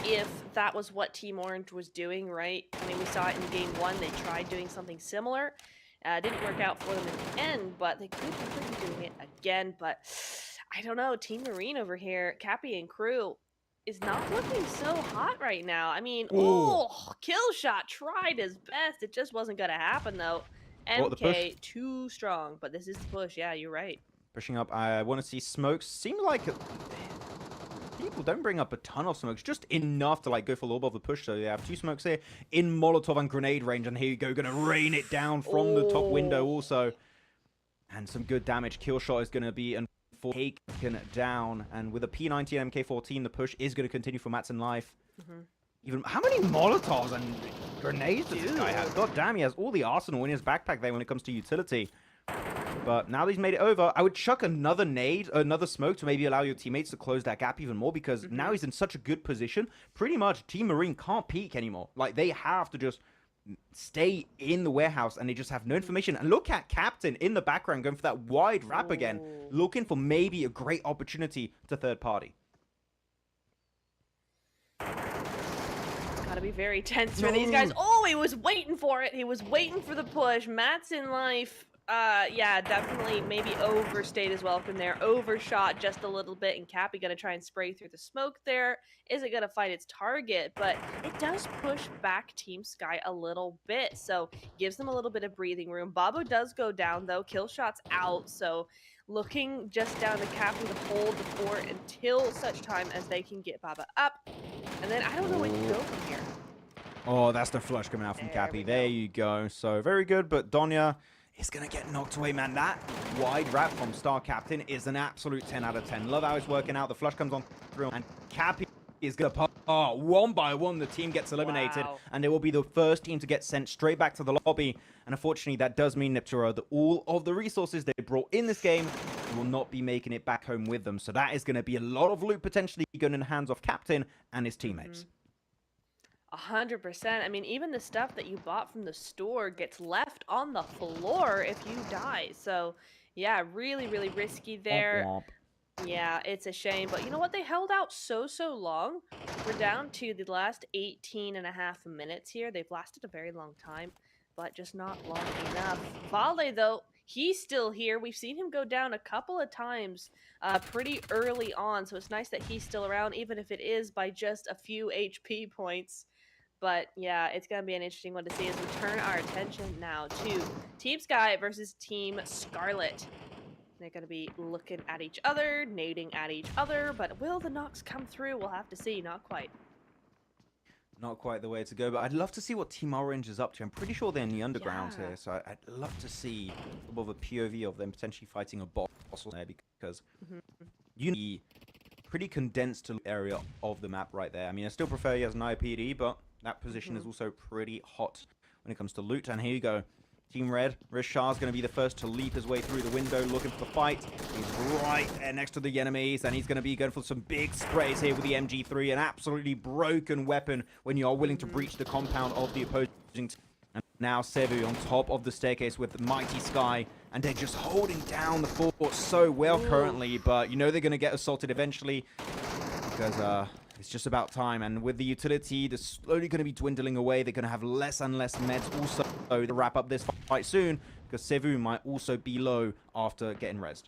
if that was what Team Orange was doing, right? I mean, we saw it in Game 1. They tried doing something similar. Didn't work out for them in the end, but they could be doing it again. But I don't know. Team Marine over here, Cappy and crew, is not looking so hot right now. I mean, Killshot tried his best. It just wasn't going to happen, though. Oh, the push. MK, too strong. But this is the push. Yeah, you're right. Pushing up. I want to see smokes. Seems like people don't bring up a ton of smokes, just enough to like go for a little bit of the push. So they have 2 smokes here in Molotov and grenade range, and here you go, gonna rain it down from the top window also, and some good damage. Killshot is gonna be taken down, and with a P90 and MK14, the push is gonna continue for Matt's in life. Even how many Molotovs and grenades does this guy have? God damn, he has all the arsenal in his backpack there when it comes to utility. But now that he's made it over, I would chuck another nade, another smoke to maybe allow your teammates to close that gap even more, because now he's in such a good position. Pretty much Team Marine can't peek anymore. Like, they have to just stay in the warehouse, and they just have no information. And look at Captain in the background going for that wide wrap again, looking for maybe a great opportunity to third party. Gotta be very tense for these guys. Oh, he was waiting for it. He was waiting for the push. Matt's in life. Yeah, definitely maybe overstayed his welcome there. Overshot just a little bit, and Cappy gonna try and spray through the smoke there. Isn't gonna find its target, but it does push back Team Sky a little bit, so gives them a little bit of breathing room. Babo does go down though. Killshot's out, so looking just down to Cappy to hold the fort until such time as they can get Baba up. And then I don't know where to go from here. Oh, that's the flush coming out from Cappy. There you go. So very good, but Donya is going to get knocked away, man. That wide wrap from Star Captain is an absolute 10 out of 10. Love how it's working out. The flush comes on through, and Cappy is going to pop. Oh, one by one, the team gets eliminated, and they will be the first team to get sent straight back to the lobby. And unfortunately, that does mean Nepturo, that all of the resources they brought in this game will not be making it back home with them. So that is going to be a lot of loot potentially going in the hands of Captain and his teammates. 100%. I mean, even the stuff that you bought from the store gets left on the floor if you die. So, yeah, really, really risky there. Womp womp. Yeah, it's a shame, but you know what? They held out so long. We're down to the last 18 and a half minutes here. They've lasted a very long time, but just not long enough. Vale, though, he's still here. We've seen him go down a couple of times pretty early on, so it's nice that he's still around, even if it is by just a few HP points. But yeah, it's going to be an interesting one to see as we turn our attention now to Team Sky versus Team Scarlet. They're going to be looking at each other, nading at each other, but will the knocks come through? We'll have to see. Not quite. Not quite the way to go, but I'd love to see what Team Orange is up to. I'm pretty sure they're in the underground Yeah. here, so I'd love to see a bit of a POV of them potentially fighting a boss there, because you need a pretty condensed area of the map right there. I mean, I still prefer he has an IPD, but that position is also pretty hot when it comes to loot. And here you go. Team Red, Rishard's going to be the first to leap his way through the window looking for the fight. He's right there next to the enemies, and he's going to be going for some big sprays here with the MG3, an absolutely broken weapon when you are willing to breach the compound of the opposing team. And now Sevu on top of the staircase with the Mighty Sky, and they're just holding down the fort so well currently, but you know they're going to get assaulted eventually because it's just about time. And with the utility, they're slowly going to be dwindling away. They're going to have less and less meds also to wrap up this fight soon, because Sevu might also be low after getting rezzed.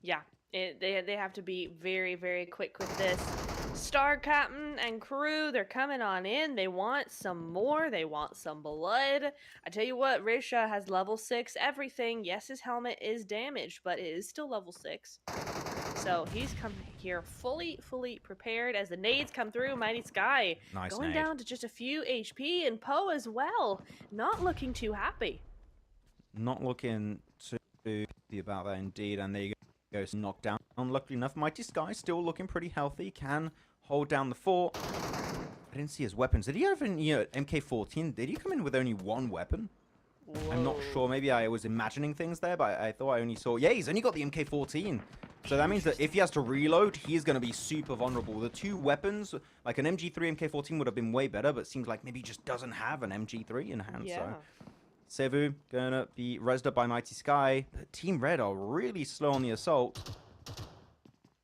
Yeah, they have to be very quick with this. Star Captain and crew, they're coming on in. They want some more. They want some blood. I tell you what, Risha has level 6 everything. Yes, his helmet is damaged, but it is still level 6. So he's come here fully prepared as the nades come through. Mighty Sky going nade. down to just a few HP, and Poe as well. Not looking too happy. Not looking too happy about that indeed. And there you go, knocked down. Luckily enough, Mighty Sky still looking pretty healthy. Can hold down the fort. I didn't see his weapons. Did he have an MK14? Did he come in with only one weapon? Whoa. I'm not sure. Maybe I was imagining things there, but I thought I only saw... Yeah, he's only got the MK14. So that means that if he has to reload, he's going to be super vulnerable. The two weapons, like an MG3, MK14 would have been way better, but it seems like maybe he just doesn't have an MG3 in hand. Yeah. So Sevu going to be rezzed up by Mighty Sky. But Team Red are really slow on the assault.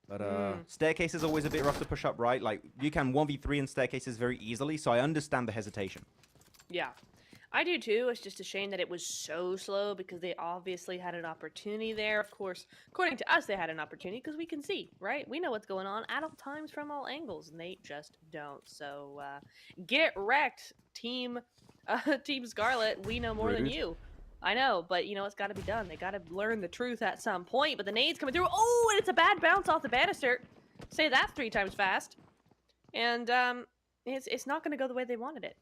But staircase is always a bit rough to push up, right? Like, you can 1v3 in staircases very easily, so I understand the hesitation. Yeah. I do too. It's just a shame that it was so slow because they obviously had an opportunity there. Of course, according to us, they had an opportunity because we can see, right? We know what's going on at all times from all angles, and they just don't. So get wrecked, Team Scarlet. We know more than you. I know, but you know it's got to be done. They got to learn the truth at some point. But the nades coming through. Oh, and it's a bad bounce off the banister. Say that 3 times fast. And it's not going to go the way they wanted it.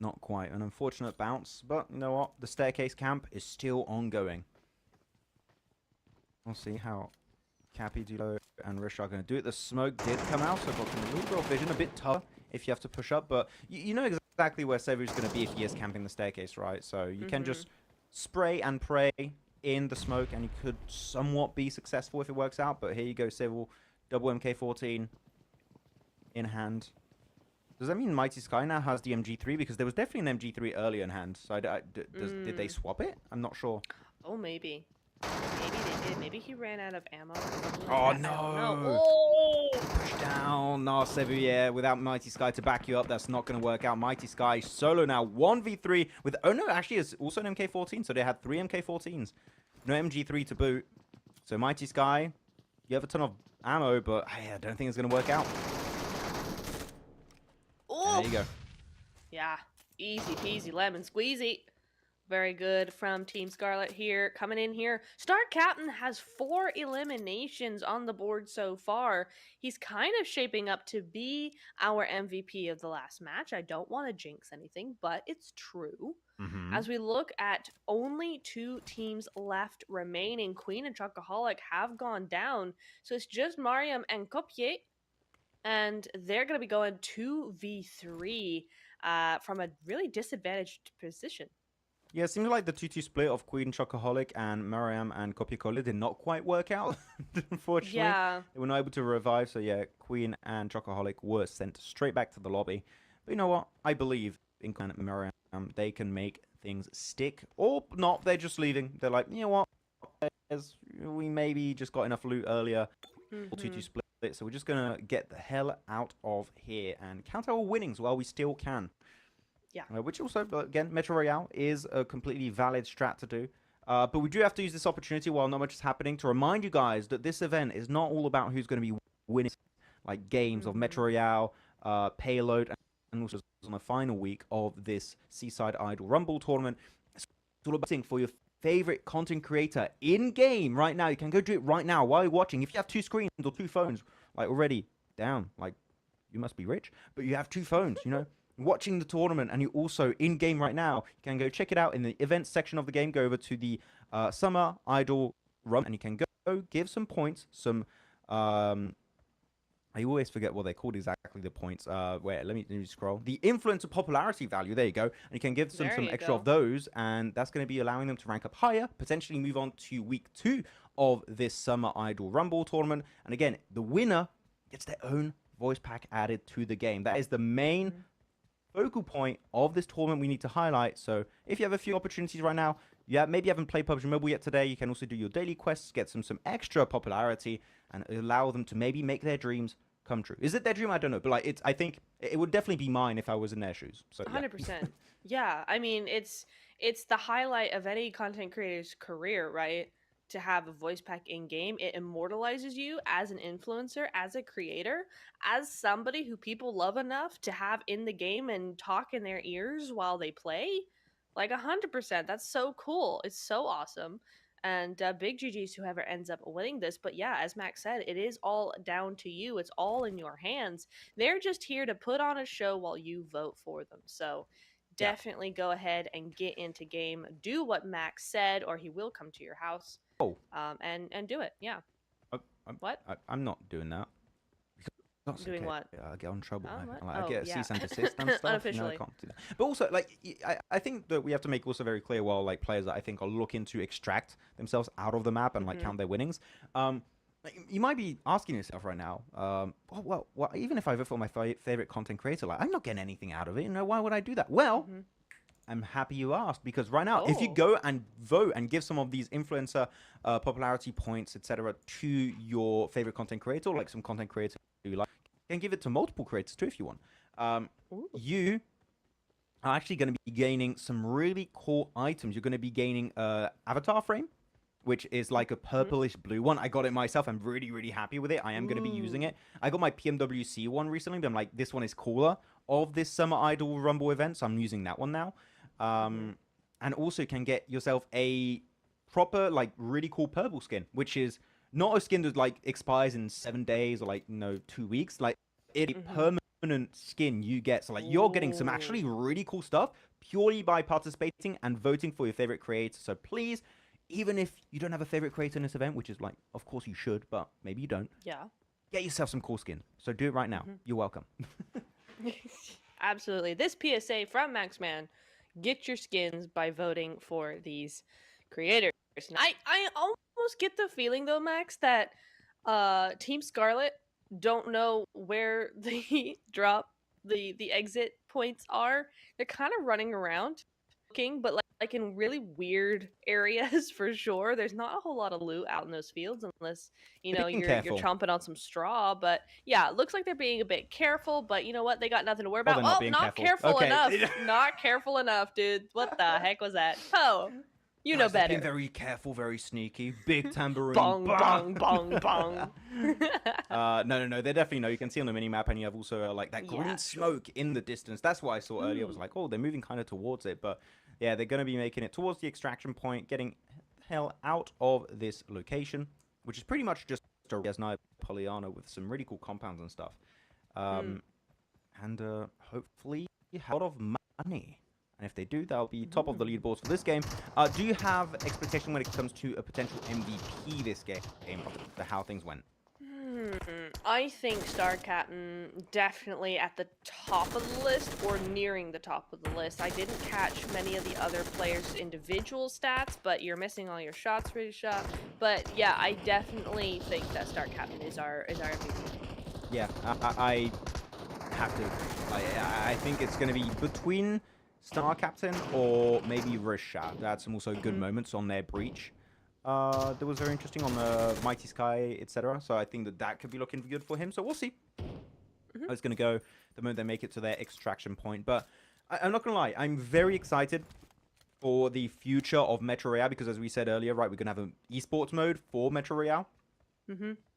Not quite. An unfortunate bounce, but you know what? The staircase camp is still ongoing. We'll see how Cappy, Dulo, and Rish are going to do it. The smoke did come out, so got a little bit of vision, a bit tough if you have to push up, but you know exactly where Sevu's going to be if he is camping the staircase, right? So you can just spray and pray in the smoke, and you could somewhat be successful if it works out, but here you go, Sevu, double MK14 in hand. Does that mean Mighty Sky now has the MG3? Because there was definitely an MG3 earlier in hand. So did they swap it? I'm not sure. Oh, maybe. Maybe they did. Maybe he ran out of ammo. Oh, no. Oh! Push down. No, Sevu, yeah. Without Mighty Sky to back you up, that's not going to work out. Mighty Sky solo now. 1v3 with... Oh, no, actually, it's also an MK14. So they had 3 MK14s. No MG3 to boot. So Mighty Sky, you have a ton of ammo, but hey, I don't think it's going to work out. There you go. Yeah, easy peasy lemon squeezy. Very good from Team Scarlet here. Coming in here. Star Captain has 4 eliminations on the board so far. He's kind of shaping up to be our MVP of the last match. I don't want to jinx anything, but it's true. As we look at only 2 teams left remaining, Queen and Chocoholic have gone down. So it's just Mariam and Kopje. And they're going to be going 2v3 from a really disadvantaged position. Yeah, it seems like the 2-2 split of Queen, Chocoholic, and Mariam and Kopje did not quite work out, unfortunately. Yeah. They were not able to revive, so yeah, Queen and Chocoholic were sent straight back to the lobby. But you know what? I believe in Queen and Mariam. They can make things stick. Or not, they're just leaving. They're like, you know what? we maybe just got enough loot earlier. Mm-hmm. 2-2 split. So we're just going to get the hell out of here and count our winnings while we still can. Yeah. Which also, again, Metro Royale is a completely valid strat to do. But we do have to use this opportunity while not much is happening to remind you guys that this event is not all about who's going to be winning like games of Metro Royale, Payload, and also on the final week of this Seaside Idol Rumble tournament. It's all about for your favorite content creator in game right now. You can go do it right now while you're watching. If you have 2 screens or 2 phones, like already down, like you must be rich, but you have 2 phones, you know, watching the tournament, and you also in game right now. You can go check it out in the events section of the game. Go over to the Summer Idol Rumble, and you can go give some points, some I always forget what they're called exactly, the points. Wait, let me scroll. The influencer popularity value. There you go. And you can give some extra of those, and that's going to be allowing them to rank up higher, potentially move on to week 2 of this Summer Idol Rumble tournament. And again, the winner gets their own voice pack added to the game. That is the main focal point of this tournament we need to highlight. So if you have a few opportunities right now, maybe you haven't played PUBG Mobile yet today, you can also do your daily quests, get some extra popularity, and allow them to maybe make their dreams come true. Is it their dream? I don't know, but like I think it would definitely be mine if I was in their shoes. So 100%. Yeah, I mean it's the highlight of any content creator's career, right? To have a voice pack in game, it immortalizes you as an influencer, as a creator, as somebody who people love enough to have in the game and talk in their ears while they play. Like 100%. That's so cool. It's so awesome. And big GG's whoever ends up winning this. But yeah, as Max said, it is all down to you. It's all in your hands. They're just here to put on a show while you vote for them. So definitely go ahead and get into game. Do what Max said, or he will come to your house. And do it. Yeah. What? I'm not doing that. That's doing what? I get in trouble. What? I get cease and desist and stuff. Unofficially. I can't do that. But also, like, I think that we have to make also very clear while like players that I think are looking to extract themselves out of the map and like count their winnings. You might be asking yourself right now, well, even if I vote for my favorite content creator, like I'm not getting anything out of it. You know, why would I do that? Well. I'm happy you asked, because right now, if you go and vote and give some of these influencer popularity points, etc., to your favorite content creator, like some content creator you like, you can give it to multiple creators too if you want. You are actually going to be gaining some really cool items. You're going to be gaining avatar frame, which is like a purplish blue one. I got it myself. I'm really, really happy with it. I am going to be using it. I got my PMWC one recently, but I'm like, this one is cooler of this Summer Idol Rumble event, so I'm using that one now. And also you can get yourself a proper, like, really cool purple skin, which is not a skin that, like, expires in 7 days or, like, 2 weeks. Like, it's a permanent skin you get. So, like, you're getting some actually really cool stuff purely by participating and voting for your favorite creator. So, please, even if you don't have a favorite creator in this event, which is, like, of course you should, but maybe you don't. Yeah. Get yourself some cool skins. So, do it right now. You're welcome. Absolutely. This PSA from Maxman. Get your skins by voting for these creators. I almost get the feeling though, Max, that Team Scarlet don't know where the the exit points are. They're kind of running around looking, but like in really weird areas for sure. There's not a whole lot of loot out in those fields unless you're chomping on some straw. But yeah, it looks like they're being a bit careful. But you know what? They got nothing to worry about. Not careful enough. Not careful enough, dude. What the heck was that? Oh, you know better. Being very careful, very sneaky. Big tambourine. Bong, bong, bong, bong. No. They definitely know. You can see on the minimap, and you have also like that green smoke in the distance. That's what I saw earlier. I was like, oh, they're moving kind of towards it, but. Yeah, they're going to be making it towards the extraction point, getting the hell out of this location, which is pretty much just a Resnive Polyana with some really cool compounds and stuff. And hopefully a lot of money. And if they do, they'll be top of the leaderboards for this game. Do you have expectation when it comes to a potential MVP this game, after how things went? I think Star Captain definitely at the top of the list or nearing the top of the list. I didn't catch many of the other players' individual stats, but you're missing all your shots for your shot. But yeah, I definitely think that Star Captain is our MVP. Yeah, I have to. I think it's going to be between Star Captain or maybe Rishad. They had some also good moments on their breach. That was very interesting on the Mighty Sky, etc. So I think that could be looking good for him. So we'll see how it's going to go the moment they make it to their extraction point. But I'm not going to lie. I'm very excited for the future of Metro Royale because, as we said earlier, right, we're going to have an esports mode for Metro Royale.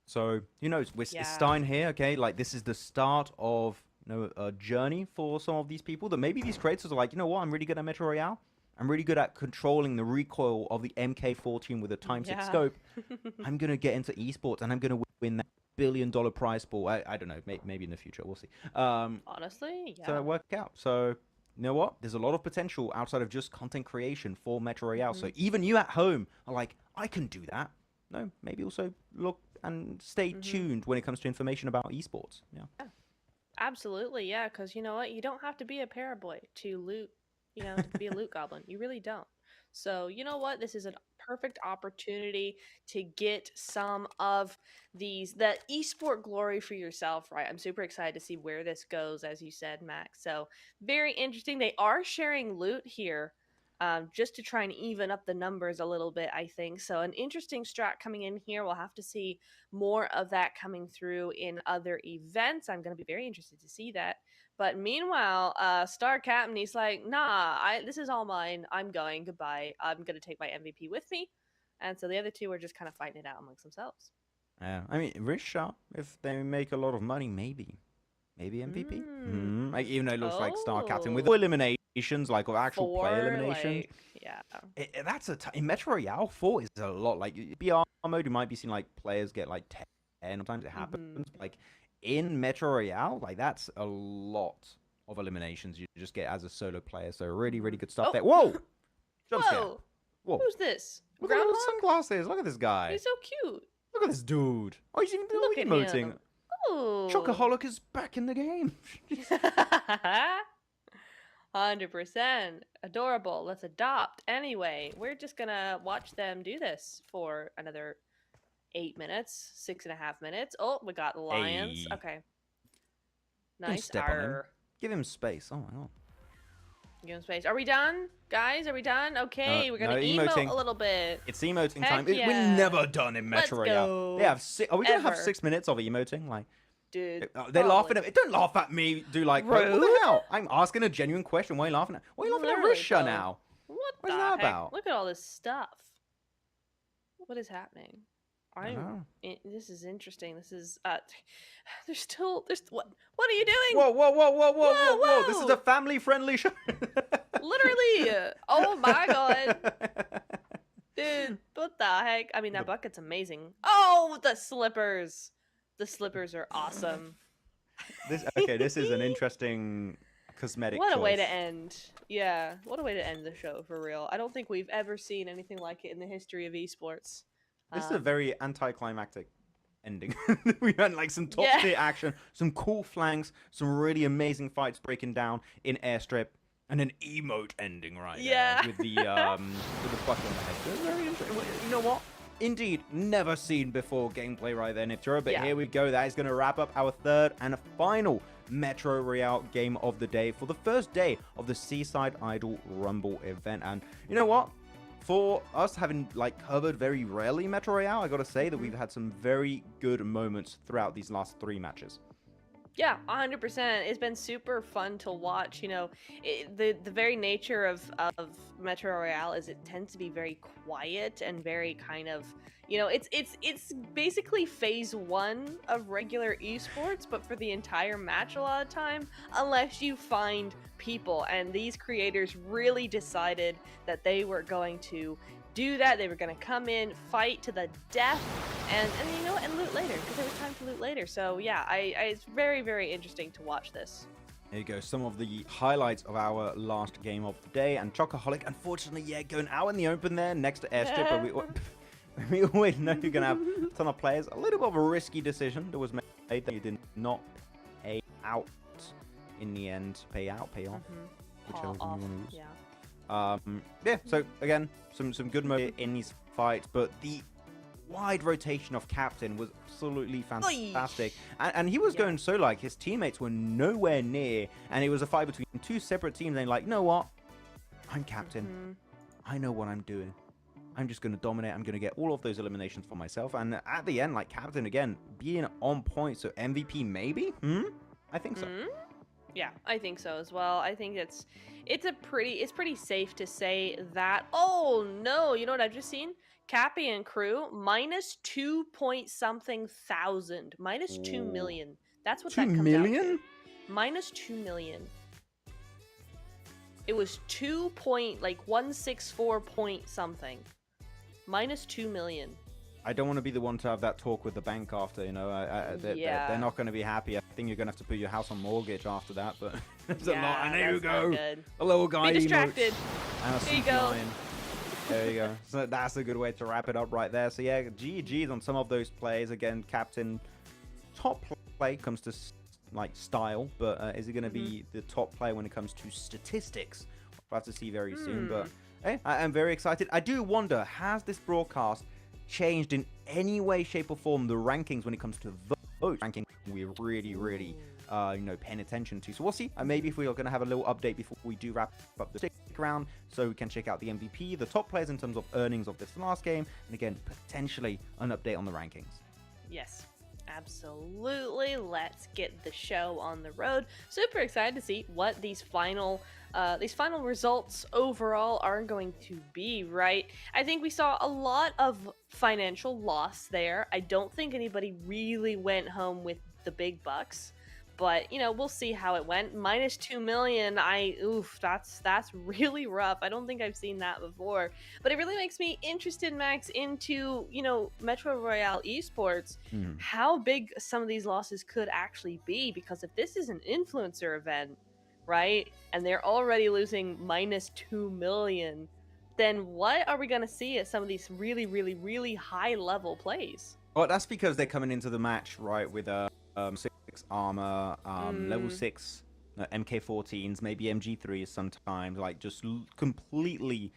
So, who knows? We're starting here, okay? Like, this is the start of a journey for some of these people that maybe these creators are like, you know what? I'm really good at Metro Royale. I'm really good at controlling the recoil of the MK14 with a times-6 scope. I'm going to get into esports, and I'm going to win that $1 billion prize pool. I don't know. Maybe in the future. We'll see. Honestly, yeah. So it worked out. So, you know what? There's a lot of potential outside of just content creation for Metro Royale. So even you at home are like, I can do that. No, maybe also look and stay tuned when it comes to information about esports. Yeah. Absolutely, yeah, because you know what? You don't have to be a paraboy to loot, to be a loot goblin. You really don't. So, you know what? This is a perfect opportunity to get some of that esport glory for yourself, right? I'm super excited to see where this goes, as you said, Max. So, very interesting. They are sharing loot here. Just to try and even up the numbers a little bit, I think. So an interesting strat coming in here. We'll have to see more of that coming through in other events. I'm going to be very interested to see that. But meanwhile, Star Captain, he's like, nah, this is all mine. I'm going. Goodbye. I'm going to take my MVP with me. And so the other two are just kind of fighting it out amongst themselves. Yeah, I mean, Risha, if they make a lot of money, maybe MVP. Like, even though it looks like Star Captain with eliminations, like or actual player eliminations. That's in Metro Royale 4 is a lot. Like BR mode, you might be seeing like players get like 10. Sometimes it happens. Like in Metro Royale, like that's a lot of eliminations you just get as a solo player. So really, really good stuff there. Whoa! Jump scare. Whoa! Who's this? Look at those sunglasses. Look at this guy. He's so cute. Look at this dude. Oh, he's even emoting. Oh. Chocoholic is back in the game. 100%. Adorable. Let's adopt. Anyway, we're just gonna watch them do this for another 8 minutes, 6.5 minutes. Oh, we got lions. Hey. Okay. Nice. Step on him. Give him space. Oh my god. Give him space. Are we done? Guys, are we done? Okay, we're gonna emote a little bit. It's emoting time. Yeah. We're never done in Metro Royale. They have are we gonna have 6 minutes of emoting? Like, dude, they're laughing at me. Don't laugh at me. Do like, what the hell? I'm asking a genuine question. Why are you laughing at? Why are you laughing at Risha now? What's that about? Look at all this stuff. What is happening? This is interesting. This is there's what are you doing? Whoa. This is a family friendly show. Literally. Oh my god. Dude, what the heck? I mean, that bucket's amazing. Oh, the slippers. The slippers are awesome. This is an interesting cosmetic What a choice. way to end. Yeah, what a way to end the show, for real. I don't think we've ever seen anything like it in the history of esports. This is a very anticlimactic ending. We had like some top tier action, some cool flanks, some really amazing fights breaking down in airstrip, and an emote ending there with the bucket on the head. It was very interesting. You know what? Indeed, never seen before gameplay right then. If you're a bit, here we go. That is going to wrap up our third and final Metro Royale game of the day for the first day of the Seaside Idol Rumble event. And you know what? For us having like covered very rarely Metro Royale, I gotta say that we've had some very good moments throughout these last 3 matches. Yeah, 100%. It's been super fun to watch. You know, the very nature of Metro Royale is it tends to be very quiet and very kind of, you know, it's basically phase 1 of regular esports, but for the entire match a lot of time, unless you find people. And these creators really decided that they were going to do that. They were going to come in, fight to the death, and you know, and loot later, because there was time to loot later. So yeah, it's very, very interesting to watch this. There you go, some of the highlights of our last game of the day. And Chocoholic, unfortunately, going out in the open there next to Airstrip, but we always know you're going to have a ton of players. A little bit of a risky decision that was made that you did not pay out in the end. Pay out, pay off. Whichever one you want to use. So again, some good moments in these fights, but the wide rotation of Captain was absolutely fantastic. And he was going so like his teammates were nowhere near, and it was a fight between 2 separate teams. And like, you know what? I'm Captain. I know what I'm doing. I'm just going to dominate. I'm going to get all of those eliminations for myself. And at the end, like Captain again, being on point. So MVP maybe? I think so. Yeah, I think so as well. I think it's pretty safe to say that. Oh no, you know what I've just seen? Cappy and crew minus 2 point something thousand, minus 2 million. That's what 2 that comes million? out to. Minus 2 million. It was 2.164 point something. Minus 2 million. I don't want to be the one to have that talk with the bank after, you know. They're not going to be happy. I think you're going to have to put your house on mortgage after that, but there's a lot. And there you go. A little guy. Be distracted. There you go. There you go. So that's a good way to wrap it up right there. So yeah, GG's on some of those plays. Again, Captain, top play comes to like style, but is he going to be the top player when it comes to statistics? We'll have to see very soon. But hey, I am very excited. I do wonder, has this broadcast changed in any way, shape, or form the rankings when it comes to vote ranking? We're really paying attention to. So we'll see. Maybe if we are going to have a little update before we do wrap up the stick round, so we can check out the MVP, the top players in terms of earnings of this last game, and again, potentially an update on the rankings. Yes. Absolutely. Let's get the show on the road. Super excited to see what these final results overall are going to be, right? I think we saw a lot of financial loss there. I don't think anybody really went home with the big bucks, but you know, we'll see how it went. Minus 2 million. That's really rough. I don't think I've seen that before, but it really makes me interested, Max, into, you know, Metro Royale esports, how big some of these losses could actually be, because if this is an influencer event, right, and they're already losing minus 2 million, then what are we going to see at some of these really high level plays? Well, that's because they're coming into the match, right, with 6 armor, level 6 MK14s, maybe MG3s sometimes, like just completely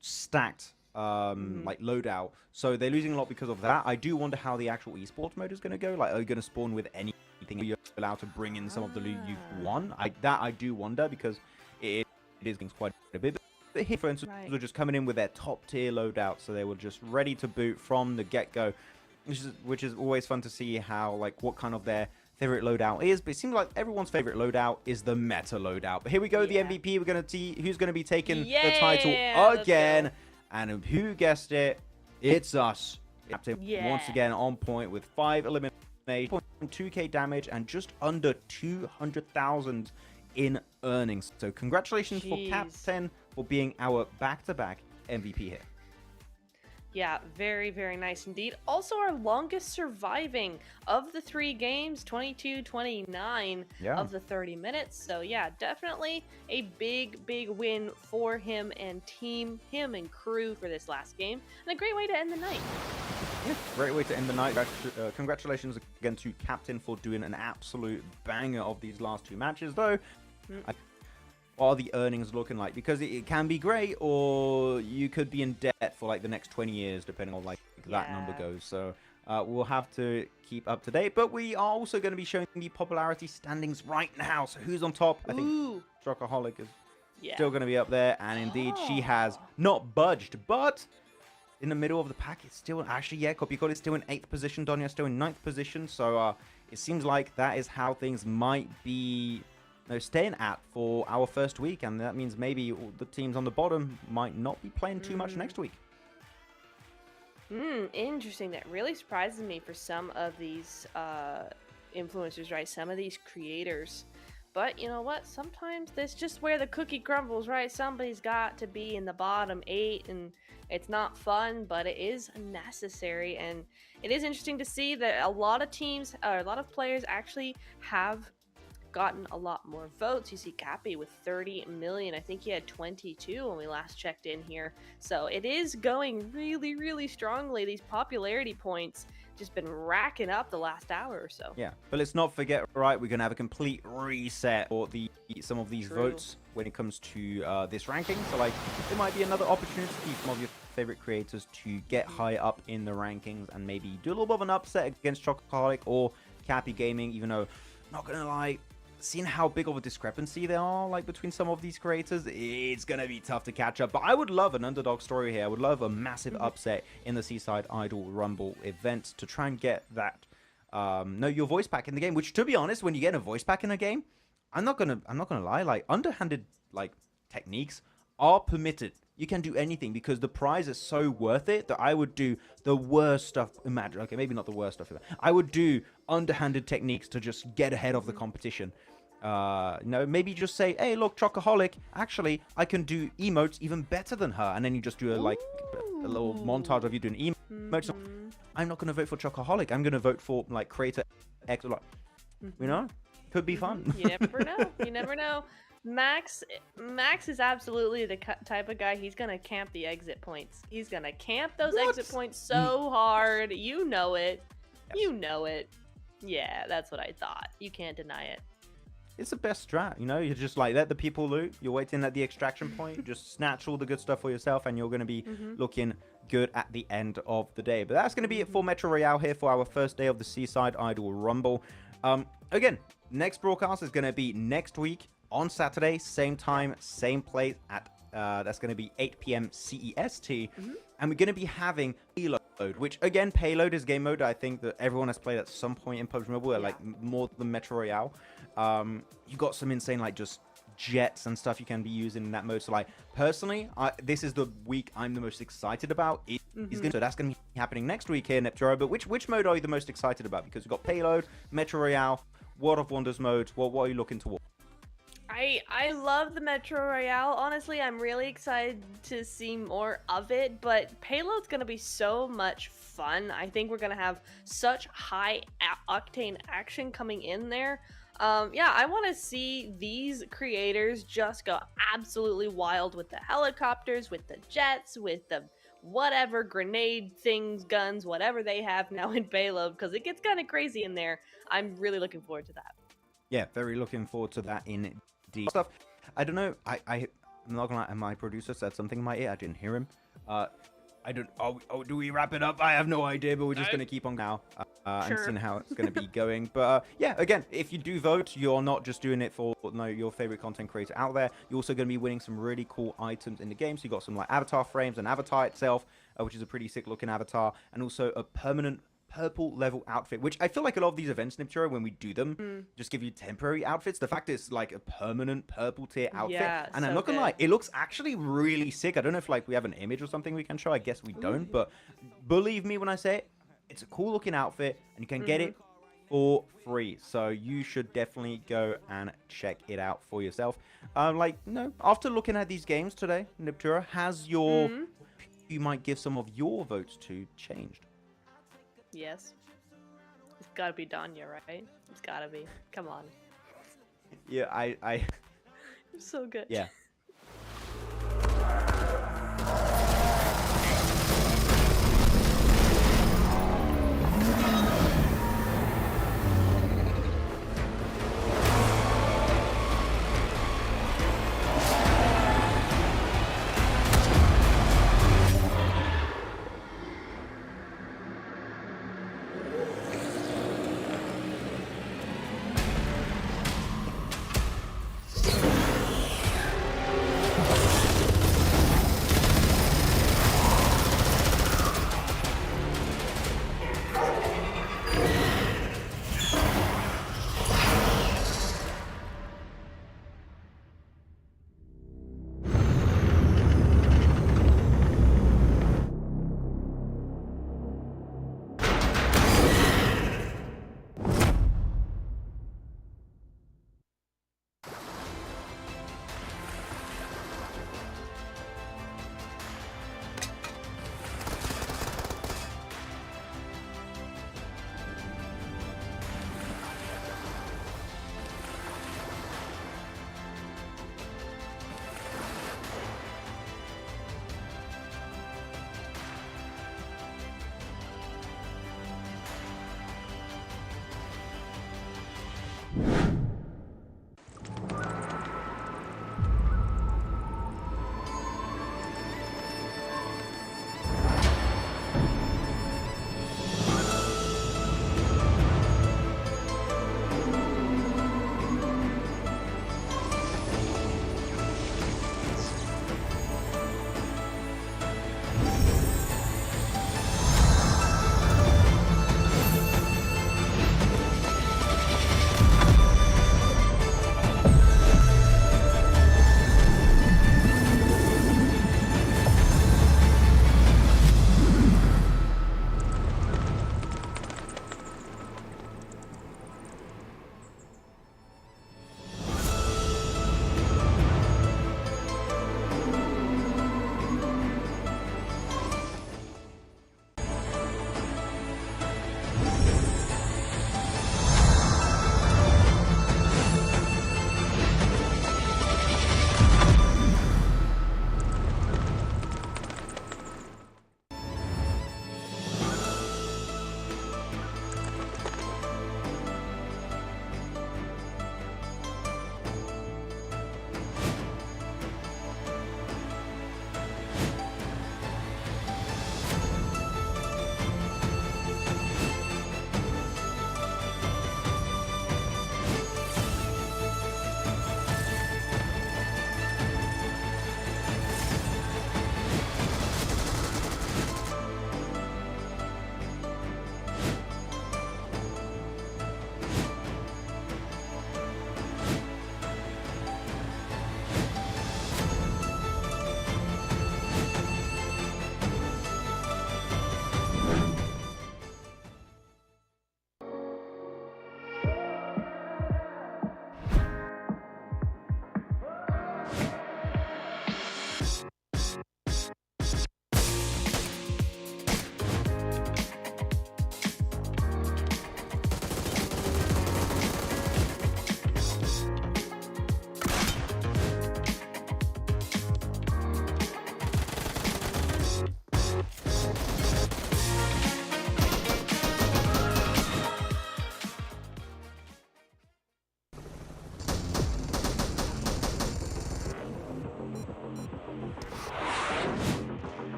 stacked like loadout. So they're losing a lot because of that. I do wonder how the actual esports mode is going to go. Like, are you going to spawn with anything? Are you allowed to bring in some of the loot you've won? I do wonder, because it is quite a bit. But here, for instance, were just coming in with their top tier loadout, so they were just ready to boot from the get-go, which is always fun to see how, like, what kind of their favorite loadout is. But it seems like everyone's favorite loadout is the meta loadout. But here we go, the MVP. We're going to see who's going to be taking the title again. And who guessed it? It's us. Captain once again on point with 5 eliminations, 2k damage, and just under 200,000 in earnings. So congratulations for Captain for being our back-to-back MVP here. Yeah, very nice indeed. Also our longest surviving of the 3 games, 22-29 of the 30 minutes. So yeah, definitely a big win for him and crew for this last game, and a great way to end the night. Yeah, great way to end the night. Congratulations again to Captain for doing an absolute banger of these last 2 matches, though. What are the earnings looking like? Because it can be great, or you could be in debt for like the next 20 years, depending on like that number goes. So we'll have to keep up to date. But we are also going to be showing the popularity standings right now. So who's on top? I think Chocoholic is still going to be up there. And indeed, she has not budged. But in the middle of the pack, it's still actually, Copycode is still in 8th position. Donya still in 9th position. So it seems like that is how things might be staying at for our first week, and that means maybe the teams on the bottom might not be playing too much next week. Interesting. That really surprises me for some of these influencers, right? Some of these creators. But you know what? Sometimes that's just where the cookie crumbles, right? Somebody's got to be in the bottom 8, and it's not fun, but it is necessary. And it is interesting to see that a lot of teams, or a lot of players actually have gotten a lot more votes. You see Cappy with 30 million. I think he had 22 when we last checked in here. So it is going really strongly. These popularity points just been racking up the last hour or so. Yeah, but let's not forget, right, we're gonna have a complete reset for some of these votes when it comes to this ranking. So like, there might be another opportunity for some of your favorite creators to get high up in the rankings and maybe do a little bit of an upset against Chocoholic or Cappy Gaming, even though, not gonna lie, seeing how big of a discrepancy there are like between some of these creators, it's gonna be tough to catch up. But I would love an underdog story here. I would love a massive upset in the Seaside Idol Rumble event to try and get that know your voice pack in the game. Which, to be honest, when you get a voice pack in a game, I'm not gonna lie, like underhanded like techniques are permitted. You can do anything because the prize is so worth it that I would do the worst stuff. Imagine, okay, maybe not the worst stuff. I would do underhanded techniques to just get ahead of the competition. Maybe just say, hey, look, Chocoholic, actually, I can do emotes even better than her. And then you just do a little montage of you doing emotes. I'm not going to vote for Chocoholic. I'm going to vote for, like, Creator X. You know? Could be fun. You never know. You never know. Max is absolutely the type of guy. He's gonna camp the exit points. He's gonna camp those exit points so hard. You know it. Yes. You know it. Yeah, that's what I thought. You can't deny it. It's the best strat, you know? You're just like, let the people loot. You're waiting at the extraction point. Just snatch all the good stuff for yourself, and you're going to be looking good at the end of the day. But that's going to be it for Metro Royale here for our first day of the Seaside Idol Rumble. Again, next broadcast is going to be next week on Saturday, same time, same place at that's going to be 8 p.m. CEST. And we're going to be having Payload, which, again, Payload is game mode I think that everyone has played at some point in PUBG Mobile, like more than Metro Royale. You got some insane, like, just jets and stuff you can be using in that mode. So, like, personally, this is the week I'm the most excited about. So that's going to be happening next week here in Nepturo. But which mode are you the most excited about? Because we've got Payload, Metro Royale, World of Wonders mode. What are you looking towards? I love the Metro Royale. Honestly, I'm really excited to see more of it, but Payload's gonna be so much fun. I think we're gonna have such high octane action coming in there. Yeah, I want to see these creators just go absolutely wild with the helicopters, with the jets, with the whatever grenade things, guns, whatever they have now in Payload, because it gets kind of crazy in there. I'm really looking forward to that. Yeah, very looking forward to that indeed. Stuff. I don't know. I'm not gonna lie. My producer said something in my ear. I didn't hear him. I don't. Oh, do we wrap it up? I have no idea, but we're just gonna keep on now and seeing how it's gonna be going. But yeah, again, if you do vote, you're not just doing it for your favorite content creator out there. You're also gonna be winning some really cool items in the game. So you got some like avatar frames, an avatar itself, which is a pretty sick looking avatar, and also a permanent purple level outfit, which I feel like a lot of these events, Nipturo, when we do them, just give you temporary outfits. The fact is like a permanent purple tier outfit, and so I'm not gonna lie, it looks actually really sick. I don't know if like we have an image or something we can show. I guess we don't, but believe me when I say it, it's a cool looking outfit, and you can get it for free. So you should definitely go and check it out for yourself. After looking at these games today, Niptura, has your you might give some of your votes to changed? Yes. It's gotta be Danya, right? It's gotta be. Come on. Yeah, I It's so good. yeah.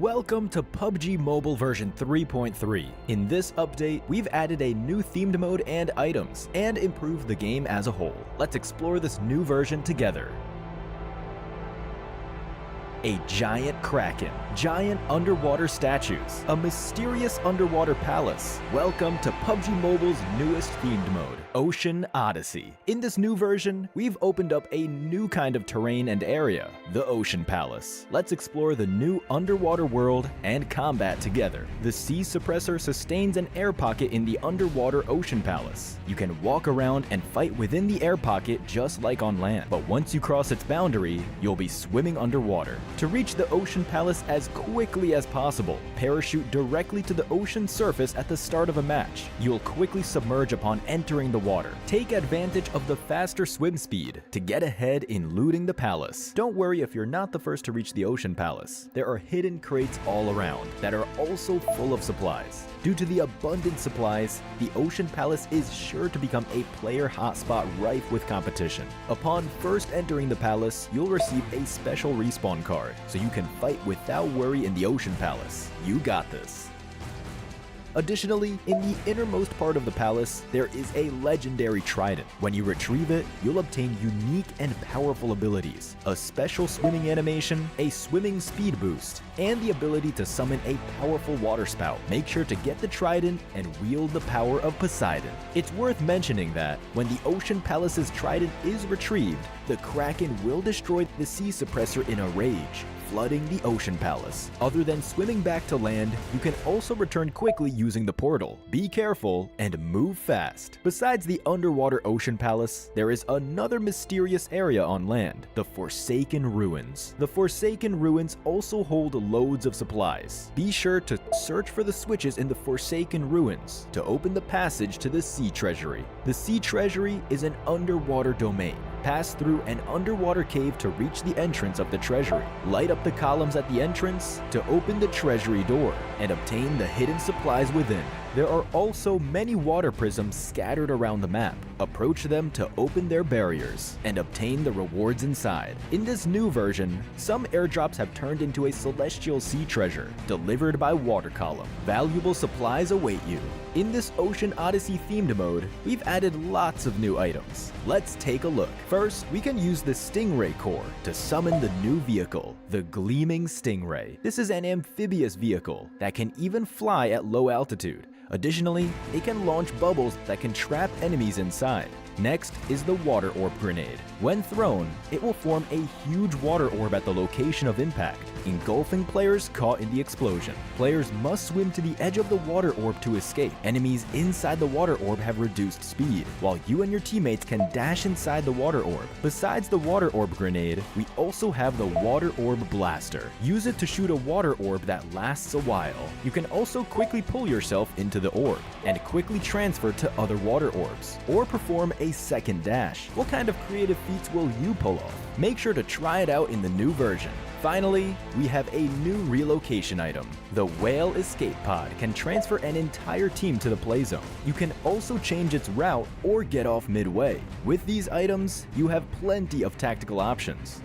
Welcome to PUBG Mobile version 3.3. In this update, we've added a new themed mode and items, and improved the game as a whole. Let's explore this new version together. a giant kraken, giant underwater statues, a mysterious underwater palace. Welcome to PUBG Mobile's newest themed mode, Ocean Odyssey. In this new version, we've opened up a new kind of terrain and area, the Ocean Palace. Let's explore the new underwater world and combat together. The sea suppressor sustains an air pocket in the underwater Ocean Palace. You can walk around and fight within the air pocket just like on land, but once you cross its boundary, you'll be swimming underwater. To reach the Ocean Palace as quickly as possible, parachute directly to the ocean surface at the start of a match. You'll quickly submerge upon entering the water. Take advantage of the faster swim speed to get ahead in looting the palace. Don't worry if you're not the first to reach the Ocean Palace. There are hidden crates all around that are also full of supplies. Due to the abundant supplies, the Ocean Palace is sure to become a player hotspot rife with competition. Upon first entering the palace, you'll receive a special respawn card, so you can fight without worry in the Ocean Palace. You got this. Additionally, in the innermost part of the palace, there is a legendary trident. When you retrieve it, you'll obtain unique and powerful abilities, a special swimming animation, a swimming speed boost, and the ability to summon a powerful water spout. Make sure to get the trident and wield the power of Poseidon. It's worth mentioning that when the Ocean Palace's trident is retrieved, the Kraken will destroy the sea suppressor in a rage, flooding the Ocean Palace. Other than swimming back to land, you can also return quickly using the portal. Be careful and move fast. Besides the underwater Ocean Palace, there is another mysterious area on land, the Forsaken Ruins. The Forsaken Ruins also hold loads of supplies. Be sure to search for the switches in the Forsaken Ruins to open the passage to the Sea Treasury. The Sea Treasury is an underwater domain. Pass through an underwater cave to reach the entrance of the treasury. Light up the columns at the entrance to open the treasury door and obtain the hidden supplies within. There are also many water prisms scattered around the map. Approach them to open their barriers and obtain the rewards inside. In this new version, some airdrops have turned into a celestial sea treasure delivered by water column. Valuable supplies await you. In this Ocean Odyssey themed mode, we've added lots of new items. Let's take a look. First, we can use the Stingray core to summon the new vehicle, the Gleaming Stingray. This is an amphibious vehicle that can even fly at low altitude. Additionally, it can launch bubbles that can trap enemies inside. Next is the Water Orb Grenade. When thrown, it will form a huge water orb at the location of impact, engulfing players caught in the explosion. Players must swim to the edge of the water orb to escape. Enemies inside the water orb have reduced speed, while you and your teammates can dash inside the water orb. Besides the Water Orb Grenade, we also have the Water Orb Blaster. Use it to shoot a water orb that lasts a while. You can also quickly pull yourself into the orb and quickly transfer to other water orbs, or perform a second dash. What kind of creative feats will you pull off? Make sure to try it out in the new version. Finally, we have a new relocation item. The Whale Escape Pod can transfer an entire team to the play zone. You can also change its route or get off midway. With these items, you have plenty of tactical options.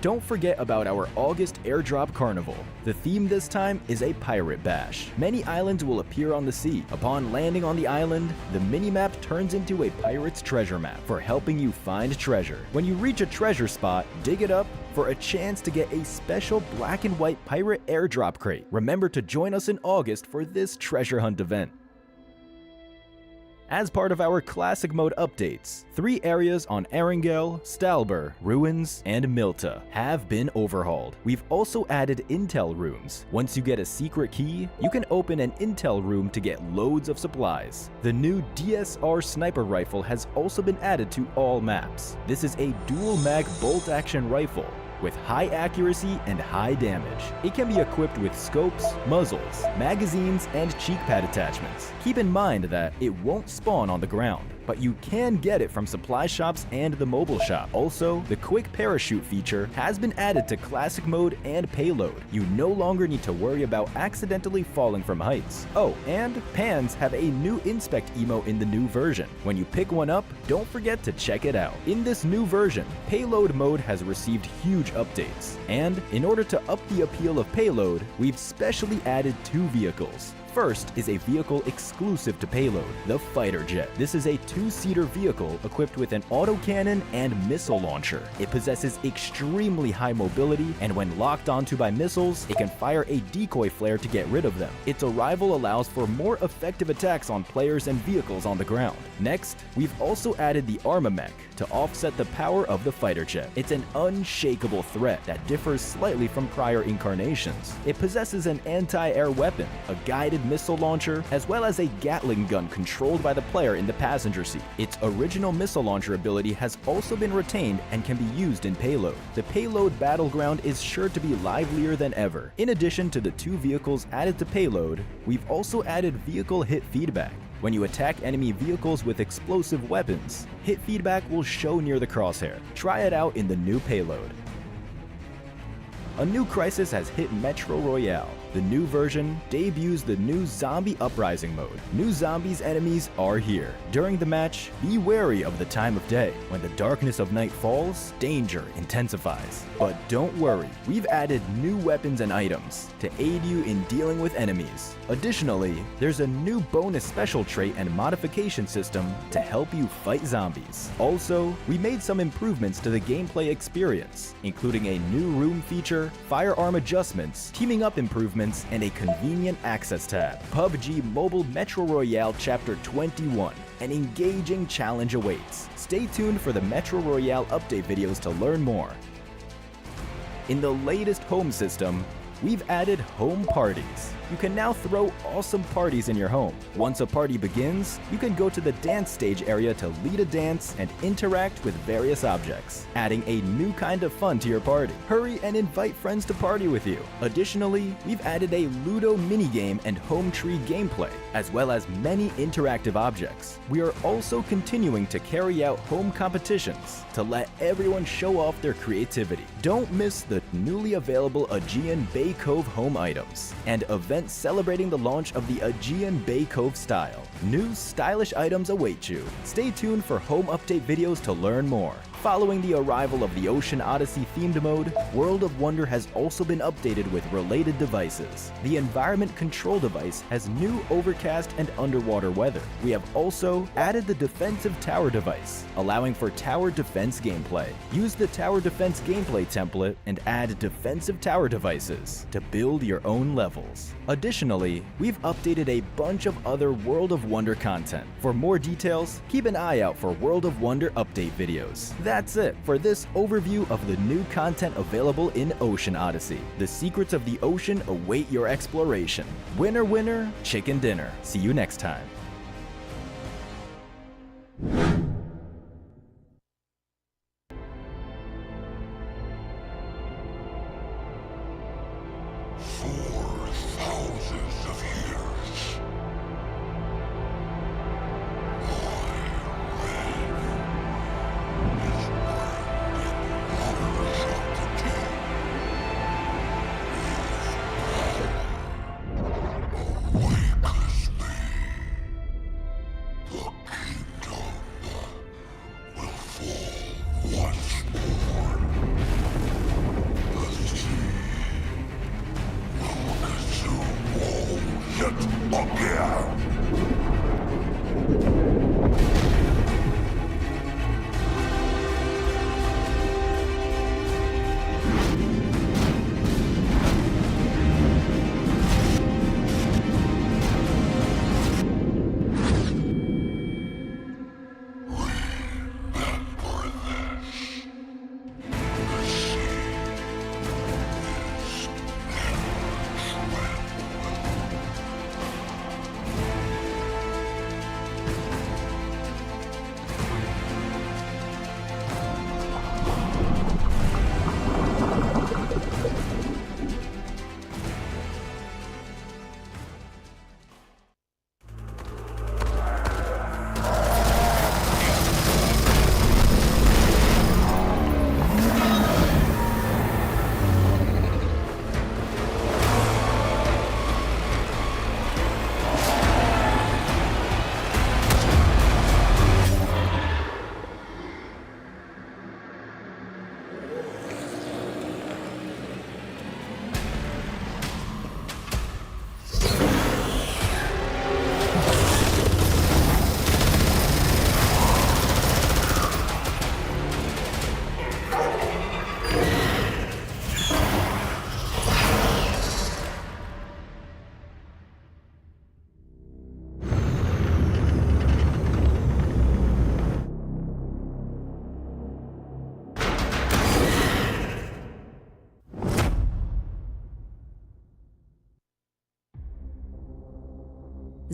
Don't forget about our August Airdrop Carnival. The theme this time is a pirate bash. Many islands will appear on the sea. Upon landing on the island, the minimap turns into a pirate's treasure map for helping you find treasure. When you reach a treasure spot, dig it up for a chance to get a special black and white pirate airdrop crate. Remember to join us in August for this treasure hunt event. As part of our Classic Mode updates, 3 areas on Erangel, Stalber, Ruins, and Milta have been overhauled. We've also added intel rooms. Once you get a secret key, you can open an intel room to get loads of supplies. The new DSR sniper rifle has also been added to all maps. This is a dual mag bolt action rifle with high accuracy and high damage. It can be equipped with scopes, muzzles, magazines, and cheek pad attachments. Keep in mind that it won't spawn on the ground, but you can get it from supply shops and the mobile shop. Also, the quick parachute feature has been added to Classic Mode and Payload. You no longer need to worry about accidentally falling from heights. Oh, and Pans have a new inspect emote in the new version. When you pick one up, don't forget to check it out. In this new version, Payload mode has received huge updates, and in order to up the appeal of Payload, we've specially added 2 vehicles. first is a vehicle exclusive to Payload, the Fighter Jet. This is a two-seater vehicle equipped with an autocannon and missile launcher. It possesses extremely high mobility, and when locked onto by missiles, it can fire a decoy flare to get rid of them. Its arrival allows for more effective attacks on players and vehicles on the ground. Next, we've also added the Armamech to offset the power of the fighter jet. It's an unshakable threat that differs slightly from prior incarnations. It possesses an anti-air weapon, a guided missile launcher, as well as a Gatling gun controlled by the player in the passenger seat. Its original missile launcher ability has also been retained and can be used in Payload. The Payload battleground is sure to be livelier than ever. In addition to the two vehicles added to Payload, we've also added vehicle hit feedback. When you attack enemy vehicles with explosive weapons, hit feedback will show near the crosshair. Try it out in the new Payload. A new crisis has hit Metro Royale. The new version debuts the new Zombie Uprising mode. New zombies enemies are here. During the match, be wary of the time of day. When the darkness of night falls, danger intensifies. But don't worry, we've added new weapons and items to aid you in dealing with enemies. Additionally, there's a new bonus special trait and modification system to help you fight zombies. Also, we made some improvements to the gameplay experience, including a new room feature, firearm adjustments, teaming up improvements, and a convenient access tab. PUBG Mobile Metro Royale Chapter 21. An engaging challenge awaits. Stay tuned for the Metro Royale update videos to learn more. In the latest home system, we've added home parties. You can now throw awesome parties in your home. Once a party begins, you can go to the dance stage area to lead a dance and interact with various objects, adding a new kind of fun to your party. Hurry and invite friends to party with you. Additionally, we've added a Ludo minigame and home tree gameplay, as well as many interactive objects. We are also continuing to carry out home competitions to let everyone show off their creativity. Don't miss the newly available Aegean Bay Cove home items and events celebrating the launch of the Aegean Bay Cove style. New stylish items await you. Stay tuned for home update videos to learn more. Following the arrival of the Ocean Odyssey themed mode, World of Wonder has also been updated with related devices. The environment control device has new overcast and underwater weather. We have also added the defensive tower device, allowing for tower defense gameplay. Use the tower defense gameplay template and add defensive tower devices to build your own levels. Additionally, we've updated a bunch of other World of Wonder content. For more details, keep an eye out for World of Wonder update videos. That's it for this overview of the new content available in Ocean Odyssey. The secrets of the ocean await your exploration. Winner, winner, chicken dinner. See you next time.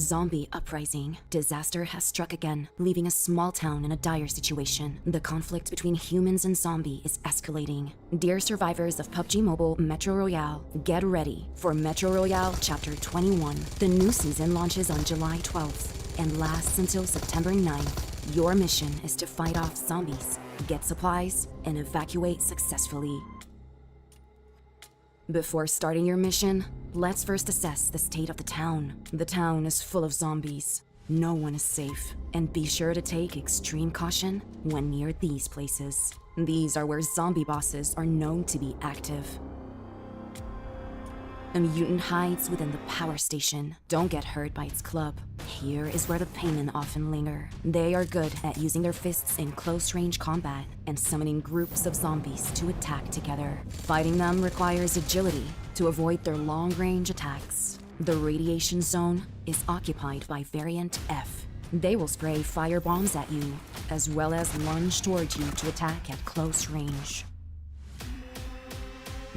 Zombie uprising. Disaster has struck again, leaving a small town in a dire situation. The conflict between humans and zombie is escalating. Dear survivors of PUBG Mobile Metro Royale, get ready for Metro Royale Chapter 21. The new season launches on July 12th and lasts until September 9th. Your mission is to fight off zombies, get supplies, and evacuate successfully. Before starting your mission, let's first assess the state of the town. The town is full of zombies. No one is safe, and be sure to take extreme caution when near these places. These are where zombie bosses are known to be active. A mutant hides within the power station. Don't get hurt by its club. Here is where the paymen often linger. They are good at using their fists in close-range combat and summoning groups of zombies to attack together. Fighting them requires agility to avoid their long-range attacks. The radiation zone is occupied by Variant F. They will spray fire bombs at you, as well as lunge towards you to attack at close range.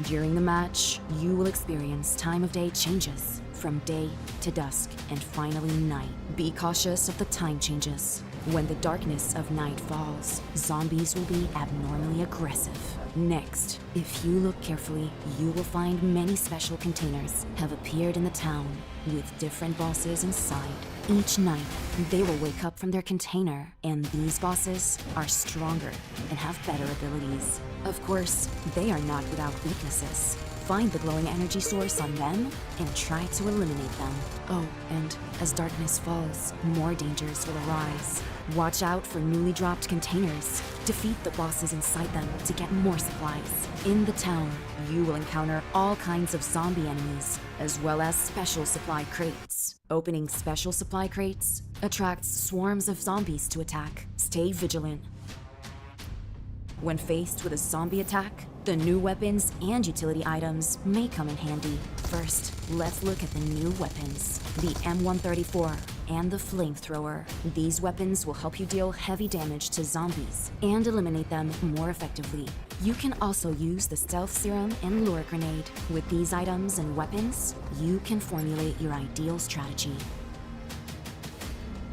During the match, you will experience time of day changes, from day to dusk and finally night. Be cautious of the time changes. When the darkness of night falls, zombies will be abnormally aggressive. Next, if you look carefully, you will find many special containers have appeared in the town with different bosses inside. Each night, they will wake up from their container, and these bosses are stronger and have better abilities. Of course, they are not without weaknesses. Find the glowing energy source on them and try to eliminate them. Oh, and as darkness falls, more dangers will arise. Watch out for newly dropped containers. Defeat the bosses inside them to get more supplies. In the town, you will encounter all kinds of zombie enemies, as well as special supply crates. Opening special supply crates attracts swarms of zombies to attack. Stay vigilant. When faced with a zombie attack, the new weapons and utility items may come in handy. First, let's look at the new weapons. The M134 and the flamethrower. These weapons will help you deal heavy damage to zombies and eliminate them more effectively. You can also use the stealth serum and lure grenade. With these items and weapons, you can formulate your ideal strategy.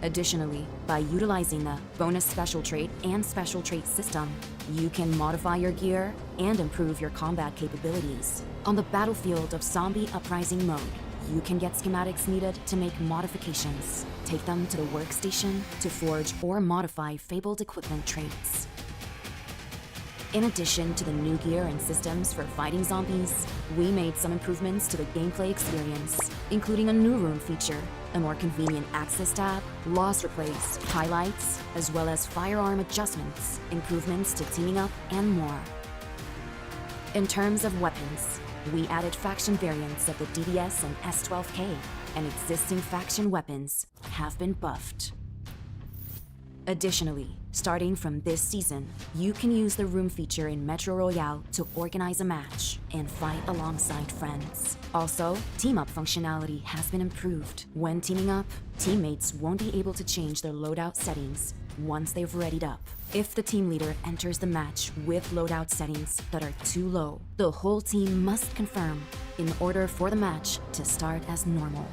Additionally, by utilizing the bonus special trait and special trait system, you can modify your gear and improve your combat capabilities. On the battlefield of Zombie Uprising mode, you can get schematics needed to make modifications. Take them to the workstation to forge or modify fabled equipment traits. In addition to the new gear and systems for fighting zombies, we made some improvements to the gameplay experience, including a new room feature, a more convenient access tab, loss replays, highlights, as well as firearm adjustments, improvements to teaming up, and more. In terms of weapons, we added faction variants of the DDS and S12K, and existing faction weapons have been buffed. Additionally, starting from this season, you can use the room feature in Metro Royale to organize a match and fight alongside friends. Also, team up functionality has been improved. When teaming up, teammates won't be able to change their loadout settings once they've readied up. If the team leader enters the match with loadout settings that are too low, the whole team must confirm in order for the match to start as normal.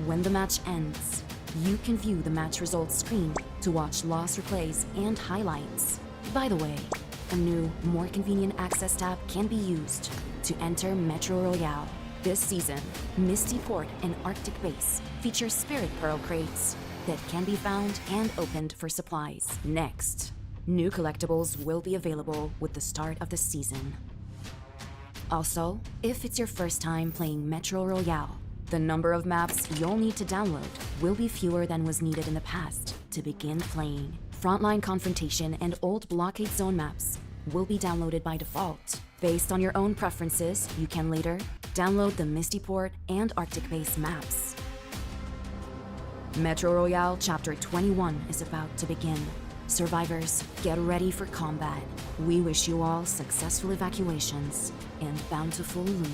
When the match ends, you can view the match results screen to watch loss replays and highlights. By the way, a new, more convenient access tab can be used to enter Metro Royale. This season, Misty Port and Arctic Base feature Spirit Pearl crates that can be found and opened for supplies. Next, new collectibles will be available with the start of the season. Also, if it's your first time playing Metro Royale, the number of maps you'll need to download will be fewer than was needed in the past to begin playing. Frontline Confrontation and Old Blockade Zone maps will be downloaded by default. Based on your own preferences, you can later download the Misty Port and Arctic Base maps. Metro Royale Chapter 21 is about to begin. Survivors, get ready for combat. We wish you all successful evacuations and bountiful loot.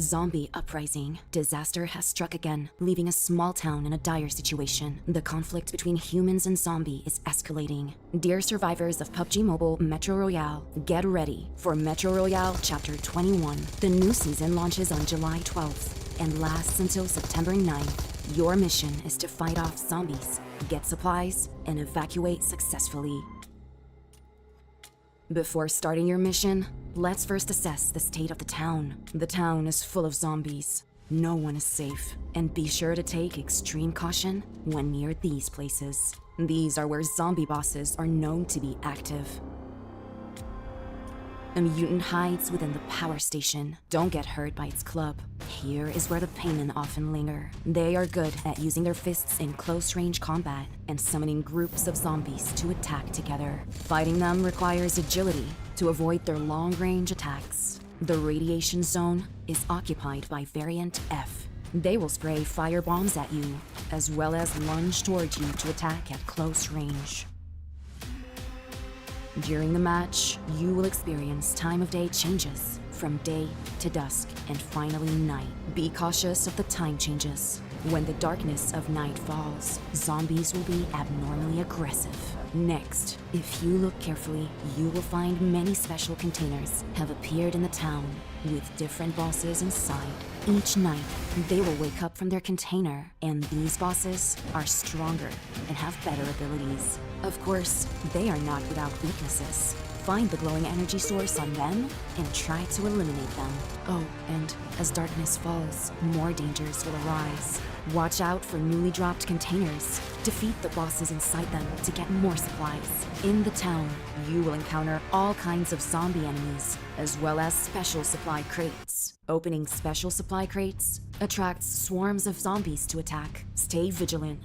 Zombie uprising. Disaster has struck again, leaving a small town in a dire situation. The conflict between humans and zombie is escalating. Dear survivors of PUBG Mobile Metro Royale, get ready for Metro Royale Chapter 21. The new season launches on July 12th and lasts until September 9th. Your mission is to fight off zombies, get supplies, and evacuate successfully. Before starting your mission, let's first assess the state of the town. The town is full of zombies. No one is safe, and be sure to take extreme caution when near these places. These are where zombie bosses are known to be active. A mutant hides within the power station. Don't get hurt by its club. Here is where the paymen often linger. They are good at using their fists in close-range combat and summoning groups of zombies to attack together. Fighting them requires agility to avoid their long-range attacks. The radiation zone is occupied by Variant F. They will spray fire bombs at you, as well as lunge towards you to attack at close range. During the match, you will experience time of day changes from day to dusk and finally night. Be cautious of the time changes. When the darkness of night falls, zombies will be abnormally aggressive. Next, if you look carefully, you will find many special containers have appeared in the town with different bosses inside. Each night, they will wake up from their container, and these bosses are stronger and have better abilities. Of course, they are not without weaknesses. Find the glowing energy source on them and try to eliminate them. Oh, and as darkness falls, more dangers will arise. Watch out for newly dropped containers. Defeat the bosses inside them to get more supplies. In the town, you will encounter all kinds of zombie enemies, as well as special supply crates. Opening special supply crates attracts swarms of zombies to attack. Stay vigilant.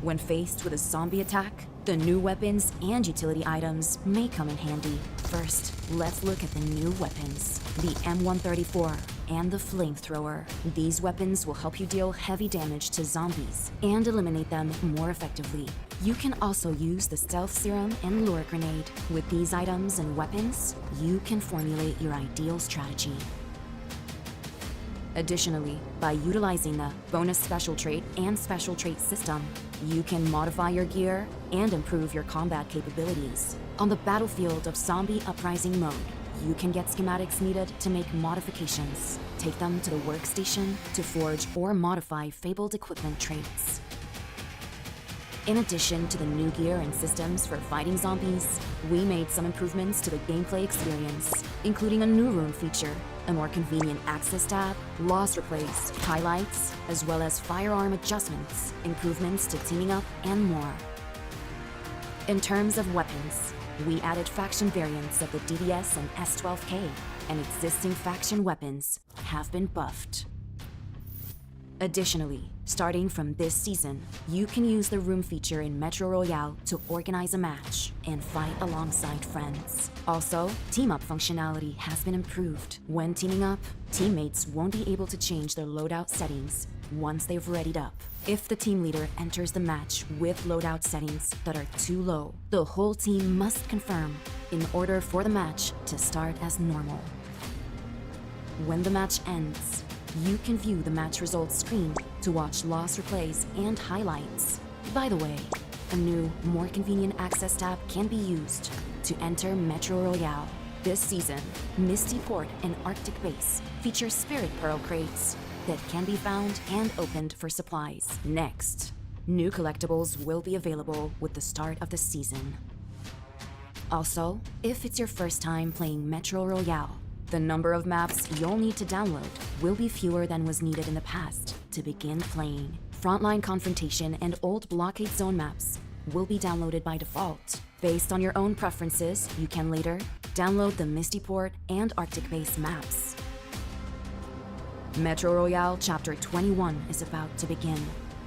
When faced with a zombie attack, the new weapons and utility items may come in handy. First, let's look at the new weapons. The M134 and the flamethrower. These weapons will help you deal heavy damage to zombies and eliminate them more effectively. You can also use the stealth serum and lure grenade. With these items and weapons, you can formulate your ideal strategy. Additionally, by utilizing the bonus special trait and special trait system, you can modify your gear and improve your combat capabilities. On the battlefield of Zombie Uprising mode, you can get schematics needed to make modifications. Take them to the workstation to forge or modify fabled equipment traits. In addition to the new gear and systems for fighting zombies, we made some improvements to the gameplay experience, including a new room feature, a more convenient access tab, loss replays, highlights, as well as firearm adjustments, improvements to teaming up, and more. In terms of weapons, we added faction variants of the DDS and S12K, and existing faction weapons have been buffed. Additionally, starting from this season, you can use the room feature in Metro Royale to organize a match and fight alongside friends. Also, team-up functionality has been improved. When teaming up, teammates won't be able to change their loadout settings once they've readied up. If the team leader enters the match with loadout settings that are too low, the whole team must confirm in order for the match to start as normal. When the match ends, you can view the match results screen to watch loss replays and highlights. By the way, a new, more convenient access tab can be used to enter Metro Royale. This season, Misty Port and Arctic Base feature Spirit Pearl crates that can be found and opened for supplies. Next, new collectibles will be available with the start of the season. Also, if it's your first time playing Metro Royale, the number of maps you'll need to download will be fewer than was needed in the past to begin playing. Frontline Confrontation and Old Blockade Zone maps will be downloaded by default. Based on your own preferences, you can later download the Misty Port and Arctic Base maps. Metro Royale Chapter 21 is about to begin.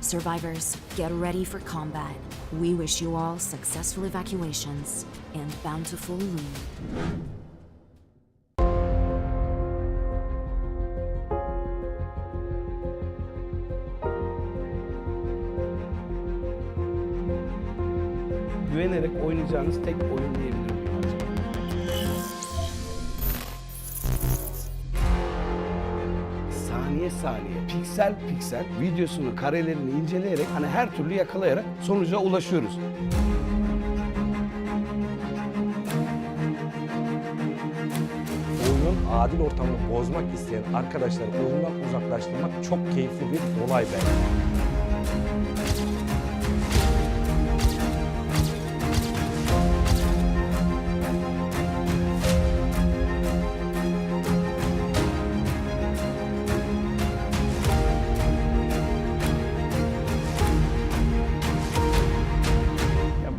Survivors, get ready for combat. We wish you all successful evacuations and bountiful loot. Güvenerek oynayacağınız tek oyun diyebilirim. saniye, piksel piksel videosunu, karelerini inceleyerek hani her türlü yakalayarak sonuca ulaşıyoruz. Oyunun adil ortamını bozmak isteyen arkadaşları oyundan uzaklaştırmak çok keyifli bir olay bence.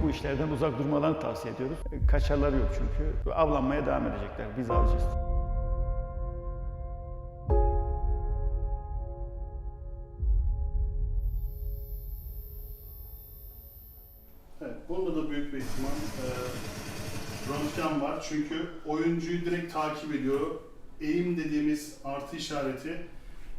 Bu işlerden uzak durmalarını tavsiye ediyoruz. Kaçarları yok çünkü. Avlanmaya devam edecekler. Biz avcıyız. Evet, bunda da büyük bir ihtimal röntgen var. Çünkü oyuncuyu direkt takip ediyor. Eğim dediğimiz artı işareti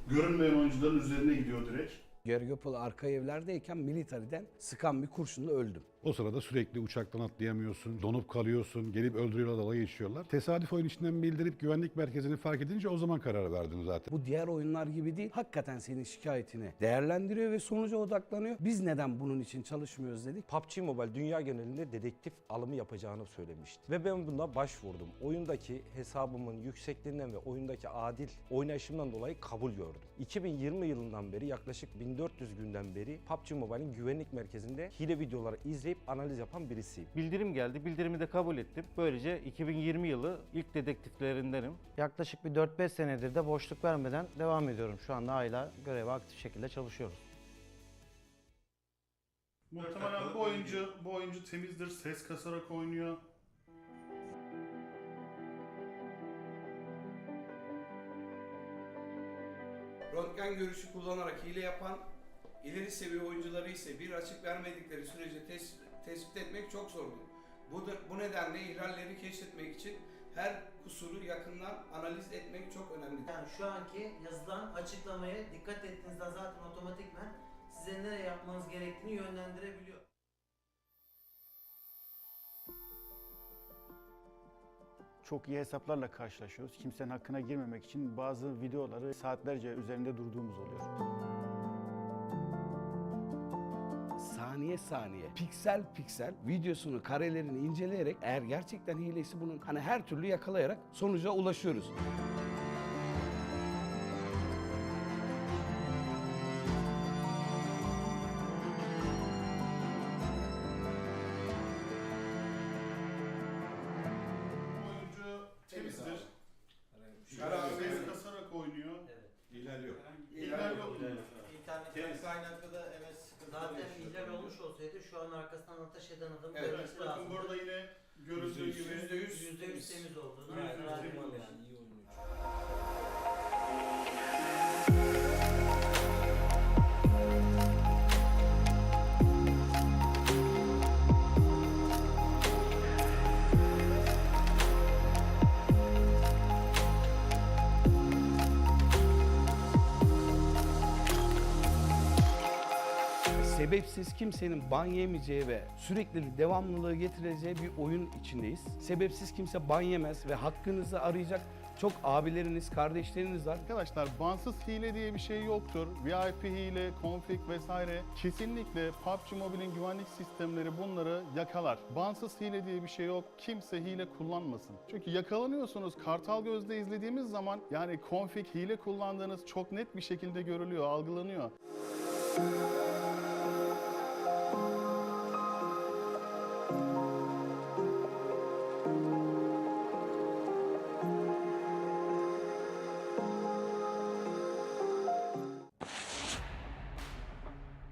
görünmeyen oyuncuların üzerine gidiyor direkt. Gergopol arka evlerdeyken militariden sıkan bir kurşunla öldüm. O sırada sürekli uçaktan atlayamıyorsun, donup kalıyorsun, gelip öldürüyorlar, dalga geçiyorlar. Tesadüf oyun içinden bildirip güvenlik merkezini fark edince o zaman karar verdim zaten. Bu diğer oyunlar gibi değil. Hakikaten senin şikayetini değerlendiriyor ve sonuca odaklanıyor. Biz neden bunun için çalışmıyoruz dedik. PUBG Mobile dünya genelinde dedektif alımı yapacağını söylemişti. Ve ben buna başvurdum. Oyundaki hesabımın yüksekliğinden ve oyundaki adil oynayışımdan dolayı kabul gördüm. 2020 yılından beri yaklaşık 1400 günden beri PUBG Mobile'in güvenlik merkezinde hile videoları izleyip analiz yapan birisiyim. Bildirim geldi. Bildirimi de kabul ettim. Böylece 2020 yılı ilk dedektiflerindenim. Yaklaşık bir 4-5 senedir de boşluk vermeden devam ediyorum. Şu anda hala göreve aktif şekilde çalışıyoruz. Muhtemelen bu oyuncu temizdir, ses kasarak oynuyor. Röntgen görüşü kullanarak hile yapan ileri seviye oyuncuları ise bir açık vermedikleri sürece tespit etmek çok zordur. Bu nedenle ihlalleri keşfetmek için her kusuru yakından analiz etmek çok önemli. Yani şu anki yazılan açıklamaya dikkat ettiğinizde zaten otomatikman size nereye yapmanız gerektiğini yönlendirebiliyor. Çok iyi hesaplarla karşılaşıyoruz. Kimsenin hakkına girmemek için bazı videoları saatlerce üzerinde durduğumuz oluyor. Saniye saniye, piksel piksel videosunu, karelerini inceleyerek eğer gerçekten hilesi bunun hani her türlü yakalayarak sonuca ulaşıyoruz. Oyuncu temizdir. Ses kasarak oynuyor. İhlal yok. İhlal yok. İnternetten kaynaklı da evet sıkıntı. Zaten ihlal olmuş olsaydı şu an arkasından ateş eden adamı görmesi Bakın lazım. burada yine görüldüğü gibi %100 temiz olduğunu. Sebepsiz kimsenin ban yemeyeceği ve sürekli devamlılığı getireceği bir oyun içindeyiz. Sebepsiz kimse ban yemez ve hakkınızı arayacak çok abileriniz, kardeşleriniz var. Arkadaşlar bansız hile diye bir şey yoktur. VIP hile, config vesaire. Kesinlikle PUBG Mobile'in güvenlik sistemleri bunları yakalar. Bansız hile diye bir şey yok. Kimse hile kullanmasın. Çünkü yakalanıyorsunuz. Kartal gözle izlediğimiz zaman yani config hile kullandığınız çok net bir şekilde görülüyor, algılanıyor.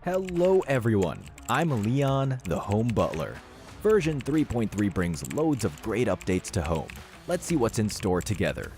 Hello everyone, I'm Leon, the Home Butler. Version 3.3 brings loads of great updates to home. Let's see what's in store together.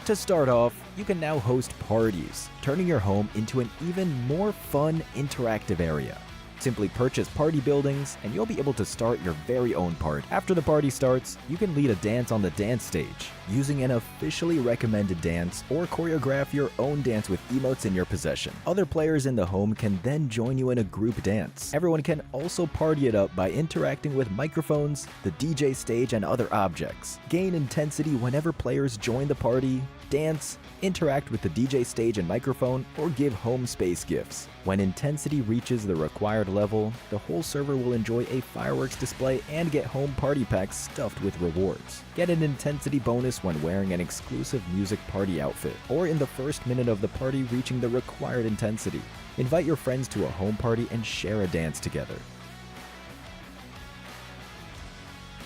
To start off, you can now host parties, turning your home into an even more fun, interactive area. Simply purchase party buildings and you'll be able to start your very own party. After the party starts, you can lead a dance on the dance stage, using an officially recommended dance or choreograph your own dance with emotes in your possession. Other players in the home can then join you in a group dance. Everyone can also party it up by interacting with microphones, the DJ stage, and other objects. Gain intensity whenever players join the party, dance, interact with the DJ stage and microphone, or give home space gifts. When intensity reaches the required level, the whole server will enjoy a fireworks display and get home party packs stuffed with rewards. Get an intensity bonus when wearing an exclusive music party outfit, or in the first minute of the party reaching the required intensity. Invite your friends to a home party and share a dance together.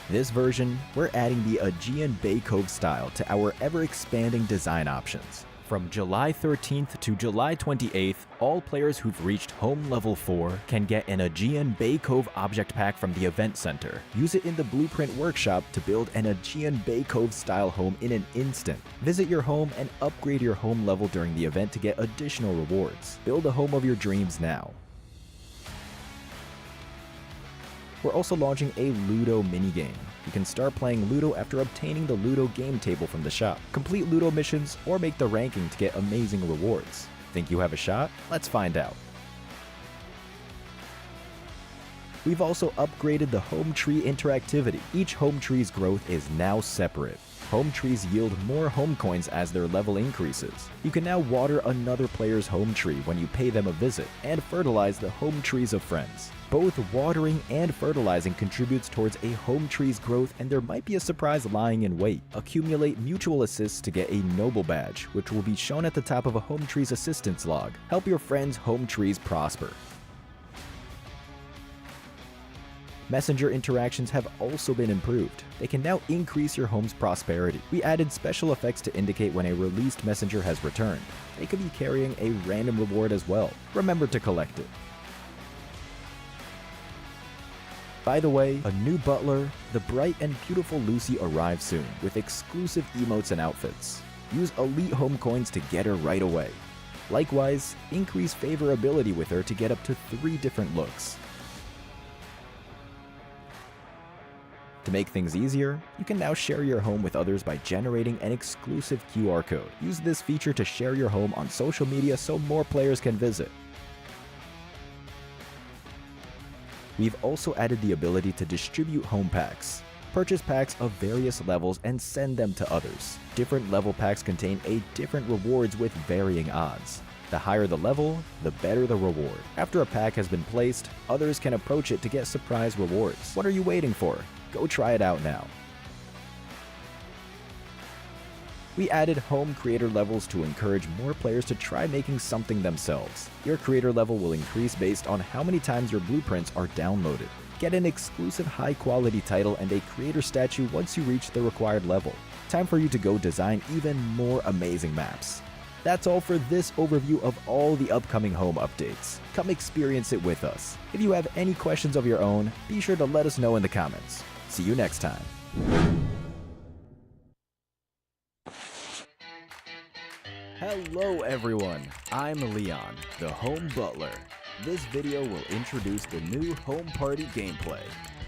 This version, we're adding the Aegean Bay Cove style to our ever-expanding design options. From July 13th to July 28th, all players who've reached Home Level 4 can get an Aegean Bay Cove object pack from the Event Center. Use it in the Blueprint Workshop to build an Aegean Bay Cove style home in an instant. Visit your home and upgrade your home level during the event to get additional rewards. Build a home of your dreams now. We're also launching a Ludo minigame. You can start playing Ludo after obtaining the Ludo game table from the shop. Complete Ludo missions or make the ranking to get amazing rewards. Think you have a shot? Let's find out. We've also upgraded the home tree interactivity. Each home tree's growth is now separate. Home trees yield more home coins as their level increases. You can now water another player's home tree when you pay them a visit, and fertilize the home trees of friends. Both watering and fertilizing contributes towards a home tree's growth, and there might be a surprise lying in wait. Accumulate mutual assists to get a noble badge, which will be shown at the top of a home tree's assistance log. Help your friends' home trees prosper. Messenger interactions have also been improved. They can now increase your home's prosperity. We added special effects to indicate when a released messenger has returned. They could be carrying a random reward as well. Remember to collect it. By the way, a new butler, the bright and beautiful Lucy, arrives soon with exclusive emotes and outfits. Use elite home coins to get her right away. Likewise, increase favorability with her to get up to 3 different looks. To make things easier, you can now share your home with others by generating an exclusive QR code. Use this feature to share your home on social media so more players can visit. We've also added the ability to distribute home packs. Purchase packs of various levels and send them to others. Different level packs contain different rewards with varying odds. The higher the level, the better the reward. After a pack has been placed, others can approach it to get surprise rewards. What are you waiting for? Go try it out now. We added home creator levels to encourage more players to try making something themselves. Your creator level will increase based on how many times your blueprints are downloaded. Get an exclusive high-quality title and a creator statue once you reach the required level. Time for you to go design even more amazing maps. That's all for this overview of all the upcoming home updates. Come experience it with us. If you have any questions of your own, be sure to let us know in the comments. See you next time. Hello everyone, I'm Leon, the Home Butler. This video will introduce the new home party gameplay.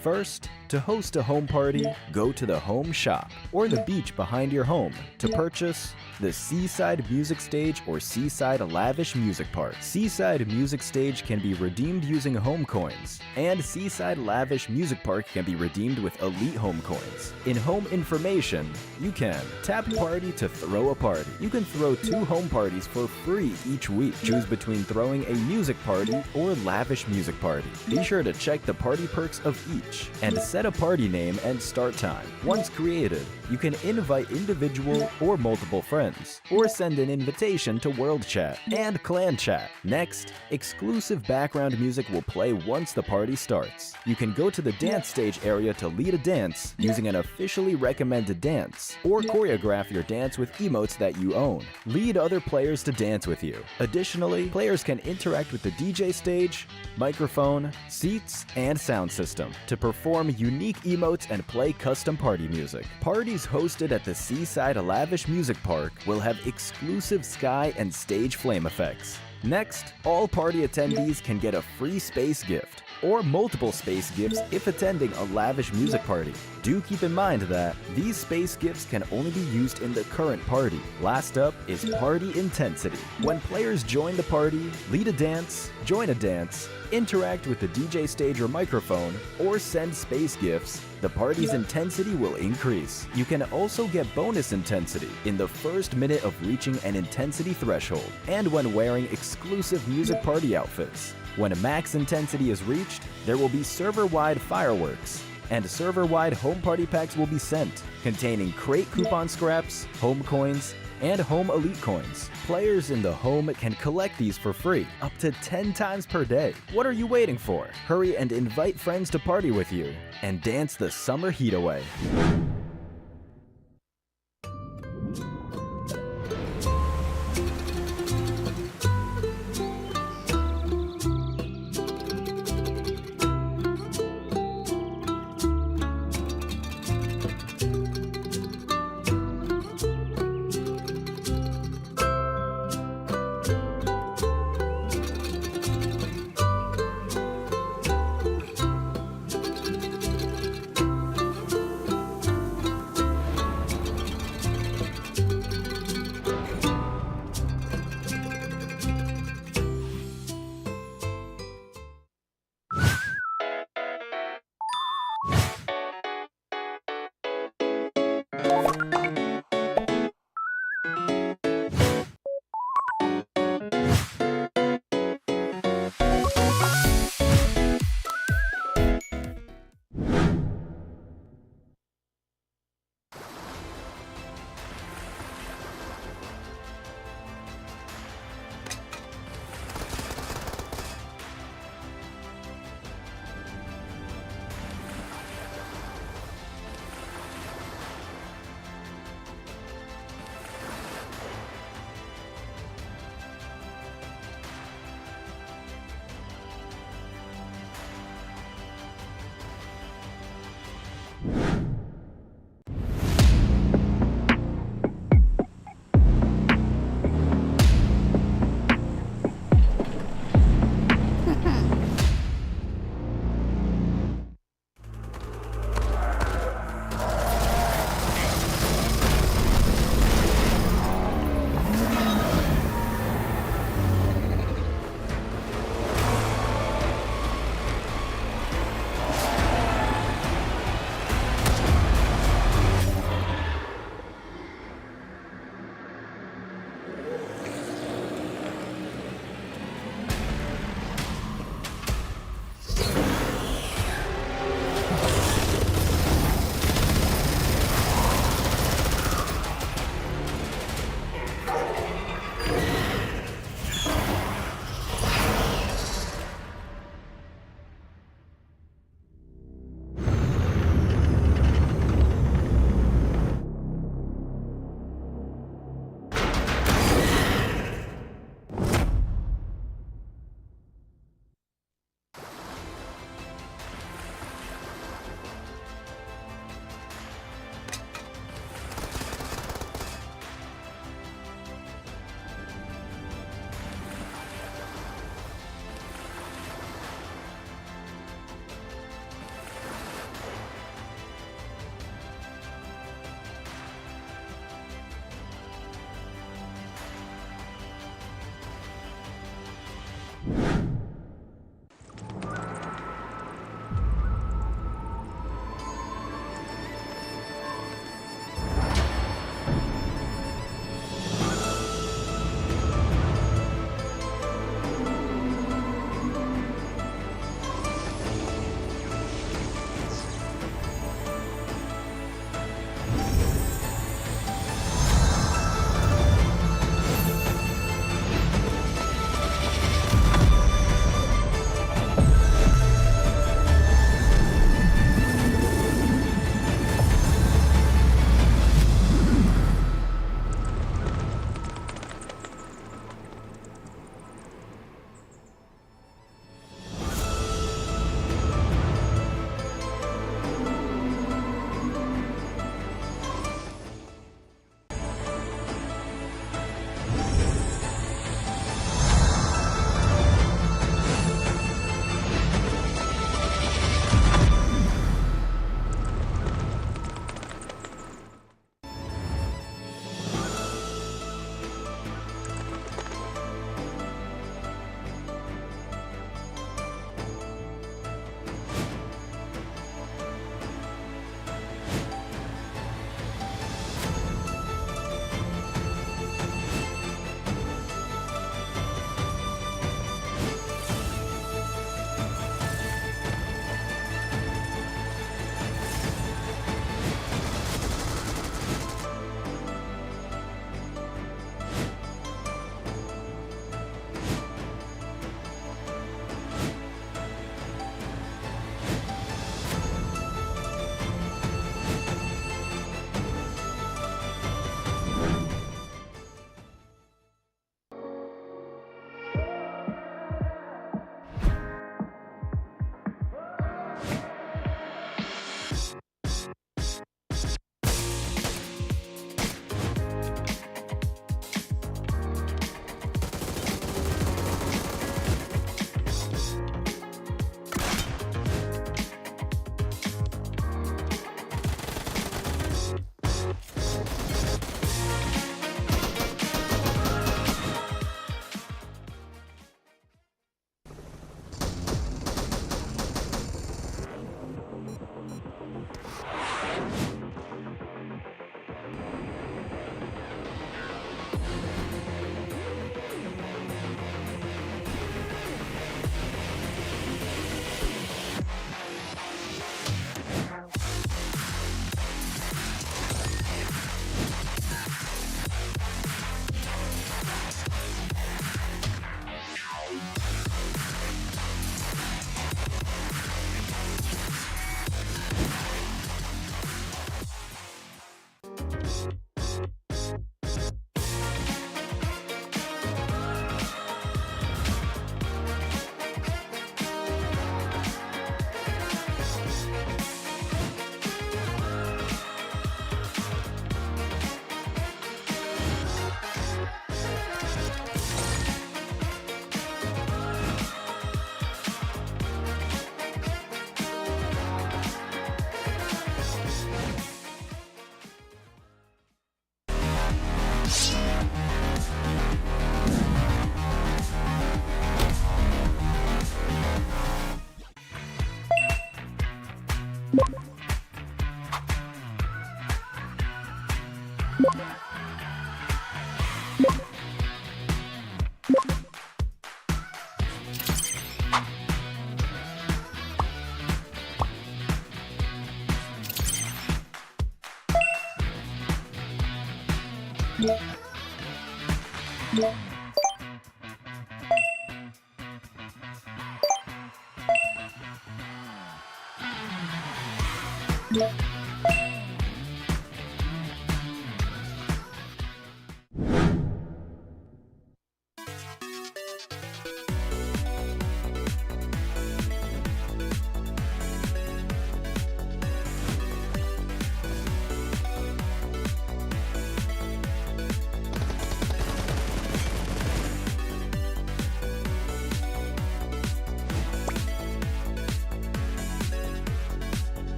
First, to host a home party, go to the home shop or the beach behind your home to purchase the Seaside Music Stage or Seaside Lavish Music Park. Seaside Music Stage can be redeemed using home coins, and Seaside Lavish Music Park can be redeemed with elite home coins. In home information, you can tap party to throw a party. You can throw 2 home parties for free each week. Choose between throwing a music party or lavish music party. Be sure to check the party perks of each and set a party name and start time. Once created, you can invite individual or multiple friends, or send an invitation to World Chat and Clan Chat. Next, exclusive background music will play once the party starts. You can go to the dance stage area to lead a dance using an officially recommended dance, or choreograph your dance with emotes that you own. Lead other players to dance with you. Additionally, players can interact with the DJ stage, microphone, seats, and sound system to perform unique emotes and play custom party music. Parties hosted at the Seaside Lavish Music Park will have exclusive sky and stage flame effects. Next, all party attendees can get a free space gift, or multiple space gifts if attending a lavish music party. Do keep in mind that these space gifts can only be used in the current party. Last up is party intensity. When players join the party, lead a dance, join a dance, interact with the DJ stage or microphone, or send space gifts, the party's intensity will increase. You can also get bonus intensity in the first minute of reaching an intensity threshold, and when wearing exclusive music party outfits. When a max intensity is reached, there will be server-wide fireworks, and server-wide home party packs will be sent, containing crate coupon scraps, home coins, and home elite coins. Players in the home can collect these for free, up to 10 times per day. What are you waiting for? Hurry and invite friends to party with you, and dance the summer heat away.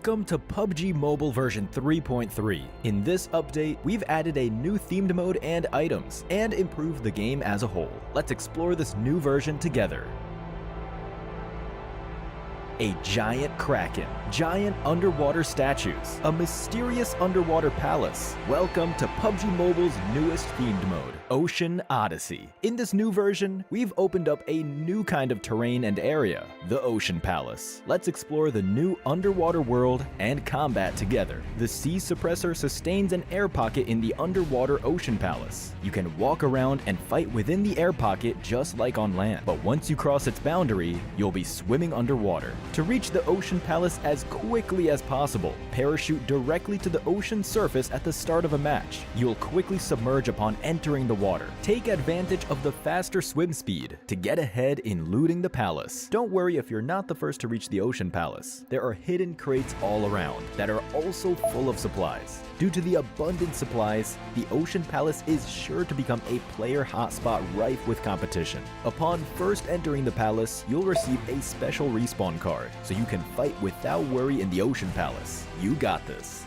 Welcome to PUBG Mobile version 3.3. In this update, we've added a new themed mode and items, and improved the game as a whole. Let's explore this new version together. A giant kraken, giant underwater statues, a mysterious underwater palace. Welcome to PUBG Mobile's newest themed mode, Ocean Odyssey. In this new version, we've opened up a new kind of terrain and area, the Ocean Palace. Let's explore the new underwater world and combat together. The sea suppressor sustains an air pocket in the underwater Ocean Palace. You can walk around and fight within the air pocket just like on land, but once you cross its boundary, you'll be swimming underwater. To reach the Ocean Palace as quickly as possible, parachute directly to the ocean surface at the start of a match. You'll quickly submerge upon entering the water. Take advantage of the faster swim speed to get ahead in looting the palace. Don't worry if you're not the first to reach the Ocean Palace. There are hidden crates all around that are also full of supplies. Due to the abundant supplies, the Ocean Palace is sure to become a player hotspot rife with competition. Upon first entering the palace, you'll receive a special respawn card, so you can fight without worry in the Ocean Palace. You got this.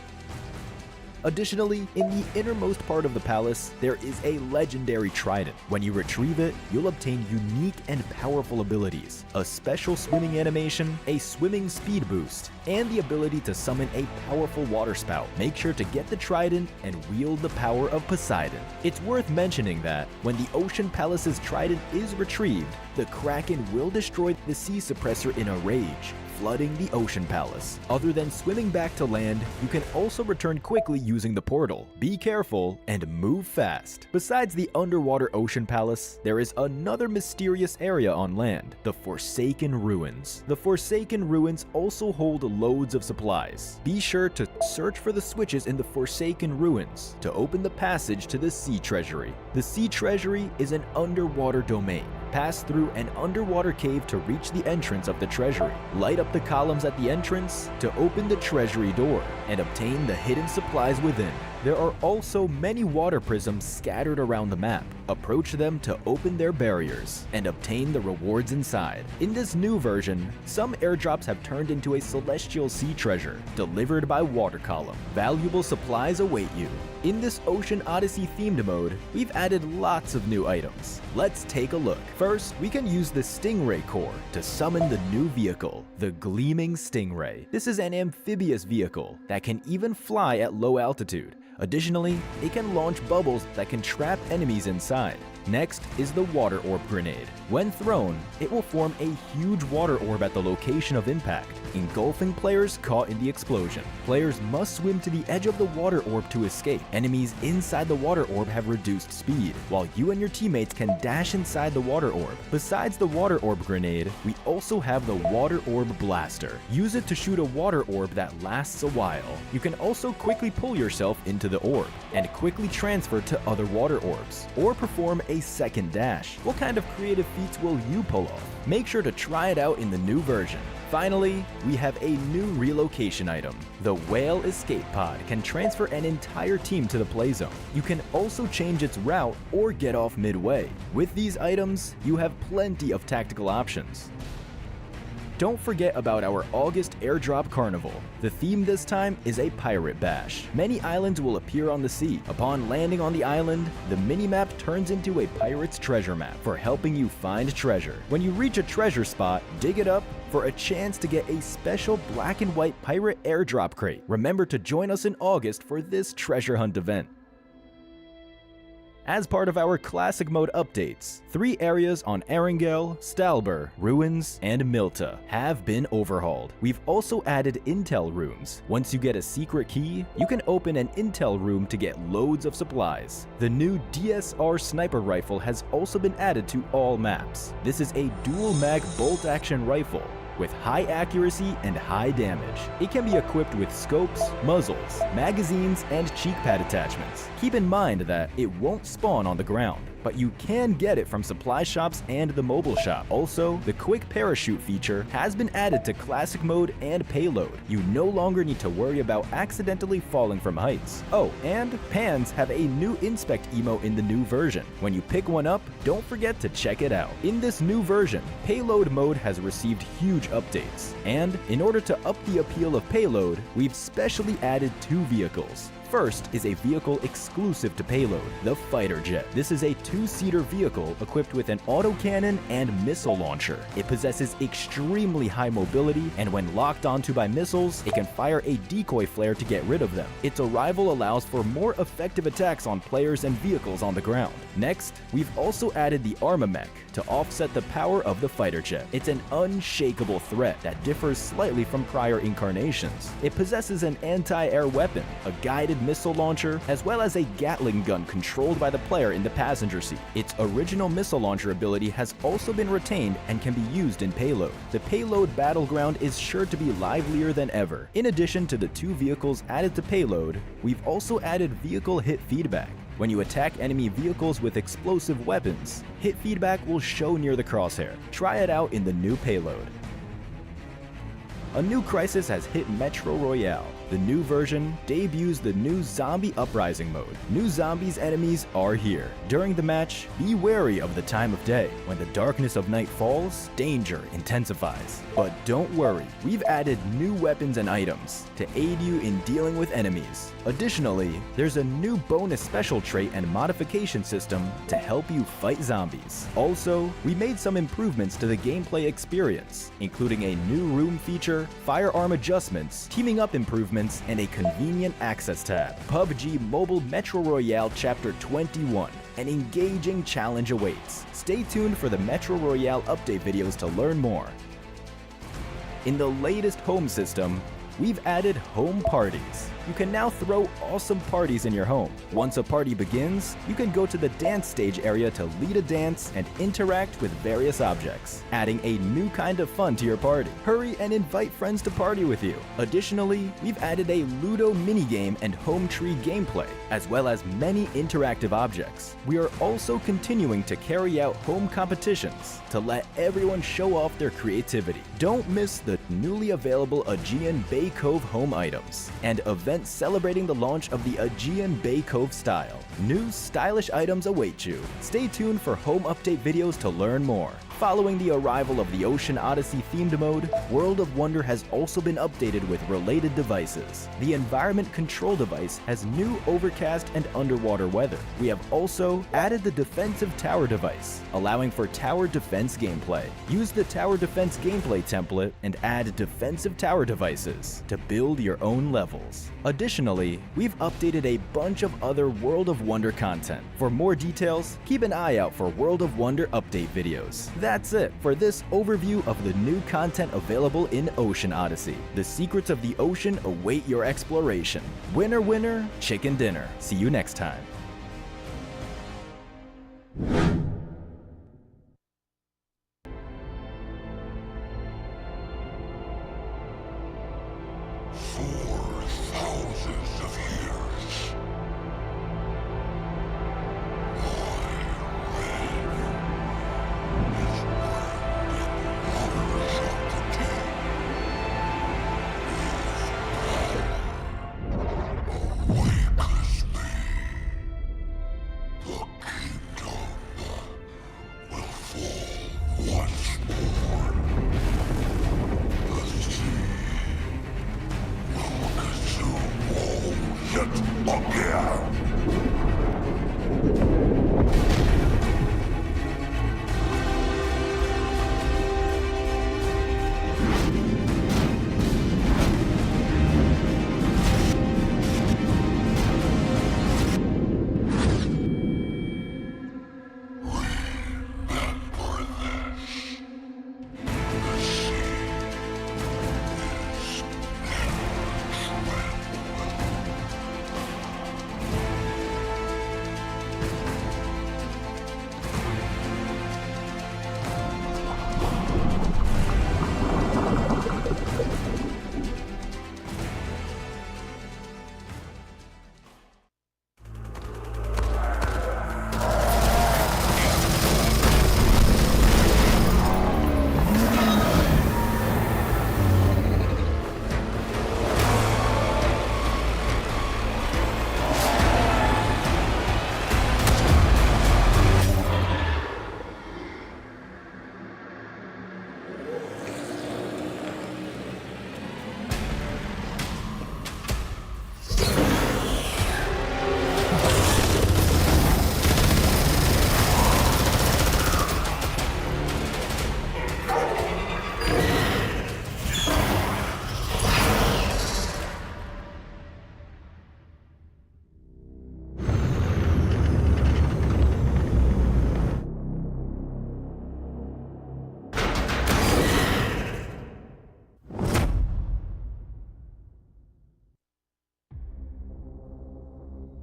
Additionally, in the innermost part of the palace, there is a legendary trident. When you retrieve it, you'll obtain unique and powerful abilities, a special swimming animation, a swimming speed boost, and the ability to summon a powerful water spout. Make sure to get the trident and wield the power of Poseidon. It's worth mentioning that when the Ocean Palace's trident is retrieved, the Kraken will destroy the sea suppressor in a rage, flooding the Ocean Palace. Other than swimming back to land, you can also return quickly using the portal. Be careful and move fast. Besides the underwater Ocean Palace, there is another mysterious area on land, the Forsaken Ruins. The Forsaken Ruins also hold loads of supplies. Be sure to search for the switches in the Forsaken Ruins to open the passage to the Sea Treasury. The Sea Treasury is an underwater domain. Pass through an underwater cave to reach the entrance of the treasury. Light up the columns at the entrance to open the treasury door and obtain the hidden supplies within. There are also many water prisms scattered around the map. Approach them to open their barriers and obtain the rewards inside. In this new version, some airdrops have turned into a celestial sea treasure delivered by water column. Valuable supplies await you. In this Ocean Odyssey themed mode, we've added lots of new items. Let's take a look. First, we can use the Stingray core to summon the new vehicle, the Gleaming Stingray. This is an amphibious vehicle that can even fly at low altitude. Additionally, it can launch bubbles that can trap enemies inside. Next is the Water Orb Grenade. When thrown, it will form a huge water orb at the location of impact, engulfing players caught in the explosion. Players must swim to the edge of the water orb to escape. Enemies inside the water orb have reduced speed, while you and your teammates can dash inside the water orb. Besides the Water Orb Grenade, we also have the Water Orb Blaster. Use it to shoot a water orb that lasts a while. You can also quickly pull yourself into the orb and quickly transfer to other water orbs, or perform a second dash. What kind of creative feats will you pull off? Make sure to try it out in the new version. Finally, we have a new relocation item. The Whale Escape Pod can transfer an entire team to the play zone. You can also change its route or get off midway. With these items, you have plenty of tactical options. Don't forget about our August Airdrop Carnival. The theme this time is a pirate bash. Many islands will appear on the sea. Upon landing on the island, the minimap turns into a pirate's treasure map for helping you find treasure. When you reach a treasure spot, dig it up for a chance to get a special black and white pirate airdrop crate. Remember to join us in August for this treasure hunt event. As part of our Classic Mode updates, 3 areas on Erangel, Stalber, Ruins, and Milta have been overhauled. We've also added intel rooms. Once you get a secret key, you can open an intel room to get loads of supplies. The new DSR sniper rifle has also been added to all maps. This is a dual mag bolt-action rifle with high accuracy and high damage. It can be equipped with scopes, muzzles, magazines, and cheek pad attachments. Keep in mind that it won't spawn on the ground, but you can get it from supply shops and the mobile shop. Also, the quick parachute feature has been added to Classic Mode and Payload. You no longer need to worry about accidentally falling from heights. Oh, and Pans have a new Inspect emo in the new version. When you pick one up, don't forget to check it out. In this new version, Payload mode has received huge updates, and in order to up the appeal of Payload, we've specially added 2 vehicles. First is a vehicle exclusive to Payload, the Fighter Jet. This is a two-seater vehicle equipped with an autocannon and missile launcher. It possesses extremely high mobility, and when locked onto by missiles, it can fire a decoy flare to get rid of them. Its arrival allows for more effective attacks on players and vehicles on the ground. Next, we've also added the Armamech to offset the power of the fighter jet. It's an unshakable threat that differs slightly from prior incarnations. It possesses an anti-air weapon, a guided missile launcher, as well as a Gatling gun controlled by the player in the passenger seat. Its original missile launcher ability has also been retained and can be used in Payload. The Payload battleground is sure to be livelier than ever. In addition to the two vehicles added to Payload, we've also added vehicle hit feedback. When you attack enemy vehicles with explosive weapons, hit feedback will show near the crosshair. Try it out in the new Payload. A new crisis has hit Metro Royale. The new version debuts the new Zombie Uprising mode. New zombies enemies are here. During the match, be wary of the time of day. When the darkness of night falls, danger intensifies. But don't worry, we've added new weapons and items to aid you in dealing with enemies. Additionally, there's a new bonus special trait and modification system to help you fight zombies. Also, we made some improvements to the gameplay experience, including a new room feature, firearm adjustments, teaming up improvements, and a convenient access tab. PUBG Mobile Metro Royale Chapter 21. An engaging challenge awaits. Stay tuned for the Metro Royale update videos to learn more. In the latest home system, we've added home parties. You can now throw awesome parties in your home. Once a party begins, you can go to the dance stage area to lead a dance and interact with various objects, adding a new kind of fun to your party. Hurry and invite friends to party with you. Additionally, we've added a Ludo minigame and home tree gameplay, as well as many interactive objects. We are also continuing to carry out home competitions to let everyone show off their creativity. Don't miss the newly available Aegean Bay Cove home items and events celebrating the launch of the Aegean Bay Cove style. New stylish items await you. Stay tuned for home update videos to learn more. Following the arrival of the Ocean Odyssey themed mode, World of Wonder has also been updated with related devices. The Environment Control device has new overcast and underwater weather. We have also added the Defensive Tower device, allowing for tower defense gameplay. Use the Tower Defense gameplay template and add defensive tower devices to build your own levels. Additionally, we've updated a bunch of other World of Wonder content. For more details, keep an eye out for World of Wonder update videos. That's it for this overview of the new content available in Ocean Odyssey. The secrets of the ocean await your exploration. Winner, winner, chicken dinner. See you next time.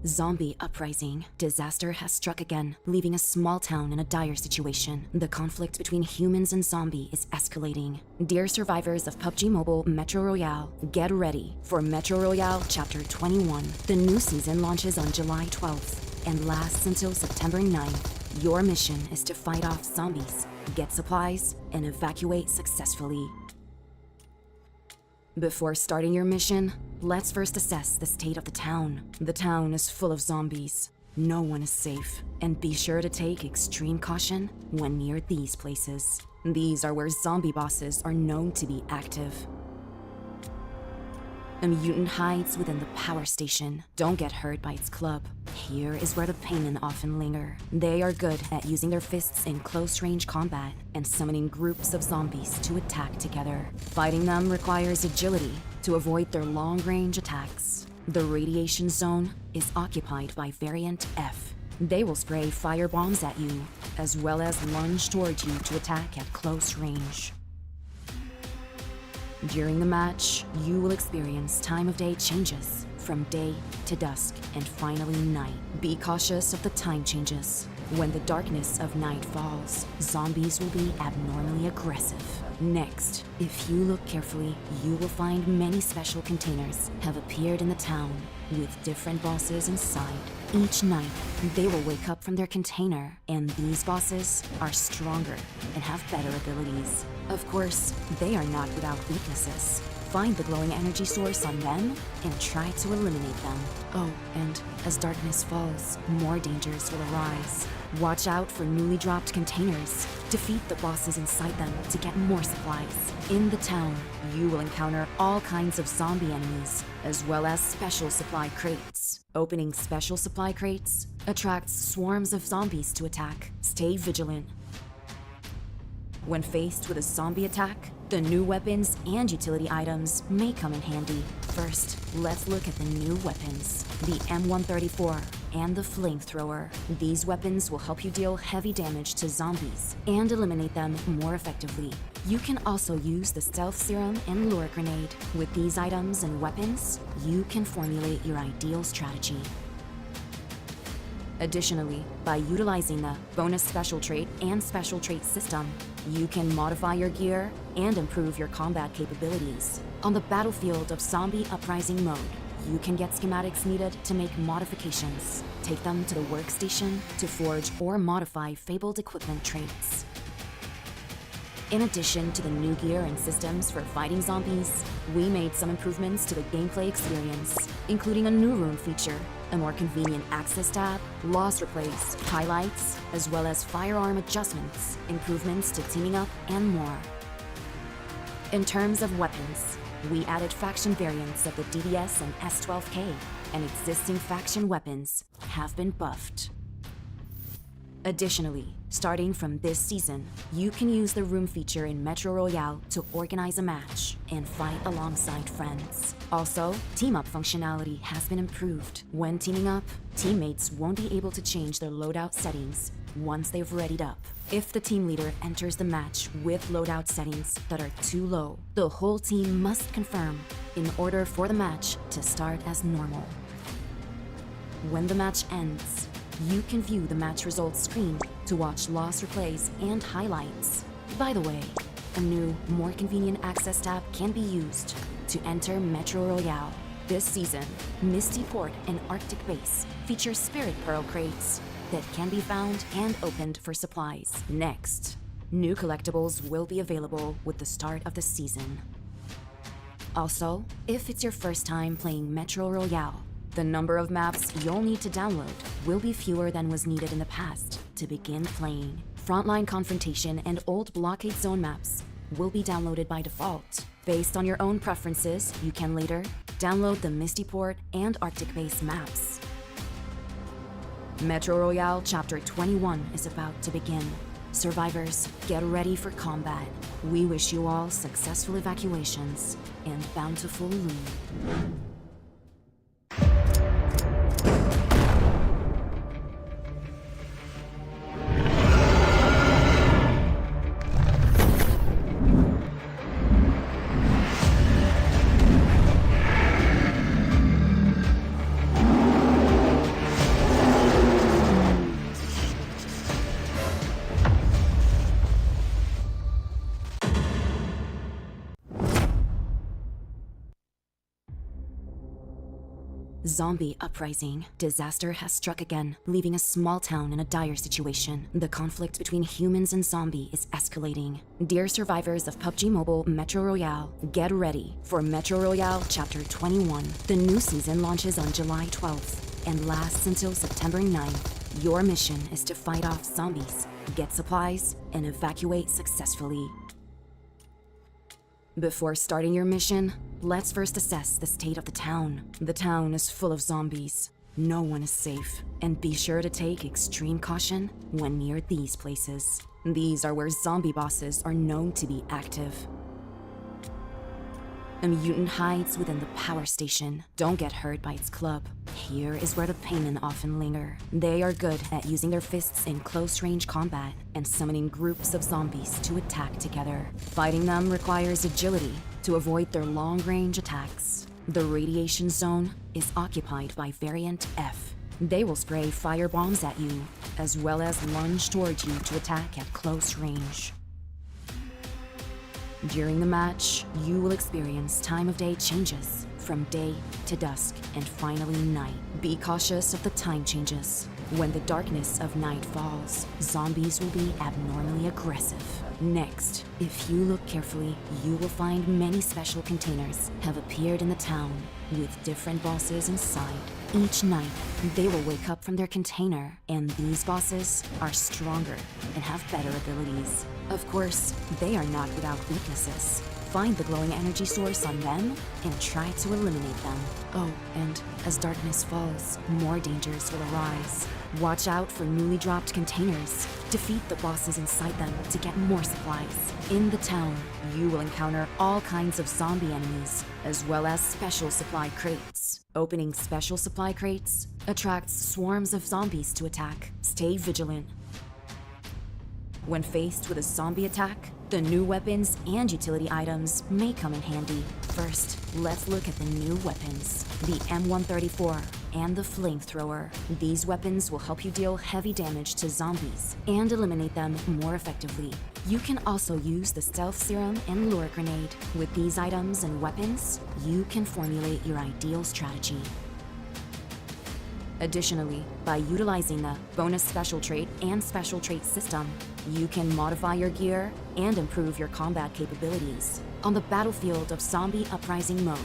Zombie uprising. Disaster has struck again, leaving a small town in a dire situation. The conflict between humans and zombie is escalating. Dear survivors of PUBG Mobile Metro Royale, get ready for Metro Royale Chapter 21. The new season launches on July 12th and lasts until September 9th. Your mission is to fight off zombies, get supplies, and evacuate successfully. Before starting your mission, let's first assess the state of the town. The town is full of zombies. No one is safe, and be sure to take extreme caution when near these places. These are where zombie bosses are known to be active. A mutant hides within the power station. Don't get hurt by its club. Here is where the paymen often linger. They are good at using their fists in close-range combat and summoning groups of zombies to attack together. Fighting them requires agility to avoid their long-range attacks. The radiation zone is occupied by Variant F. They will spray fire bombs at you, as well as lunge towards you to attack at close range. During the match, you will experience time of day changes from day to dusk and finally night. Be cautious of the time changes. When the darkness of night falls, zombies will be abnormally aggressive. Next, if you look carefully, you will find many special containers have appeared in the town with different bosses inside. Each night, they will wake up from their container, and these bosses are stronger and have better abilities. Of course, they are not without weaknesses. Find the glowing energy source on them and try to eliminate them. Oh, and as darkness falls, more dangers will arise. Watch out for newly dropped containers. Defeat the bosses inside them to get more supplies. In the town, you will encounter all kinds of zombie enemies, as well as special supply crates. Opening special supply crates attracts swarms of zombies to attack. Stay vigilant. When faced with a zombie attack, the new weapons and utility items may come in handy. First, let's look at the new weapons. The M134 and the flamethrower. These weapons will help you deal heavy damage to zombies and eliminate them more effectively. You can also use the stealth serum and lure grenade. With these items and weapons, you can formulate your ideal strategy. Additionally, by utilizing the bonus special trait and special trait system, you can modify your gear and improve your combat capabilities. On the battlefield of Zombie Uprising mode, you can get schematics needed to make modifications. Take them to the workstation to forge or modify fabled equipment traits. In addition to the new gear and systems for fighting zombies, we made some improvements to the gameplay experience, including a new room feature, a more convenient access tab, loss replays, highlights, as well as firearm adjustments, improvements to teaming up, and more. In terms of weapons, we added faction variants of the DDS and S12K, and existing faction weapons have been buffed. Additionally, starting from this season, you can use the room feature in Metro Royale to organize a match and fight alongside friends. Also, team up functionality has been improved. When teaming up, teammates won't be able to change their loadout settings once they've readied up. If the team leader enters the match with loadout settings that are too low, the whole team must confirm in order for the match to start as normal. When the match ends, you can view the match results screen to watch loss replays and highlights. By the way, a new, more convenient access tab can be used to enter Metro Royale. This season, Misty Port and Arctic Base feature Spirit Pearl crates that can be found and opened for supplies. Next, new collectibles will be available with the start of the season. Also, if it's your first time playing Metro Royale, the number of maps you'll need to download will be fewer than was needed in the past to begin playing. Frontline Confrontation and Old Blockade Zone maps will be downloaded by default. Based on your own preferences, you can later download the Misty Port and Arctic Base maps. Metro Royale Chapter 21 is about to begin. Survivors, get ready for combat. We wish you all successful evacuations and bountiful loot. Zombie uprising. Disaster has struck again, leaving a small town in a dire situation. The conflict between humans and zombie is escalating. Dear survivors of PUBG Mobile Metro Royale, get ready for Metro Royale Chapter 21. The new season launches on July 12th and lasts until September 9th. Your mission is to fight off zombies, get supplies, and evacuate successfully. Before starting your mission, let's first assess the state of the town. The town is full of zombies. No one is safe, and be sure to take extreme caution when near these places. These are where zombie bosses are known to be active. A mutant hides within the power station. Don't get hurt by its club. Here is where the paymen often linger. They are good at using their fists in close-range combat and summoning groups of zombies to attack together. Fighting them requires agility to avoid their long-range attacks. The radiation zone is occupied by Variant F. They will spray fire bombs at you, as well as lunge towards you to attack at close range. During the match, you will experience time of day changes from day to dusk and finally night. Be cautious of the time changes. When the darkness of night falls, zombies will be abnormally aggressive. Next, if you look carefully, you will find many special containers have appeared in the town with different bosses inside. Each night, they will wake up from their container, and these bosses are stronger and have better abilities. Of course, they are not without weaknesses. Find the glowing energy source on them and try to eliminate them. Oh, and as darkness falls, more dangers will arise. Watch out for newly dropped containers. Defeat the bosses inside them to get more supplies. In the town, you will encounter all kinds of zombie enemies, as well as special supply crates. Opening special supply crates attracts swarms of zombies to attack. Stay vigilant. When faced with a zombie attack, the new weapons and utility items may come in handy. First, let's look at the new weapons. The M134 and the flamethrower. These weapons will help you deal heavy damage to zombies and eliminate them more effectively. You can also use the stealth serum and lure grenade. With these items and weapons, you can formulate your ideal strategy. Additionally, by utilizing the bonus special trait and special trait system, you can modify your gear and improve your combat capabilities. On the battlefield of Zombie Uprising mode,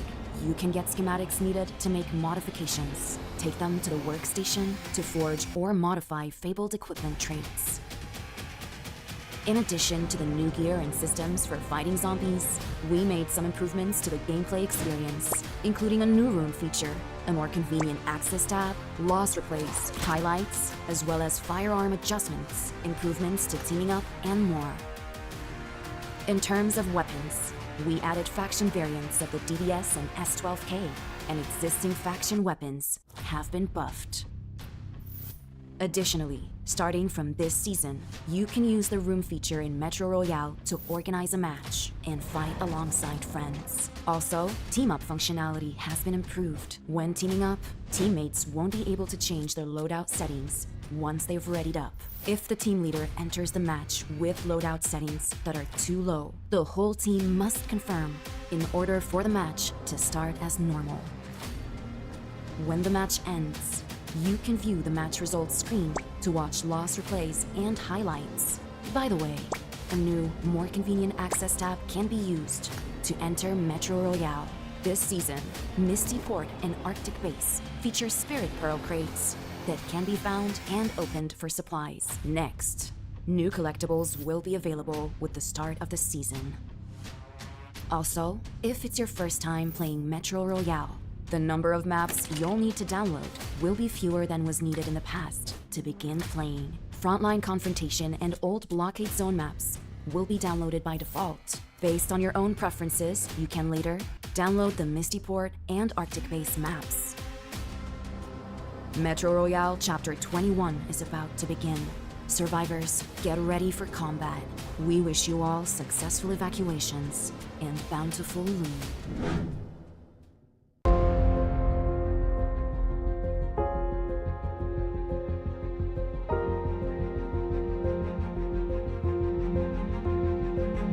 you can get schematics needed to make modifications. Take them to the workstation to forge or modify fabled equipment traits. In addition to the new gear and systems for fighting zombies, we made some improvements to the gameplay experience, including a new room feature, a more convenient access tab, loss replays, highlights, as well as firearm adjustments, improvements to teaming up, and more. In terms of weapons, we added faction variants of the DDS and S12K, and existing faction weapons have been buffed. Additionally, starting from this season, you can use the room feature in Metro Royale to organize a match and fight alongside friends. Also, team up functionality has been improved. When teaming up, teammates won't be able to change their loadout settings once they've readied up. If the team leader enters the match with loadout settings that are too low, the whole team must confirm in order for the match to start as normal. When the match ends, you can view the match results screen to watch loss replays and highlights. By the way, a new, more convenient access tab can be used to enter Metro Royale. This season, Misty Port and Arctic Base feature Spirit Pearl crates that can be found and opened for supplies. Next, new collectibles will be available with the start of the season. Also, if it's your first time playing Metro Royale, the number of maps you'll need to download will be fewer than was needed in the past to begin playing. Frontline Confrontation and Old Blockade Zone maps will be downloaded by default. Based on your own preferences, you can later download the Misty Port and Arctic Base maps. Metro Royale Chapter 21 is about to begin. Survivors, get ready for combat. We wish you all successful evacuations and bountiful loot.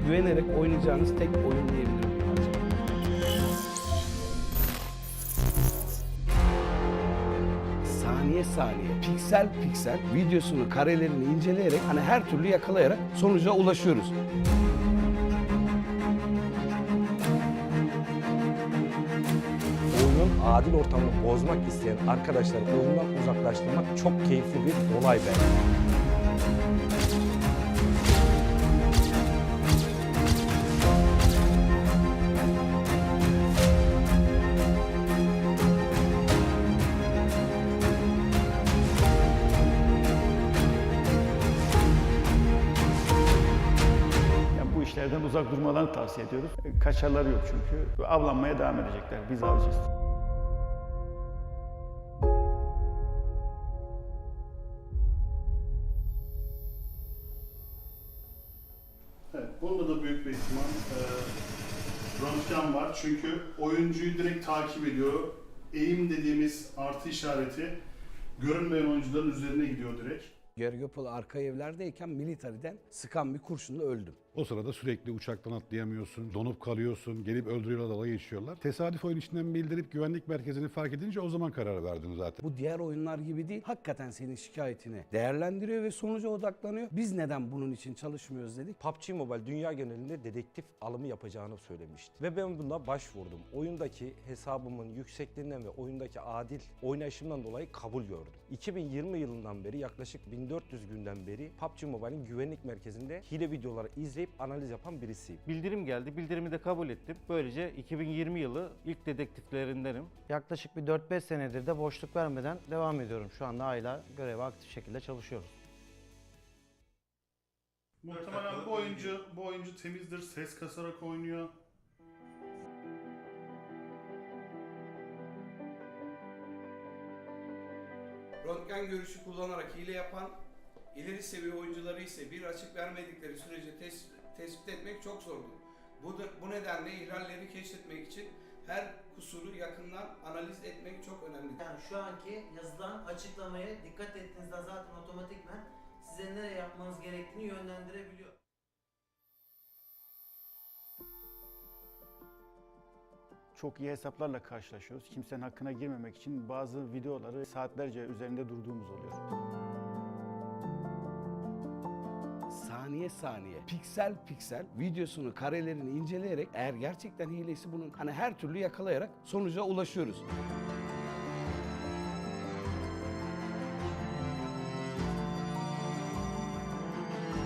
Güvenerek oynayacağınız tek oyun diyebilirim. saniye saniye, piksel piksel videosunu, karelerini inceleyerek hani her türlü yakalayarak sonuca ulaşıyoruz. Oyunun adil ortamını bozmak isteyen arkadaşları oyundan uzaklaştırmak çok keyifli bir olay bence. Bu işlerden uzak durmalarını tavsiye ediyoruz. Kaçarları yok çünkü. Avlanmaya devam edecekler. Biz avcıyız. Evet, bunda da büyük bir ihtimal röntgen var. Çünkü oyuncuyu direkt takip ediyor. Eğim dediğimiz artı işareti görünmeyen oyuncuların üzerine gidiyor direkt. Gergopol arka evlerdeyken militariden sıkan bir kurşunla öldüm. O sırada sürekli uçaktan atlayamıyorsun, donup kalıyorsun, gelip öldürüyorlar, dalga geçiyorlar. Tesadüf oyun içinden bildirip güvenlik merkezini fark edince o zaman karar verdim zaten. Bu diğer oyunlar gibi değil. Hakikaten senin şikayetini değerlendiriyor ve sonuca odaklanıyor. Biz neden bunun için çalışmıyoruz dedik. PUBG Mobile dünya genelinde dedektif alımı yapacağını söylemişti. Ve ben buna başvurdum. Oyundaki hesabımın yüksekliğinden ve oyundaki adil oynayışımdan dolayı kabul gördüm. 2020 yılından beri yaklaşık 1400 günden beri PUBG Mobile'in güvenlik merkezinde hile videoları izleyip analiz yapan birisiyim. Bildirim geldi. Bildirimi de kabul ettim. Böylece 2020 yılı ilk dedektiflerindenim. Yaklaşık bir 4-5 senedir de boşluk vermeden devam ediyorum. Şu anda hala göreve aktif şekilde çalışıyoruz. Muhtemelen bu oyuncu temizdir, ses kasarak oynuyor. Röntgen görüşü kullanarak hile yapan ileri seviye oyuncuları ise bir açık vermedikleri sürece tespit etmek çok zordur. Bu nedenle ihlalleri keşfetmek için her kusuru yakından analiz etmek çok önemlidir. Yani şu anki yazılan açıklamaya dikkat ettiğinizde zaten otomatikman size nereye yapmanız gerektiğini yönlendirebiliyor. Çok iyi hesaplarla karşılaşıyoruz. Kimsenin hakkına girmemek için bazı videoları saatlerce üzerinde durduğumuz oluyor. Saniye saniye, piksel piksel videosunu, karelerini inceleyerek eğer gerçekten hilesi bunun hani her türlü yakalayarak sonuca ulaşıyoruz.